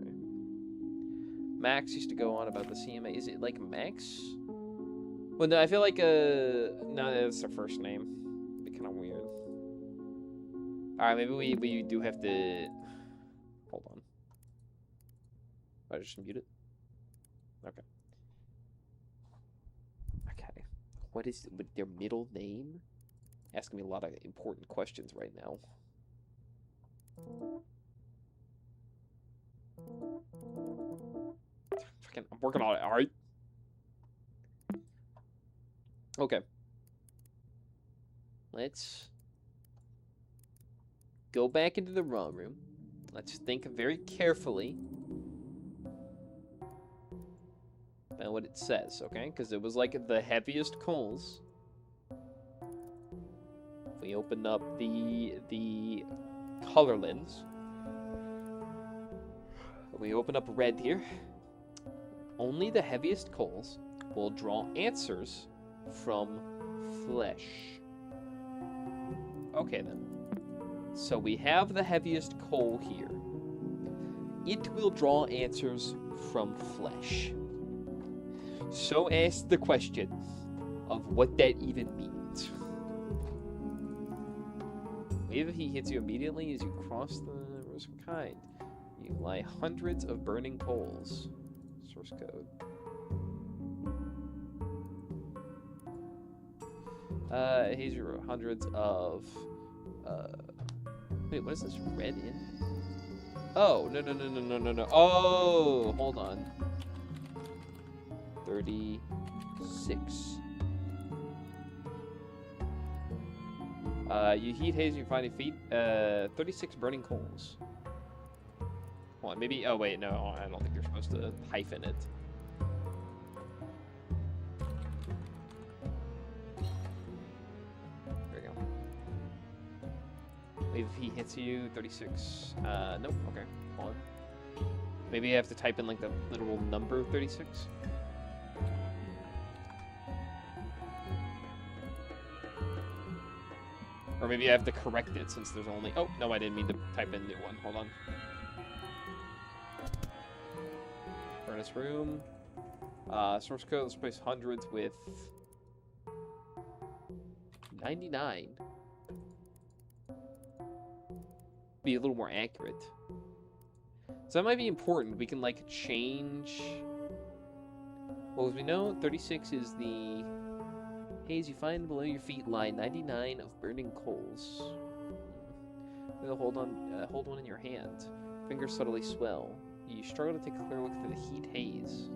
Max used to go on about the CMA. Is it like Max? Well, no, I feel like no, that's their first name. It'd be kind of weird. All right, maybe we do have to. Hold on. I just mute it. Okay. Okay. What is their middle name? Asking me a lot of important questions right now. Fucking, I'm working on it. All right. Okay. Let's go back into the raw room. Let's think very carefully about what it says, okay? Because it was like the heaviest coals. If we open up the color lens, we open up red here. Only the heaviest coals will draw answers from flesh. Okay then. So we have the heaviest coal here. It will draw answers from flesh. So ask the question of what that even means. If he hits you immediately as you cross the risk of kind, you lie hundreds of burning coals. Source code. Here's your hundreds of wait, what is this? Red in? Oh, no. Oh, hold on. 36. You heat haze, you find a feet. 36 burning coals. Hold on, maybe. Oh wait, no, I don't think you're supposed to hyphen it. There we go. If he hits you, 36. Nope. Okay, hold on. Maybe you have to type in like the literal number 36. Or maybe I have to correct it since there's only... Oh, no, I didn't mean to type in a new one. Hold on. Furnace room. Source code, let's replace hundreds with 99. Be a little more accurate. So that might be important. We can, like, change... Well, as we know, 36 is the... haze you find below your feet lie 99 of burning coals. Hold one in your hand. Fingers subtly swell. You struggle to take a clear look through the heat haze.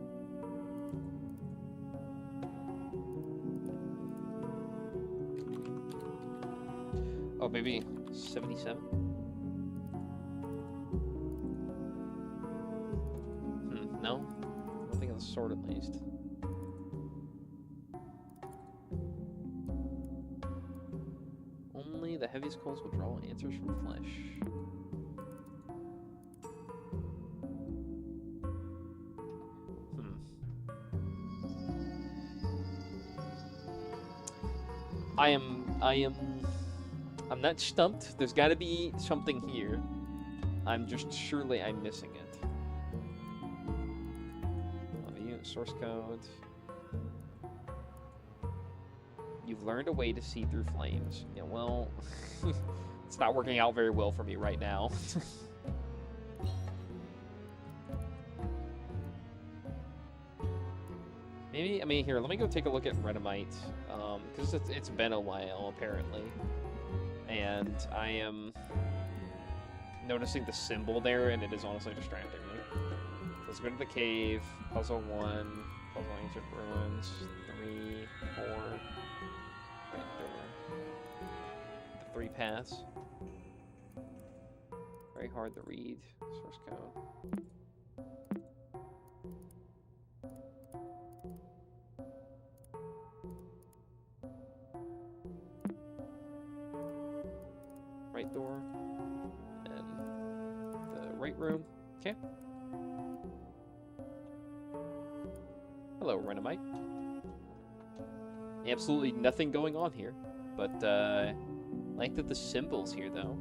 Oh, maybe 77? No? Nothing of the sort, at least. Only the heaviest coals will draw answers from flesh. I'm not stumped. There's got to be something here. I'm missing it. Source code. You've learned a way to see through flames. Yeah, well, it's not working out very well for me right now. Maybe, I mean, here, let me go take a look at Redamite, because it's been a while, apparently. And I am noticing the symbol there, and it is honestly distracting me. Let's go to the cave, puzzle 1, puzzle ancient ruins, 3, 4... The 3 paths. Very hard to read. Source code. Right door. And the right room. Okay. Hello, Renamite. Absolutely nothing going on here. But, I like that the symbols here, though.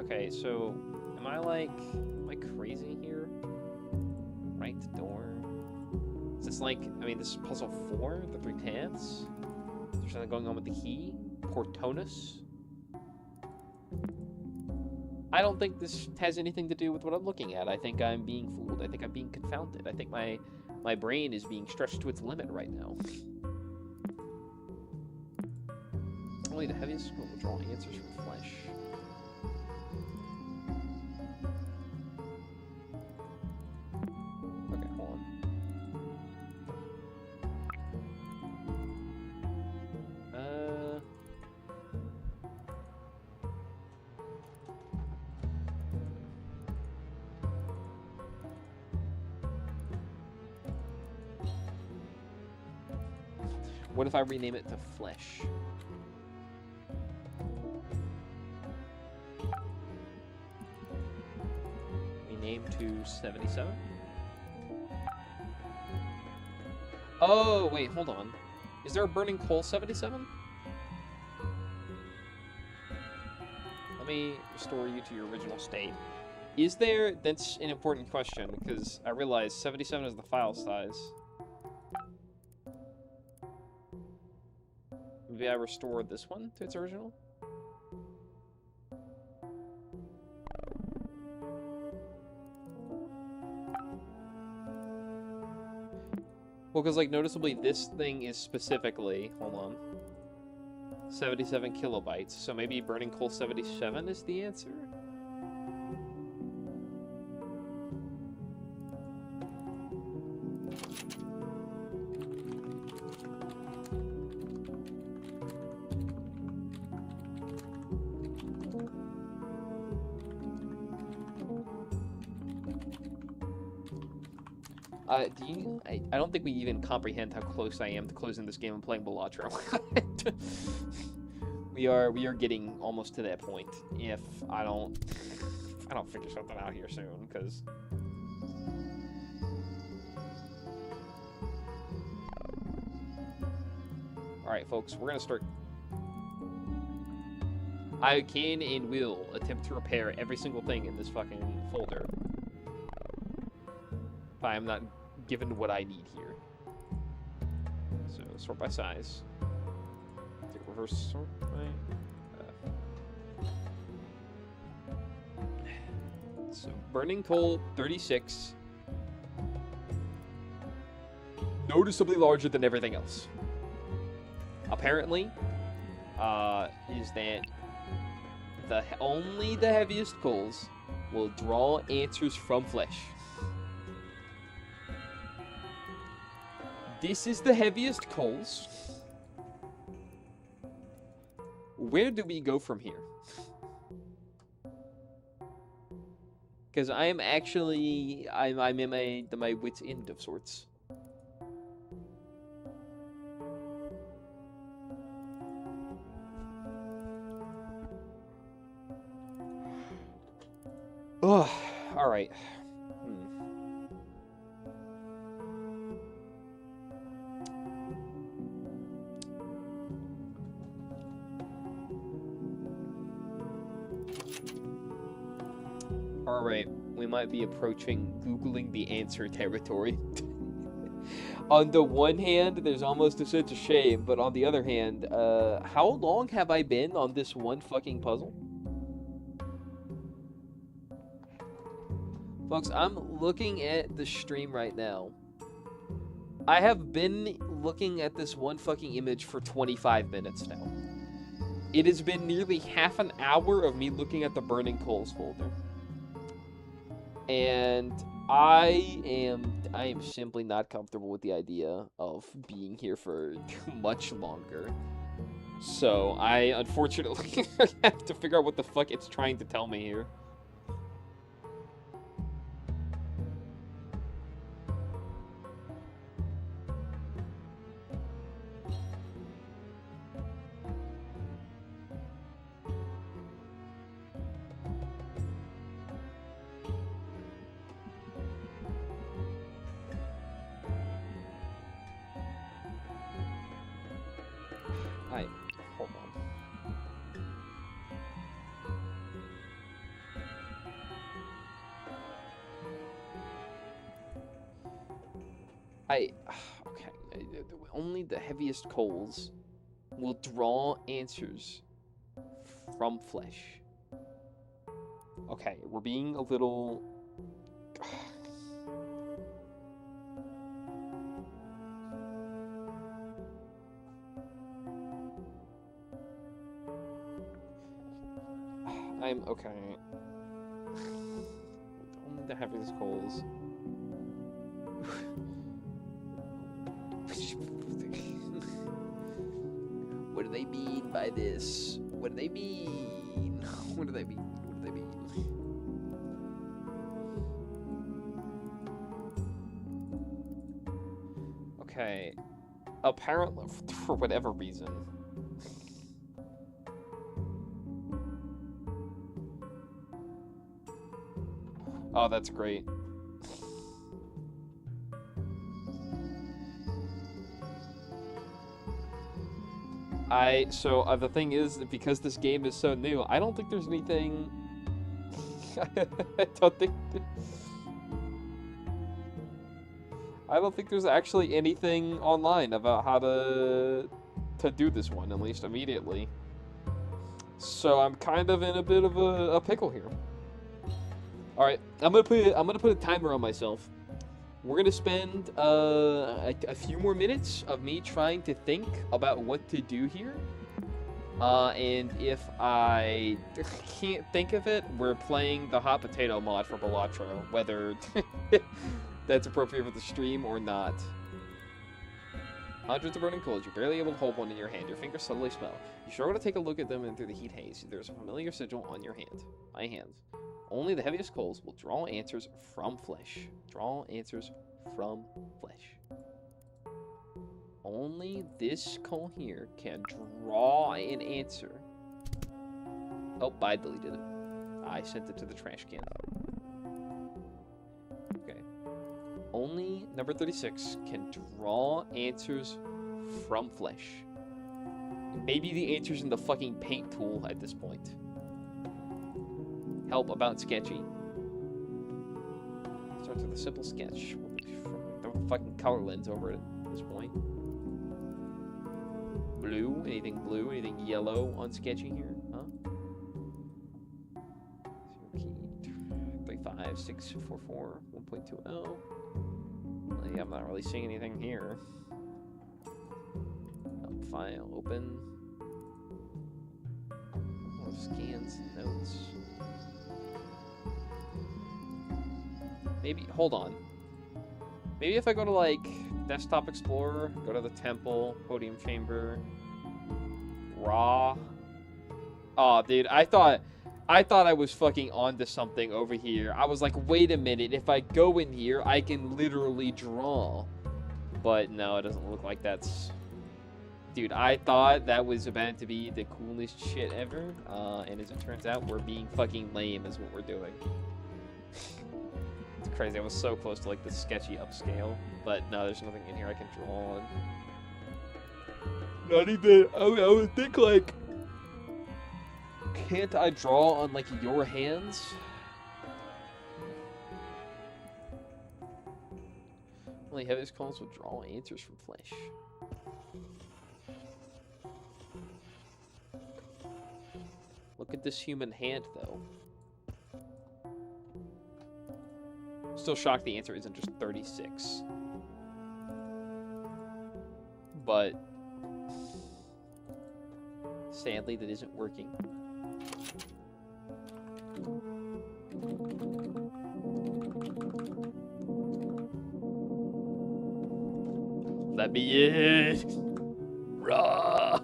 Okay, so am I crazy here? Right door. Is this like, I mean, this is puzzle 4, the 3 paths? Is there something going on with the key? Portonus? I don't think this has anything to do with what I'm looking at. I think I'm being fooled. I think I'm being confounded. I think my brain is being stretched to its limit right now. Only the heaviest will draw answers from flesh. Okay, hold on. What if I rename it to Flesh? Rename to 77? Oh, wait, hold on. Is there a Burning Coal 77? Let me restore you to your original state. Is there? That's an important question, because I realize 77 is the file size. Maybe I restore this one to its original? Well, because, like, noticeably, this thing is specifically, hold on, 77 kilobytes, so maybe Burning Coal 77 is the answer? I don't think we even comprehend how close I am to closing this game and playing Balatro. we are getting almost to that point. If I don't figure something out here soon, because all right, folks, we're gonna start. I can and will attempt to repair every single thing in this fucking folder. If I am not given what I need here. So, sort by size. Take reverse sort by... So, Burning Coal 36. Noticeably larger than everything else. Apparently, is that only the heaviest coals will draw answers from flesh. This is the heaviest coals. Where do we go from here? Because I am actually... I'm in my wit's end of sorts. Ugh. Alright. Alright, we might be approaching Googling the answer territory. On the one hand, there's almost a sense of shame, but on the other hand, how long have I been on this one fucking puzzle? Folks, I'm looking at the stream right now. I have been looking at this one fucking image for 25 minutes now. It has been nearly half an hour of me looking at the Burning Coals folder. And I am simply not comfortable with the idea of being here for too much longer. So I unfortunately have to figure out what the fuck it's trying to tell me here. Hold on. Okay. Only the heaviest coals will draw answers from flesh. Okay, we're being a little... I'm okay. Only the heaviest coals. What do they mean by this? What do they mean? What do they mean? What do they mean? Okay. Apparently, for whatever reason. Oh, that's great. The thing is, because this game is so new, I don't think there's anything... I don't think there's actually anything online about how to do this one, at least immediately. So I'm kind of in a bit of a pickle here. All right, I'm gonna put a timer on myself. We're gonna spend a few more minutes of me trying to think about what to do here. And if I can't think of it, we're playing the hot potato mod for Balatro, whether that's appropriate for the stream or not. Hundreds of burning coals. You're barely able to hold one in your hand. Your fingers subtly smell. You struggle to take a look at them and through the heat haze. There's a familiar sigil on your hand. My hands. Only the heaviest coals will draw answers from flesh. Draw answers from flesh. Only this coal here can draw an answer. Oh, I deleted it. I sent it to the trash can. Okay. Only number 36 can draw answers from flesh. Maybe the answer's in the fucking paint tool at this point. Help about sketchy. Starts with a simple sketch. Throw the fucking color lens over it at this point. Blue? Anything blue? Anything yellow on sketchy here? Huh? 35644 1.20. Yeah, I'm not really seeing anything here. File open. More scans and notes. Maybe, hold on. Maybe if I go to, like, Desktop Explorer, go to the Temple, Podium Chamber, Raw. Oh, dude, I thought I was fucking onto something over here. I was like, wait a minute, if I go in here, I can literally draw. But no, it doesn't look like that's... Dude, I thought that was about to be the coolest shit ever. And as it turns out, we're being fucking lame is what we're doing. It's crazy. I was so close to like the sketchy upscale. But no, there's nothing in here I can draw on. Not even... I would think like... Can't I draw on like your hands? Only heaviest calls will draw answers from flesh. Look at this human hand, though. Still shocked the answer isn't just 36. But sadly, that isn't working. Let me in! Raw!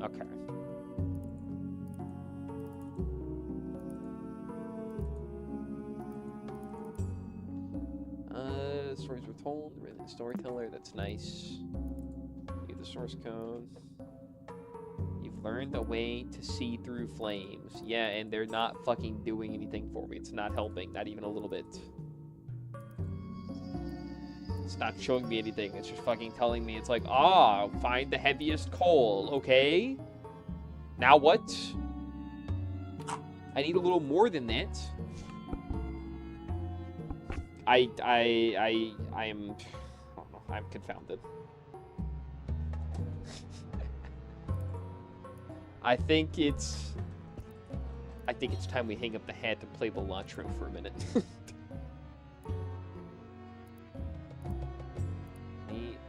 Okay. Stories were told, written storyteller, that's nice. Get the source code. You've learned a way to see through flames. Yeah, and they're not fucking doing anything for me. It's not helping, not even a little bit. It's not showing me anything. It's just fucking telling me, it's like, find the heaviest coal, okay? Now what? I need a little more than that. I'm, I don't know, I'm confounded. I think it's time we hang up the hat and play the launch room for a minute.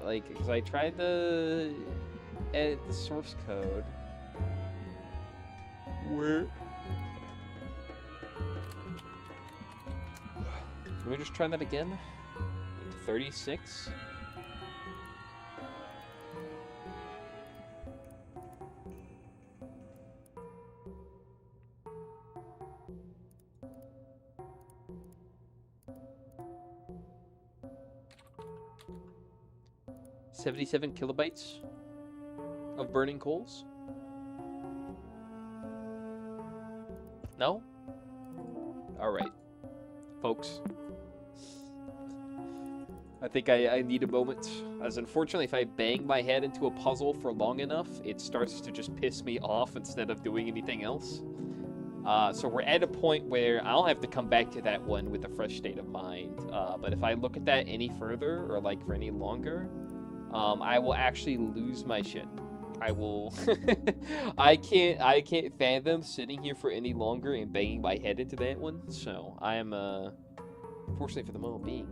Like, because I tried to edit the source code. Where? Can we just try that again? 36? $77 kilobytes of burning coals? No? Alright, folks. I think I need a moment, as unfortunately if I bang my head into a puzzle for long enough, it starts to just piss me off instead of doing anything else. So we're at a point where I'll have to come back to that one with a fresh state of mind. But if I look at that any further, or like for any longer, I will actually lose my shit. I will. I can't fathom sitting here for any longer and banging my head into that one. So I am, fortunately for the moment being,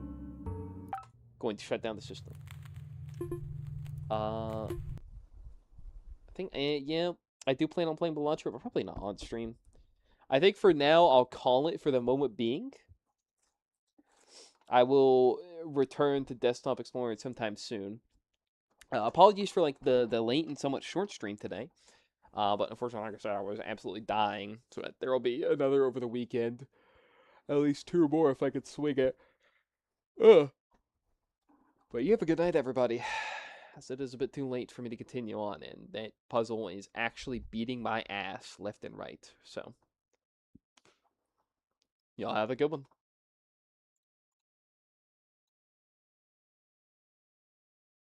going to shut down the system. I think, yeah, I do plan on playing the launcher, but probably not on stream. I think for now, I'll call it for the moment being. I will return to Desktop Explorer sometime soon. Apologies for like the late and somewhat short stream today. But unfortunately, like I said, I was absolutely dying. So there will be another over the weekend. At least 2 more if I could swing it. Ugh. But you have a good night, everybody. As it is a bit too late for me to continue on, and that puzzle is actually beating my ass left and right. So, y'all have a good one.